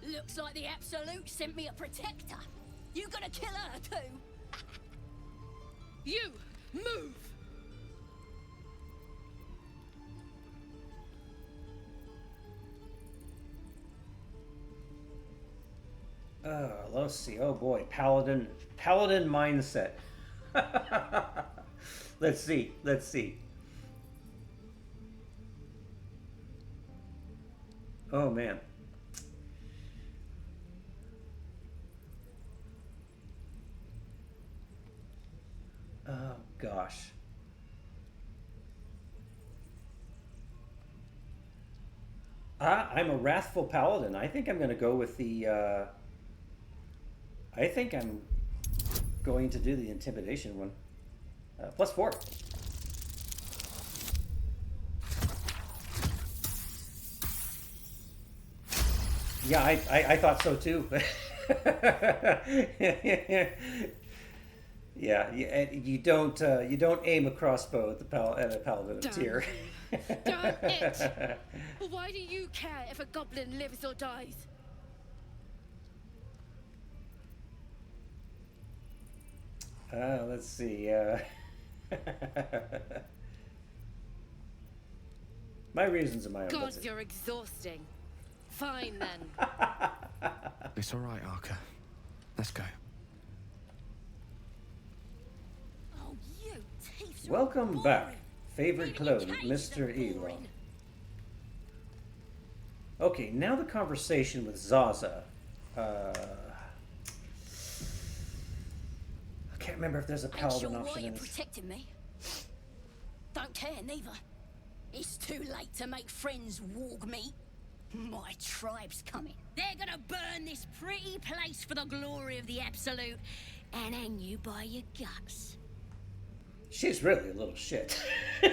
Looks like the Absolute sent me a protector. You gonna kill her too? You, move! Let's see. Oh boy, paladin mindset. Let's see. Oh man. Oh gosh. I'm a wrathful paladin. I think I'm going to go with the. I think I'm going to do the intimidation one. +4. Yeah, I thought so too. Yeah, you don't aim a crossbow at a paladin of tier. Damn it! Well, why do you care if a goblin lives or dies? Let's see. My reasons are my own. God, you're exhausting. Fine then. It's all right, Arca. Let's go. Oh, you thieves are Welcome boring. back, favorite clone, Even Mr. caves are Elon. boring. Okay, now the conversation with Zaza. I can't remember if there's a Ain't paladin sure why option you're in this. protecting me. Don't care neither. It's too late to make friends warg me. My tribe's coming. They're gonna burn this pretty place for the glory of the Absolute and hang you by your guts. She's really a little shit. I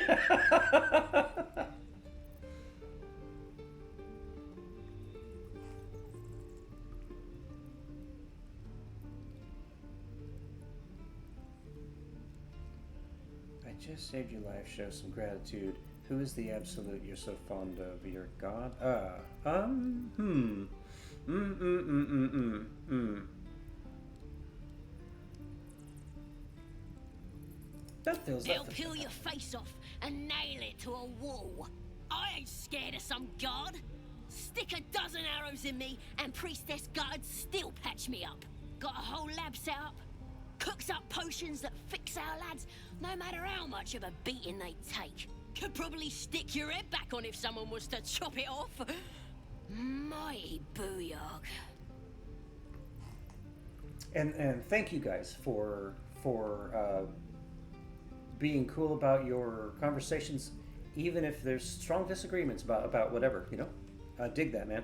just saved your life. Show some gratitude. Who is the absolute you're so fond of? Your god? That feels They'll like peel your face off and nail it to a wall. I ain't scared of some god. Stick a dozen arrows in me and Priestess Guards still patch me up. Got a whole lab set up. Cooks up potions that fix our lads, no matter how much of a beating they take. Could probably stick your head back on if someone was to chop it off. Mighty booyog. And thank you guys for being cool about your conversations, even if there's strong disagreements about whatever, you know. Dig that, man.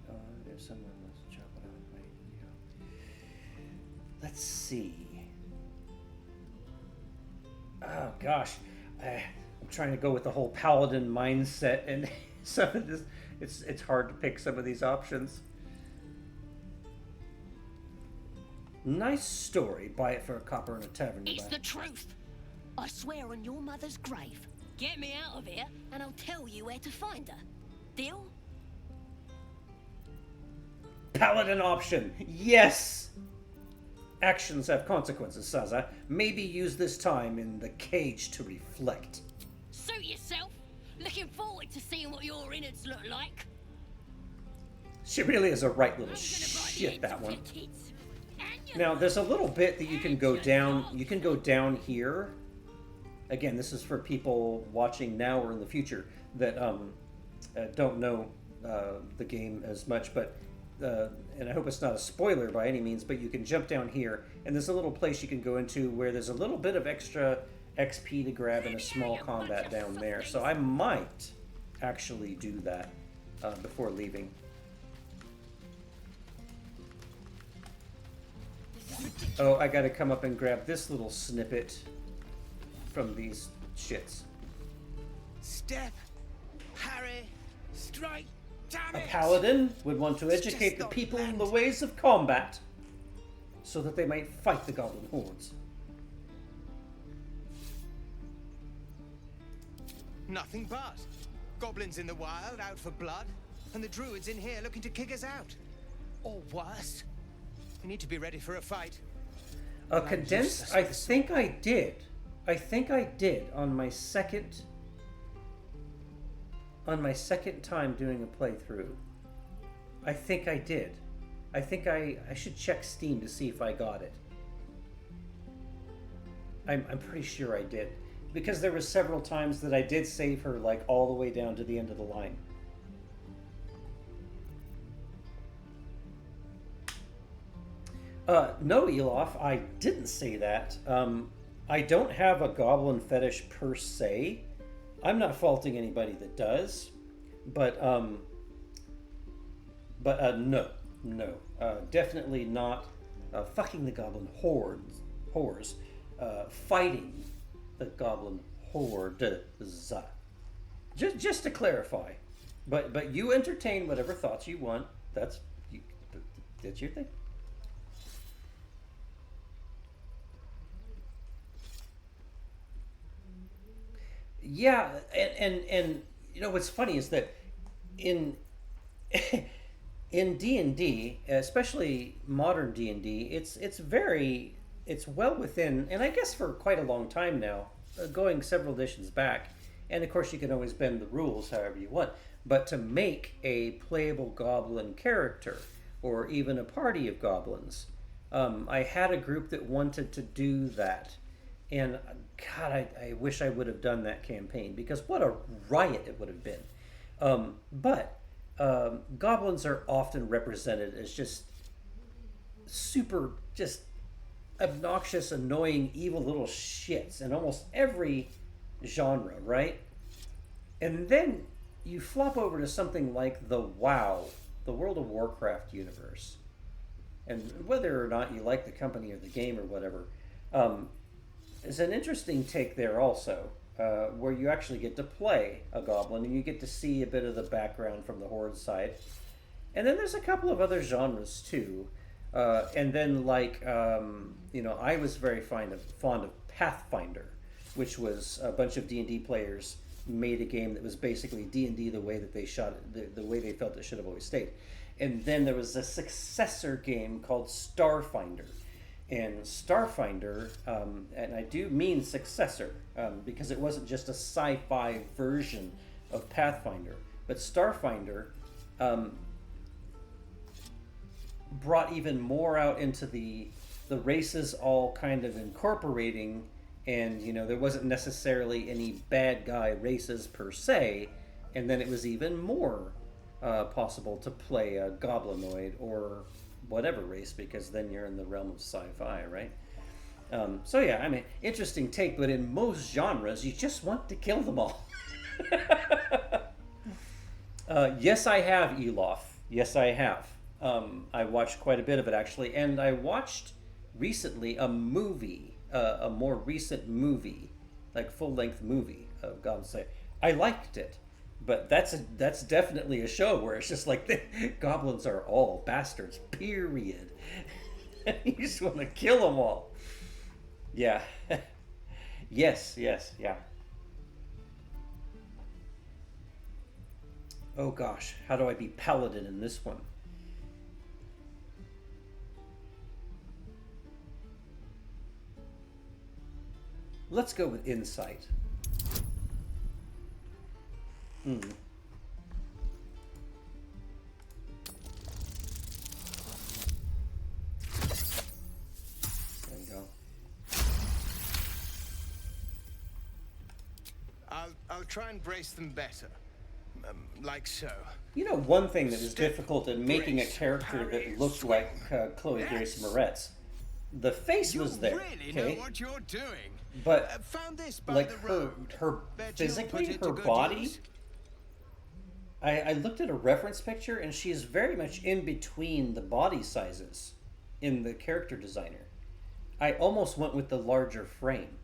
And, if someone wants to chop it out, right? Yeah. Let's see. Oh gosh, I'm trying to go with the whole paladin mindset, and some of this, it's hard to pick some of these options. Nice story. Buy it for a copper in a tavern. It's the truth. I swear on your mother's grave. Get me out of here, and I'll tell you where to find her. Deal? Paladin option. Yes. Actions have consequences, Saza. Maybe use this time in the cage to reflect. Suit yourself. Looking forward to seeing what your innards look like. She really is a right little shit, that one. Now, there's a little bit that you can go down. You can go down here. Again, this is for people watching now or in the future that don't know the game as much, but and I hope it's not a spoiler by any means, but you can jump down here, and there's a little place you can go into where there's a little bit of extra XP to grab in a small combat down there. So I might actually do that before leaving. Oh, I gotta come up and grab this little snippet from these shits. Step, parry, strike, damn A it! paladin would want to educate the people in the ways of combat so that they might fight the goblin hordes. Nothing but. Goblins in the wild, out for blood, and the druids in here looking to kick us out. Or worse. We need to be ready for a fight. Condensed? I think I did. I think I did on my second time doing a playthrough. I think I did. I think I should check Steam to see if I got it. I'm pretty sure I did. Because there was several times that I did save her, like, all the way down to the end of the line. No, Elof, I didn't say that. I don't have a goblin fetish per se. I'm not faulting anybody that does. But no. Definitely not fucking the goblin whores. Fighting the goblin hordes. Just to clarify. But you entertain whatever thoughts you want. That's your thing. Yeah, and you know what's funny is that in in D&D, especially modern D&D, it's well within, and I guess for quite a long time now, going several editions back, and of course you can always bend the rules however you want, but to make a playable goblin character or even a party of goblins, I had a group that wanted to do that. And God, I wish I would have done that campaign, because what a riot it would have been. But goblins are often represented as just super, just obnoxious, annoying, evil little shits in almost every genre, right? And then you flop over to something like the WoW, the World of Warcraft universe. And whether or not you like the company or the game or whatever, it's an interesting take there also, where you actually get to play a goblin and you get to see a bit of the background from the Horde side. And then there's a couple of other genres too. And then I was very fond of Pathfinder, which was a bunch of D&D players made a game that was basically D&D the way that they shot it, the way they felt it should have always stayed. And then there was a successor game called Starfinder. And Starfinder, and I do mean successor, because it wasn't just a sci-fi version of Pathfinder, but Starfinder brought even more out into the races all kind of incorporating, and there wasn't necessarily any bad guy races per se, and then it was even more possible to play a goblinoid or whatever race, because then you're in the realm of sci-fi, right? So yeah, I mean, interesting take, but in most genres, you just want to kill them all. Yes, I have, Elof. Yes, I have. I watched quite a bit of it, actually, and I watched recently a movie, a more recent movie, like full-length movie of Goblin Slayer. I liked it. But that's definitely a show where it's just like the goblins are all bastards, period. You just want to kill them all. Yeah. yes, yeah. Oh gosh, how do I be Paladin in this one? Let's go with Insight. There you go. I'll try and brace them better. Like so. One thing that was difficult in making a character that looked like Chloe Grace Moretz, the face was there, really okay? know what you're doing. But found this by like the her road. Bet you'll physically, put it to her good body. use. I looked at a reference picture, and she is very much in between the body sizes in the character designer. I almost went with the larger frame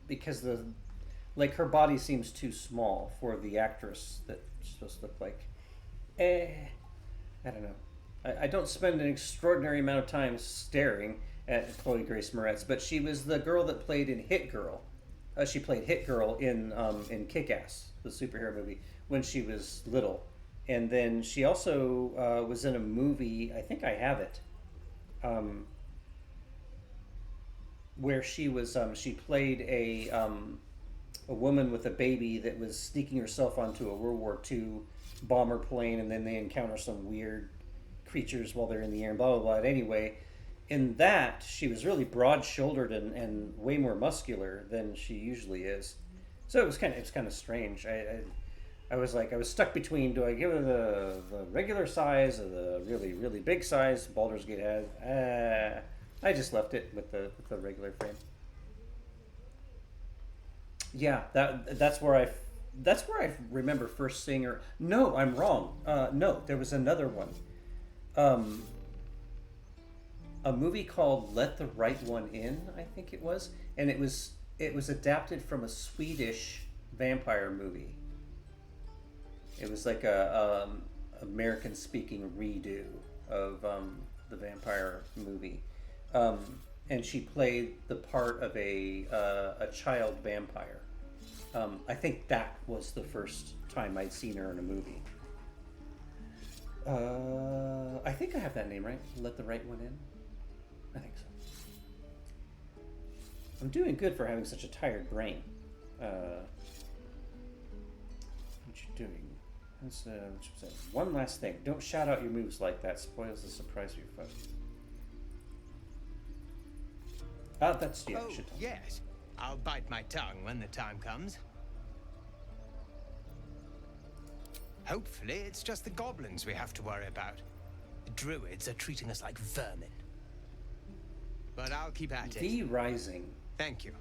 because her body seems too small for the actress that she's supposed to look like. I don't know. I don't spend an extraordinary amount of time staring at Chloe Grace Moretz, but she was the girl that played in Hit Girl. She played Hit Girl in Kick-Ass, the superhero movie, when she was little. And then she also was in a movie, I think I have it, where she was she played a a woman with a baby that was sneaking herself onto a World War II bomber plane, and then they encounter some weird creatures while they're in the air, and blah, blah, blah. And anyway, in that, she was really broad-shouldered and way more muscular than she usually is. So it was kind of strange. I was stuck between, do I give her the regular size or the really, really big size Baldur's Gate has? I just left it with the regular frame. Yeah, that's where I remember first seeing her. No, I'm wrong. No, there was another one. A movie called Let the Right One In, I think it was, and it was adapted from a Swedish vampire movie. It was like a American-speaking redo of the vampire movie, and she played the part of a child vampire. I think that was the first time I'd seen her in a movie. I think I have that name right. Let the Right One In. I think so. I'm doing good for having such a tired brain. What you doing? One last thing. Don't shout out your moves like that. Spoils the surprise of your foe. That's yeah. Oh, yes. I'll bite my tongue when the time comes. Hopefully, it's just the goblins we have to worry about. The druids are treating us like vermin. But I'll keep at it. V Rising. Thank you.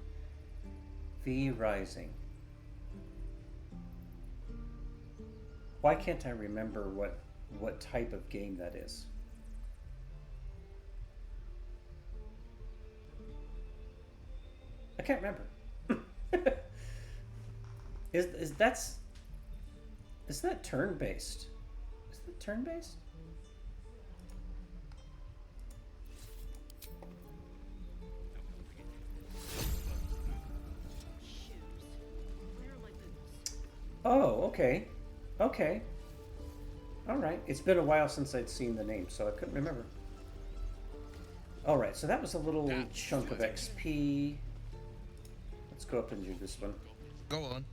V Rising. Why can't I remember what type of game that is? I can't remember. Is that turn-based? Is that turn-based? Oh, okay. Okay. Alright. It's been a while since I'd seen the name, so I couldn't remember. Alright, so that was a little chunk of XP. Let's go up and do this one. Go on.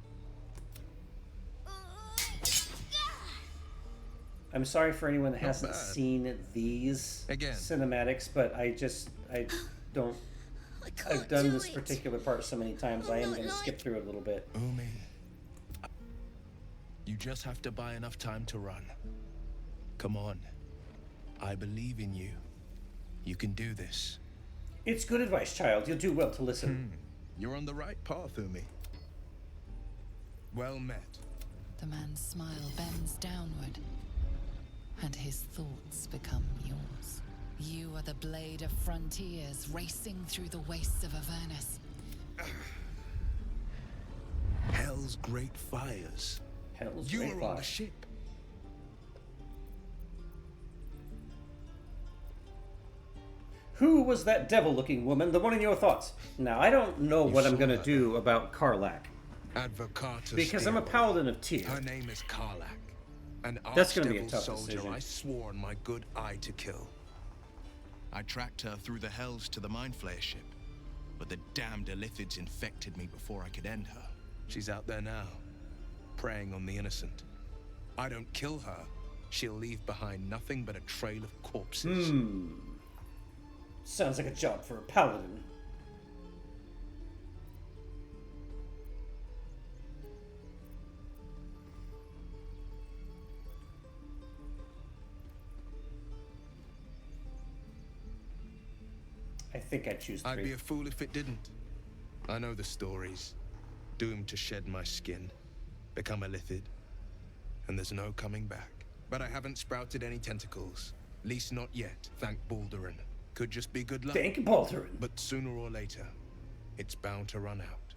I'm sorry for anyone that hasn't seen these cinematics, but I've done this particular part so many times, I am going to skip through it a little bit. Umi, you just have to buy enough time to run. Come on. I believe in you. You can do this. It's good advice, child. You'll do well to listen. You're on the right path, Umi. Well met. The man's smile bends downward, and his thoughts become yours. You are the blade of frontiers racing through the wastes of Avernus. Hell's great fires. Hell's you great were fire. on the ship. Who was that devil-looking woman? The one in your thoughts. Now, I don't know what I'm going to do about Karlach. Advocatus because I'm a paladin of Tyr. Her name is Karlach. An That's going to be a archdevil tough soldier decision. I swore on my good eye to kill. I tracked her through the hells to the Mind Flayer ship, but the damned Illithids infected me before I could end her. She's out there now, preying on the innocent. I don't kill her, she'll leave behind nothing but a trail of corpses. Sounds like a job for a paladin. I think I'd choose 3. I'd be a fool if it didn't. I know the stories. Doomed to shed my skin, become a Lithid, and there's no coming back. But I haven't sprouted any tentacles. Least not yet, thank Baldurin. Could just be good luck. Thank Baldurin. But sooner or later, it's bound to run out.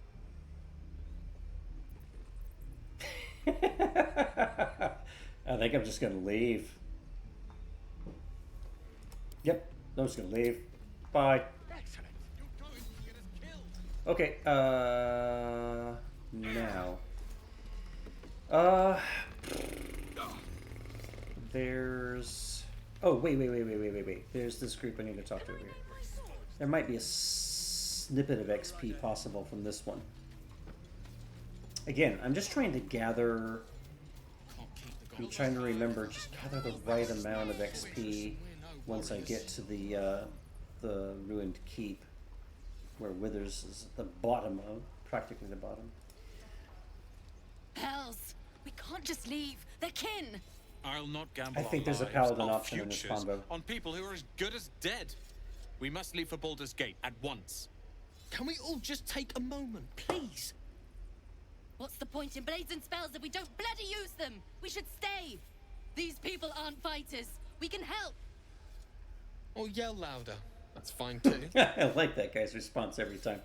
I think I'm just gonna leave. Yep, I'm just gonna leave. Bye. Okay, now. There's... Oh, wait. There's this group I need to talk to over here. There might be a snippet of XP possible from this one. Again, I'm just trying to gather... I'm trying to remember, just gather the right amount of XP once I get to the ruined keep, where Withers is at the bottom of, practically the bottom. Hells! We can't just leave. They're kin. I'll not gamble I think our there's a lives, paladin our option in this futures, combo. on people who are as good as dead. We must leave for Baldur's Gate at once. Can we all just take a moment, please? What's the point in blades and spells if we don't bloody use them? We should stay. These people aren't fighters. We can help. Or yell louder. That's fine too. I like that guy's response every time.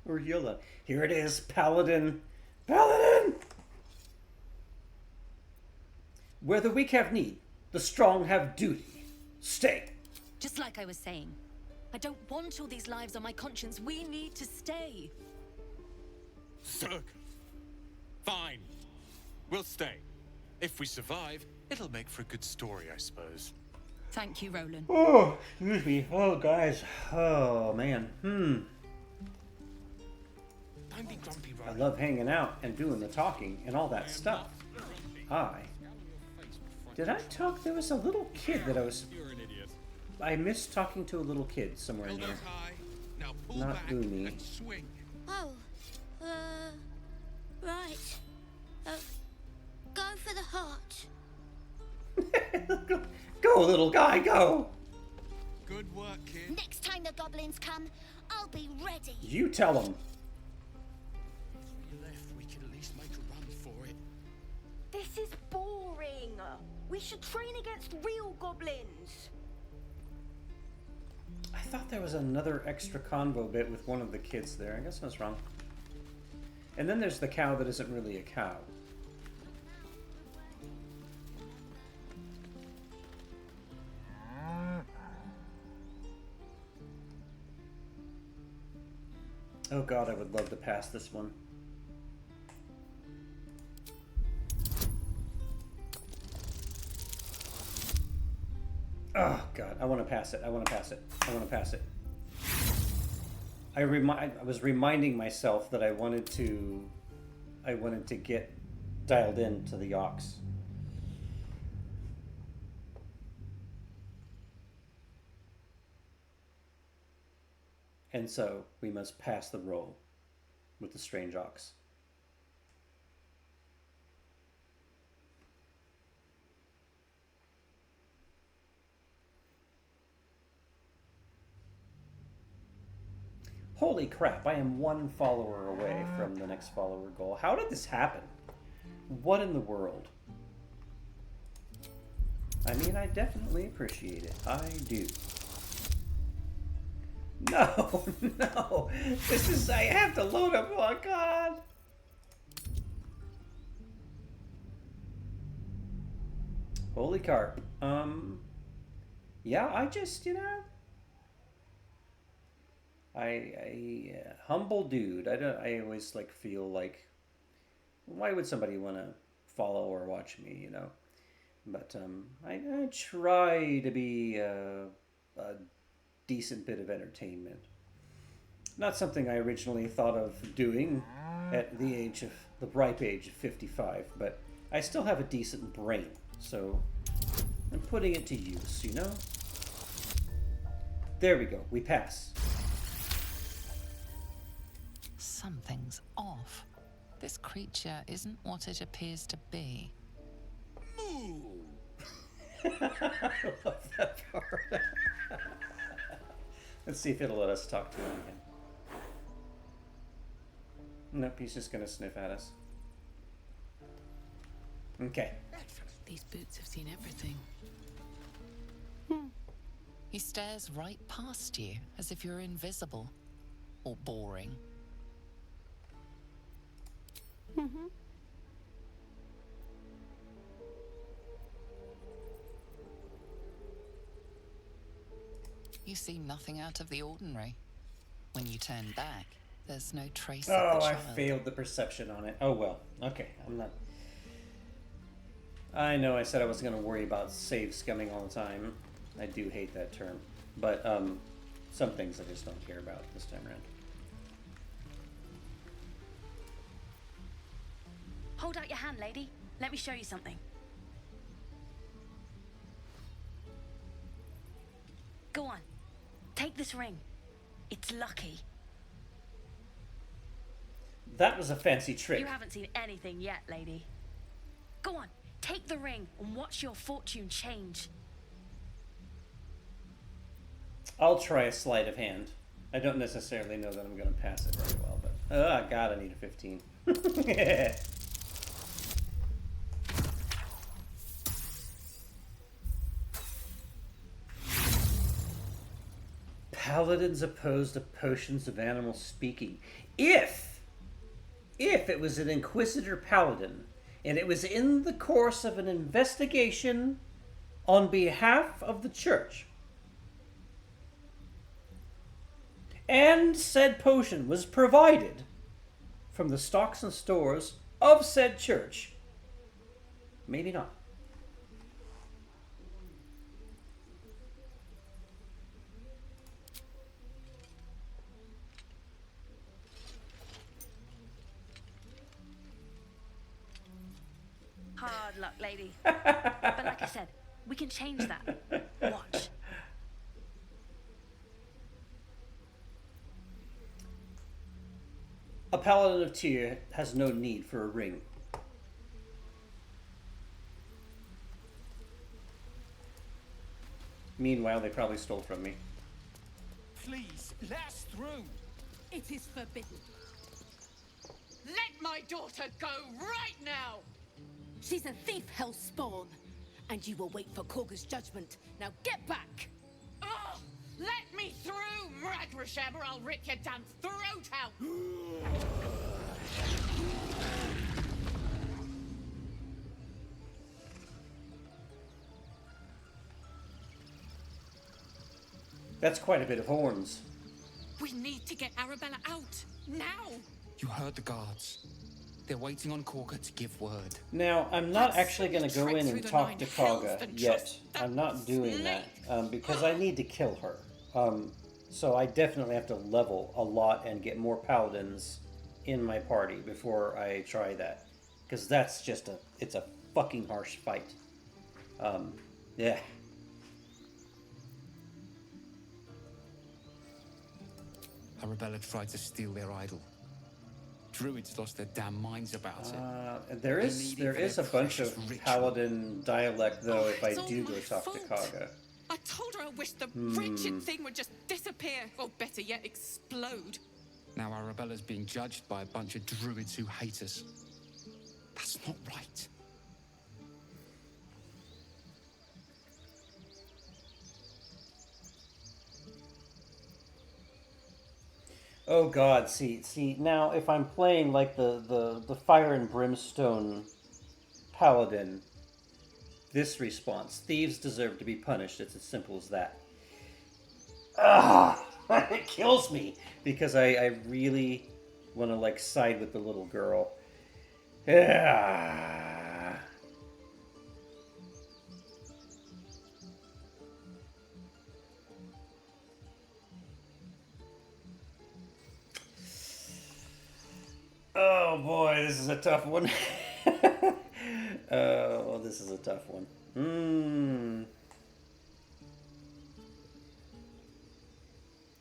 Or Yola. Here it is, Paladin. Paladin! Where the weak have need, the strong have duty. Stay. Just like I was saying. I don't want all these lives on my conscience. We need to stay. Zerg. Fine. We'll stay. If we survive, it'll make for a good story, I suppose. Thank you, Roland. Oh, excuse me. Oh, guys. Oh, man. Don't be grumpy, I love hanging out and doing the talking and all that stuff. Did I talk? There was a little kid that You're an idiot. I missed talking to a little kid somewhere in here. Now pull Not back Umi. and swing. Oh, right. Go for the heart. Go, little guy, go! Good work, kid. Next time the goblins come, I'll be ready. You tell him. If we left, we could at least make a run for it. This is boring. We should train against real goblins. I thought there was another extra convo bit with one of the kids there. I guess I was wrong. And then there's the cow that isn't really a cow. Oh god, I would love to pass this one. Oh god, I want to pass it. I want to pass it. I want to pass it. I was reminding myself that I wanted to get dialed in to the Ox. And so we must pass the roll with the strange Ox. Holy crap, I am one follower away from the next follower goal. How did this happen? What in the world? I mean, I definitely appreciate it. I do. No, no. This is, I have to load up. Oh, God. Holy carp. Yeah, I just, you know, humble dude. I always like feel like, why would somebody want to follow or watch me, you know? But I try to be a decent bit of entertainment. Not something I originally thought of doing at the ripe age of 55, but I still have a decent brain, so I'm putting it to use, you know? There we go, we pass. Something's off. This creature isn't what it appears to be. I love that part. Let's see if it'll let us talk to him again. Nope, he's just gonna sniff at us. Okay. These boots have seen everything. He stares right past you, as if you're invisible. Or boring. You see nothing out of the ordinary. When you turn back, there's no trace of the I child. failed the perception on it. Oh well. Okay, I'm not... I know I said I wasn't going to worry about save scumming all the time. I do hate that term. But some things I just don't care about this time around. Hold out your hand, lady. Let me show you something. Go on. Take this ring. It's lucky. That was a fancy trick. You haven't seen anything yet, lady. Go on. Take the ring and watch your fortune change. I'll try a sleight of hand. I don't necessarily know that I'm going to pass it very well, but... Oh, God, I need a 15. Paladins opposed to potions of animal speaking. If it was an Inquisitor Paladin, and it was in the course of an investigation on behalf of the Church, and said potion was provided from the stocks and stores of said church, maybe not. Hard luck, lady. But like I said, we can change that. Watch. A Paladin of Tyr has no need for a ring. Meanwhile, they probably stole from me. Please, let us through. It is forbidden. Let my daughter go right now! She's a thief, hell spawn, and you will wait for Korga's judgment. Now get back! Oh, let me through, Mragrasham, or I'll rip your damn throat out! That's quite a bit of horns. We need to get Arabella out, now! You heard the guards. They're waiting on Korga to give word. Now, I'm not actually going to go in and talk to Kaga yet. I'm not doing that because I need to kill her. So I definitely have to level a lot and get more paladins in my party before I try that. Because that's just it's a fucking harsh fight. Yeah. Arabella tried to steal their idol. Druids lost their damn minds about it. There is a bunch of paladin dialect though if I do go talk to Kaga. I told her I wished the wretched thing would just disappear, or better yet, explode. Now Arabella's being judged by a bunch of druids who hate us. That's not right. Oh God! See. Now, if I'm playing like the fire and brimstone paladin, this response: thieves deserve to be punished. It's as simple as that. Ah, it kills me because I really want to like side with the little girl. Yeah. Oh boy, this is a tough one. Oh, this is a tough one.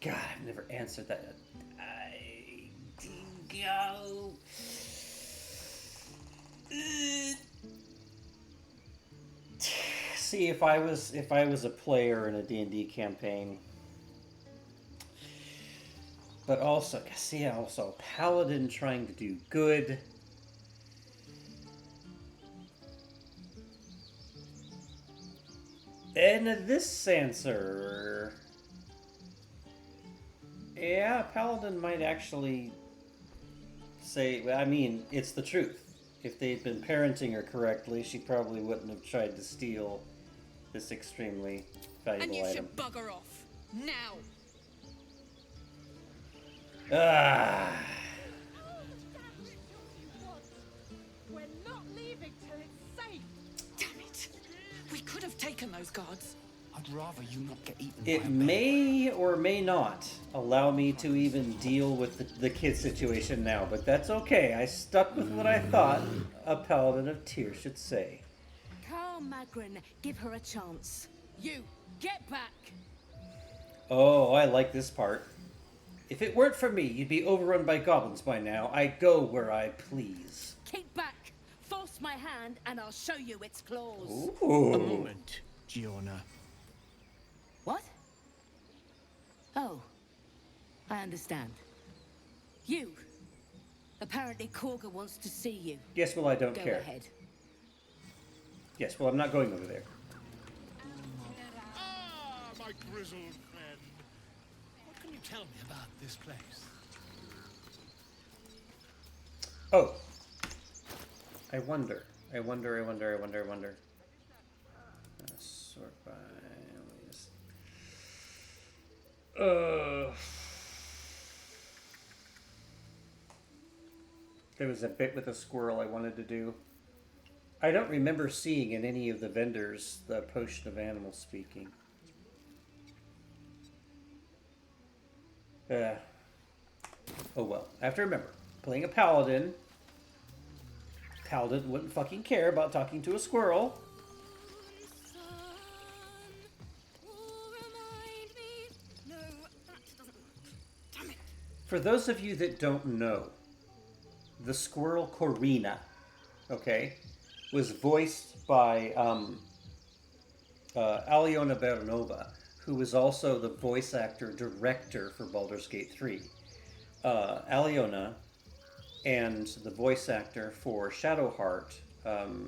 God, I've never answered that. Go. See, if I was a player in a D&D campaign. But also, see, also a paladin trying to do good. And this answer, yeah, paladin might actually say, well, I mean, it's the truth. If they'd been parenting her correctly, she probably wouldn't have tried to steal this extremely valuable and you item. should bugger off now. Ah. We're not leaving till it's safe. Damn it! We could have taken those guards. I'd rather you not get eaten by It a bear. may or may not allow me to even deal with the kid situation now, but that's okay. I stuck with what I thought a Paladin of Tyr should say. Carl Magrin, give her a chance. You, get back! Oh, I like this part. If it weren't for me, you'd be overrun by goblins by now. I go where I please. Keep back! Force my hand and I'll show you its claws. Ooh. A moment, Giona. What? Oh, I understand. You. Apparently Korga wants to see you. Yes, well, I don't Go care. ahead. Yes, well, I'm not going over there. Ah, my grizzled friend. What can you tell me about this place? Oh. I wonder. Sort by... There was a bit with a squirrel I wanted to do. I don't remember seeing in any of the vendors the potion of animal speaking. Oh well. I have to remember. Playing a paladin. Paladin wouldn't fucking care about talking to a squirrel. For those of you that don't know, the squirrel Corina, okay, was voiced by Aliona Bernova, who was also the voice actor director for Baldur's Gate 3. Aliona and the voice actor for Shadowheart,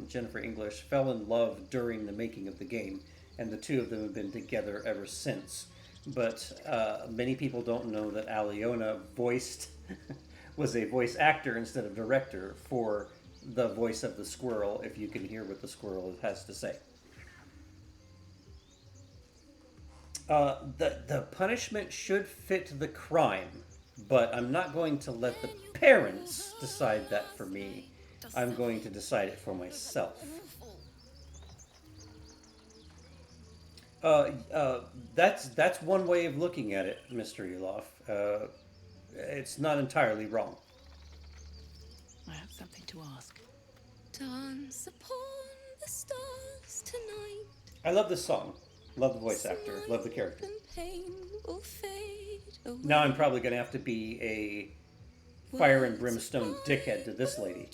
Jennifer English, fell in love during the making of the game, and the two of them have been together ever since. But many people don't know that Aliona was a voice actor instead of director for the voice of the squirrel, if you can hear what the squirrel has to say. The punishment should fit the crime, but I'm not going to let the parents decide that for me. I'm going to decide it for myself. That's one way of looking at it, Mr. Elof. It's not entirely wrong. I have something to ask. Dance upon the stars tonight. I love this song. Love the voice actor. Love the character. Pain will fade away. Now I'm probably going to have to be a fire and brimstone dickhead to this lady.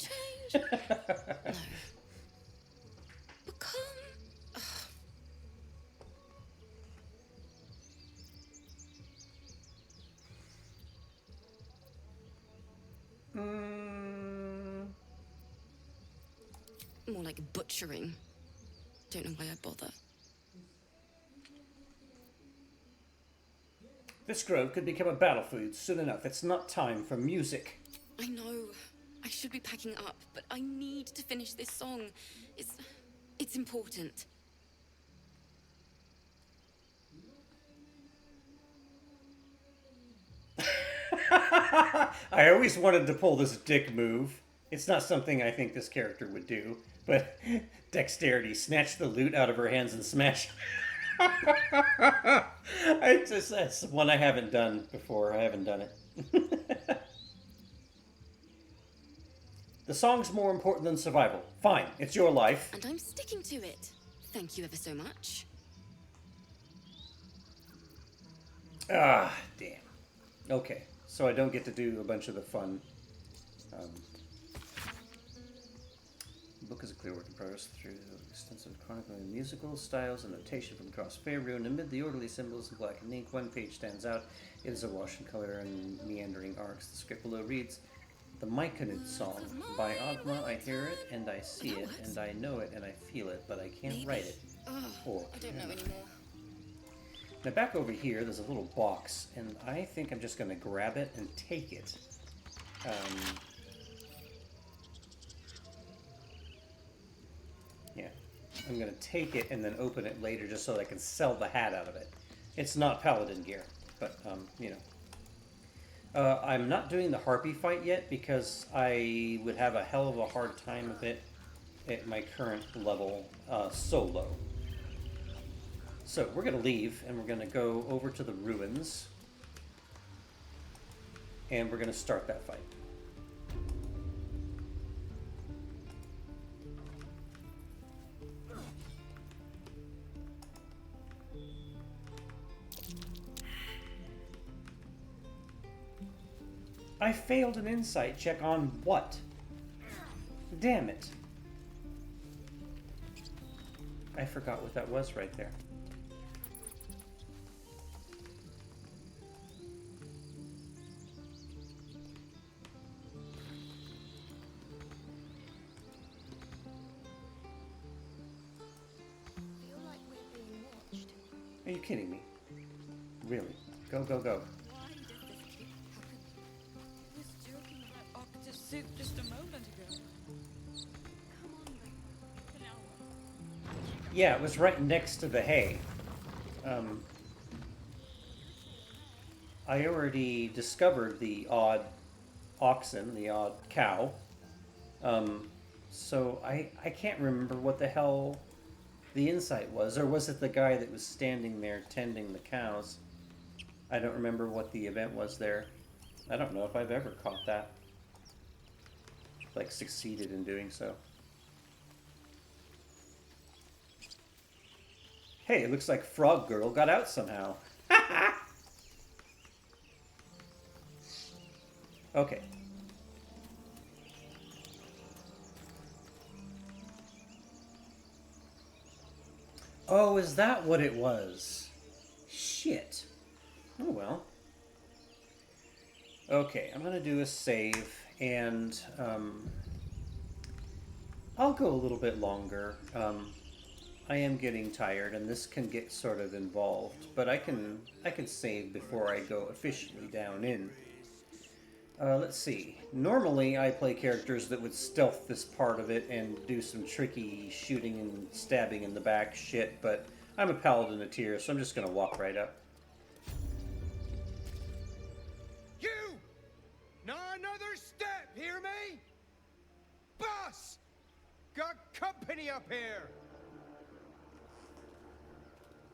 More like butchering. Don't know why I bother. This grove could become a battlefield soon enough. It's not time for music. I know. I should be packing up, but I need to finish this song. It's important. I always wanted to pull this dick move. It's not something I think this character would do, but dexterity, snatch the loot out of her hands and smash. That's one I haven't done before. I haven't done it. The song's more important than survival. Fine, it's your life. And I'm sticking to it. Thank you ever so much. Ah, damn. Okay, so I don't get to do a bunch of the fun. The book is a clear work in progress through extensive chronicling musical styles and notation from across Faerun. Amid the orderly symbols in black and ink, one page stands out. It is a wash in color and meandering arcs. The script below reads, "The Myconid Song. By Ogma, I hear it, and I see it, and I know it, and I feel it, but I can't write it." Or, I don't know anymore. Now back over here, there's a little box, and I think I'm just going to grab it and take it. Yeah, I'm going to take it and then open it later just so that I can sell the hat out of it. It's not Paladin gear, but, you know. I'm not doing the Harpy fight yet because I would have a hell of a hard time with it at my current level solo. So we're going to leave, and we're going to go over to the ruins. And we're going to start that fight. I failed an insight check on what? Damn it. I forgot what that was right there. Feel like we're being watched. Are you kidding me? Really? Go, go, go. Why does this keep happening? I was joking about Octa's suit just a moment ago. Come on, Ray. Yeah, it was right next to the hay. I already discovered the odd oxen, the odd cow. So I can't remember what the hell the insight was. Or was it the guy that was standing there tending the cows? I don't remember what the event was there. I don't know if I've ever caught that. Like, succeeded in doing so. Hey, it looks like Frog Girl got out somehow. Okay. Oh, is that what it was? Shit. Oh well. Okay, I'm gonna do a save, and I'll go a little bit longer. I am getting tired, and this can get sort of involved, but I can save before I go officially down in. Let's see. Normally, I play characters that would stealth this part of it and do some tricky shooting and stabbing in the back shit, but I'm a paladin of tier, so I'm just gonna walk right up. You! Not another step, hear me? Boss! Got company up here!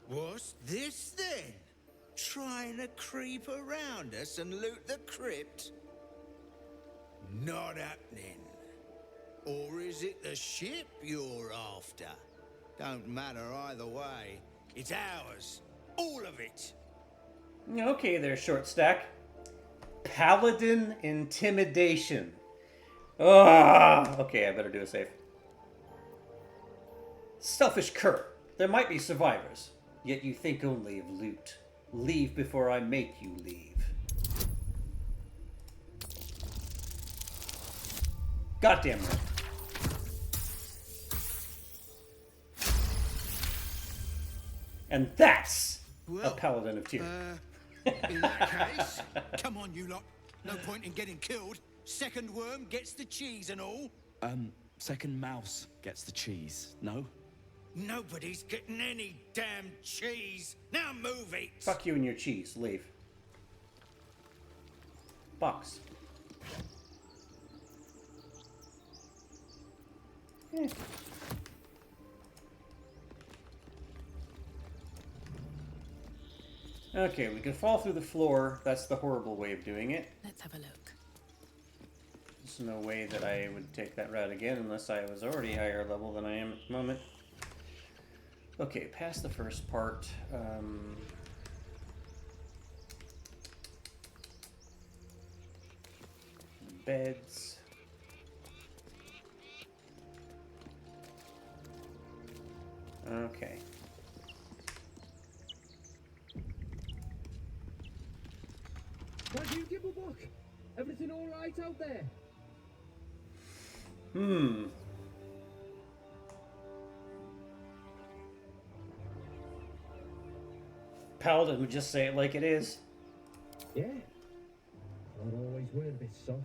What's this then? Trying to creep around us and loot the crypt? Not happening. Or is it the ship you're after? Don't matter either way. It's ours. All of it. Okay there, short stack. Paladin intimidation. Ah, okay, I better do a save. Selfish cur. There might be survivors, yet you think only of loot. Leave before I make you leave. Goddamn right. And that's a paladin of tier. In that case, come on, you lot. No point in getting killed. Second worm gets the cheese and all. Second mouse gets the cheese, no? Nobody's getting any damn cheese. Now move it. Fuck you and your cheese. Leave. Box. Eh. Okay, we can fall through the floor. That's the horrible way of doing it. Let's have a look. There's no way that I would take that route again unless I was already higher level than I am at the moment. Okay, past the first part. Beds. Okay. Why do you give a book? Everything all right out there? Paladin would just say it like it is. Yeah. Not always were a bit soft.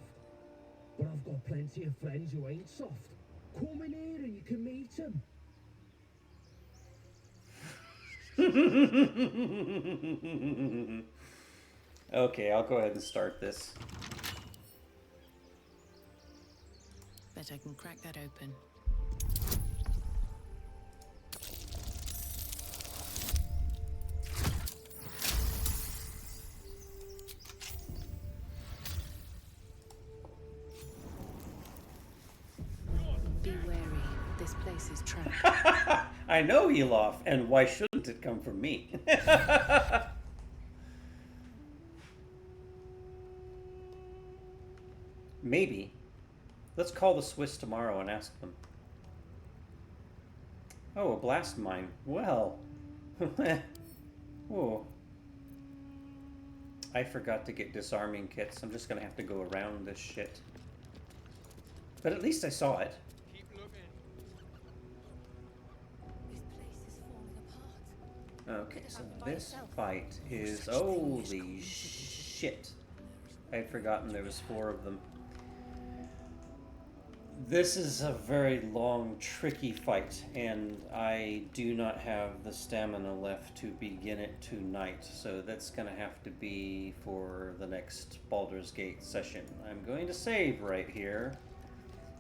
But I've got plenty of friends who ain't soft. Come in here and you can meet them. Okay, I'll go ahead and start this. Bet I can crack that open. Grace's track. I know he'll off, and why shouldn't it come from me? Maybe. Let's call the Swiss tomorrow and ask them. Oh, a blast mine. Well. Oh. I forgot to get disarming kits. I'm just gonna have to go around this shit. But at least I saw it. Keep looking. This place is falling apart. Okay, so this fight is... Holy shit. I had forgotten there was 4 of them. This is a very long, tricky fight, and I do not have the stamina left to begin it tonight, so that's going to have to be for the next Baldur's Gate session. I'm going to save right here,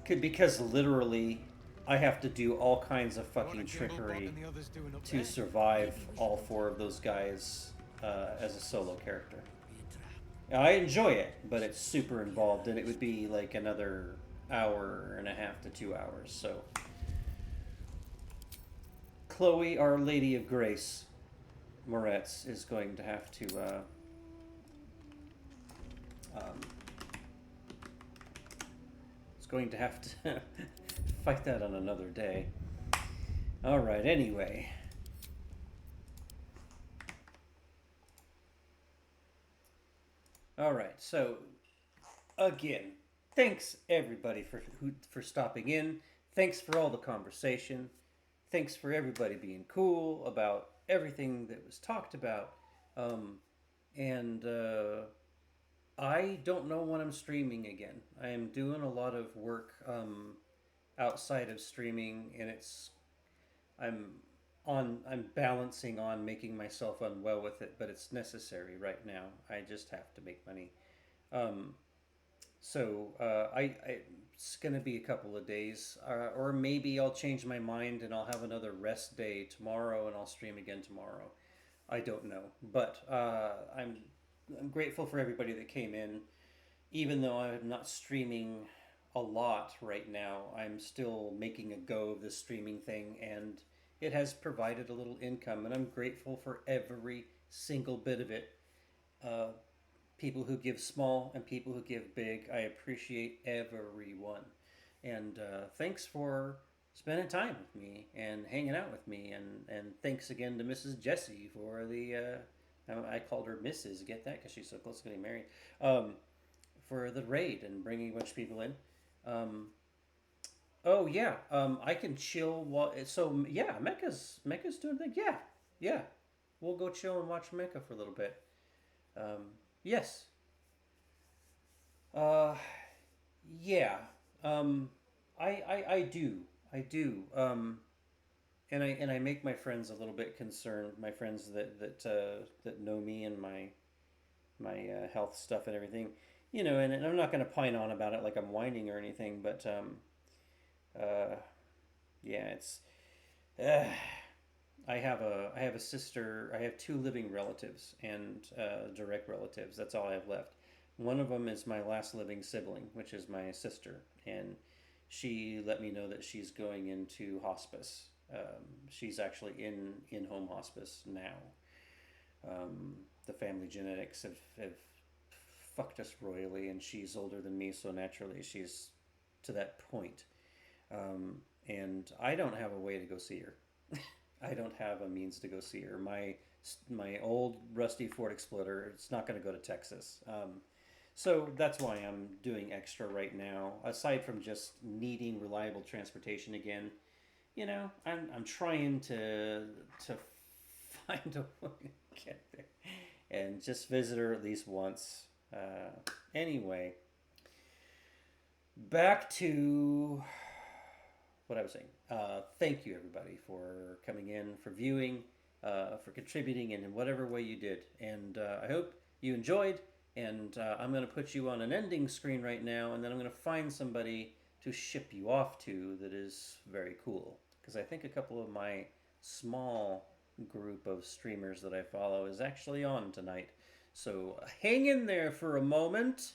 because literally I have to do all kinds of fucking trickery to survive all 4 of those guys as a solo character. I enjoy it, but it's super involved, and it would be like another hour and a half to 2 hours. So Chloe, Our Lady of Grace Moretz, is going to have to fight that on another day. All right, anyway. All right, so again, thanks everybody for stopping in. Thanks for all the conversation. Thanks for everybody being cool about everything that was talked about. I don't know when I'm streaming again. I am doing a lot of work outside of streaming, and I'm balancing on making myself unwell with it, but it's necessary right now. I just have to make money. It's gonna be a couple of days, or maybe I'll change my mind and I'll have another rest day tomorrow and I'll stream again tomorrow. I don't know, but I'm grateful for everybody that came in. Even though I'm not streaming a lot right now, I'm still making a go of this streaming thing, and it has provided a little income, and I'm grateful for every single bit of it. People who give small and people who give big, I appreciate everyone. And thanks for spending time with me and hanging out with me. And thanks again to Mrs. Jessie for the... I called her Mrs. Get that? Because she's so close to getting married. For the raid and bringing a bunch of people in. Oh, yeah. I can chill while... So, yeah, Mecca's doing things. Yeah. We'll go chill and watch Mecca for a little bit. Yes. Yeah. I do. And I make my friends a little bit concerned. My friends that know me and my health stuff and everything, you know. And I'm not going to pine on about it like I'm whining or anything. But yeah, it's. I have a sister. I have 2 living relatives and direct relatives. That's all I have left. One of them is my last living sibling, which is my sister, and she let me know that she's going into hospice. She's actually in home hospice now. The family genetics have fucked us royally, and she's older than me, so naturally she's to that point. And I don't have a way to go see her. I don't have a means to go see her. My old rusty Ford Explorer, it's not going to go to Texas. So that's why I'm doing extra right now. Aside from just needing reliable transportation again, you know, I'm trying to find a way to get there and just visit her at least once. Anyway, back to what I was saying. Thank you everybody for coming in, for viewing, for contributing in whatever way you did. And I hope you enjoyed. And I'm going to put you on an ending screen right now, and then I'm going to find somebody to ship you off to that is very cool. Because I think a couple of my small group of streamers that I follow is actually on tonight. So hang in there for a moment.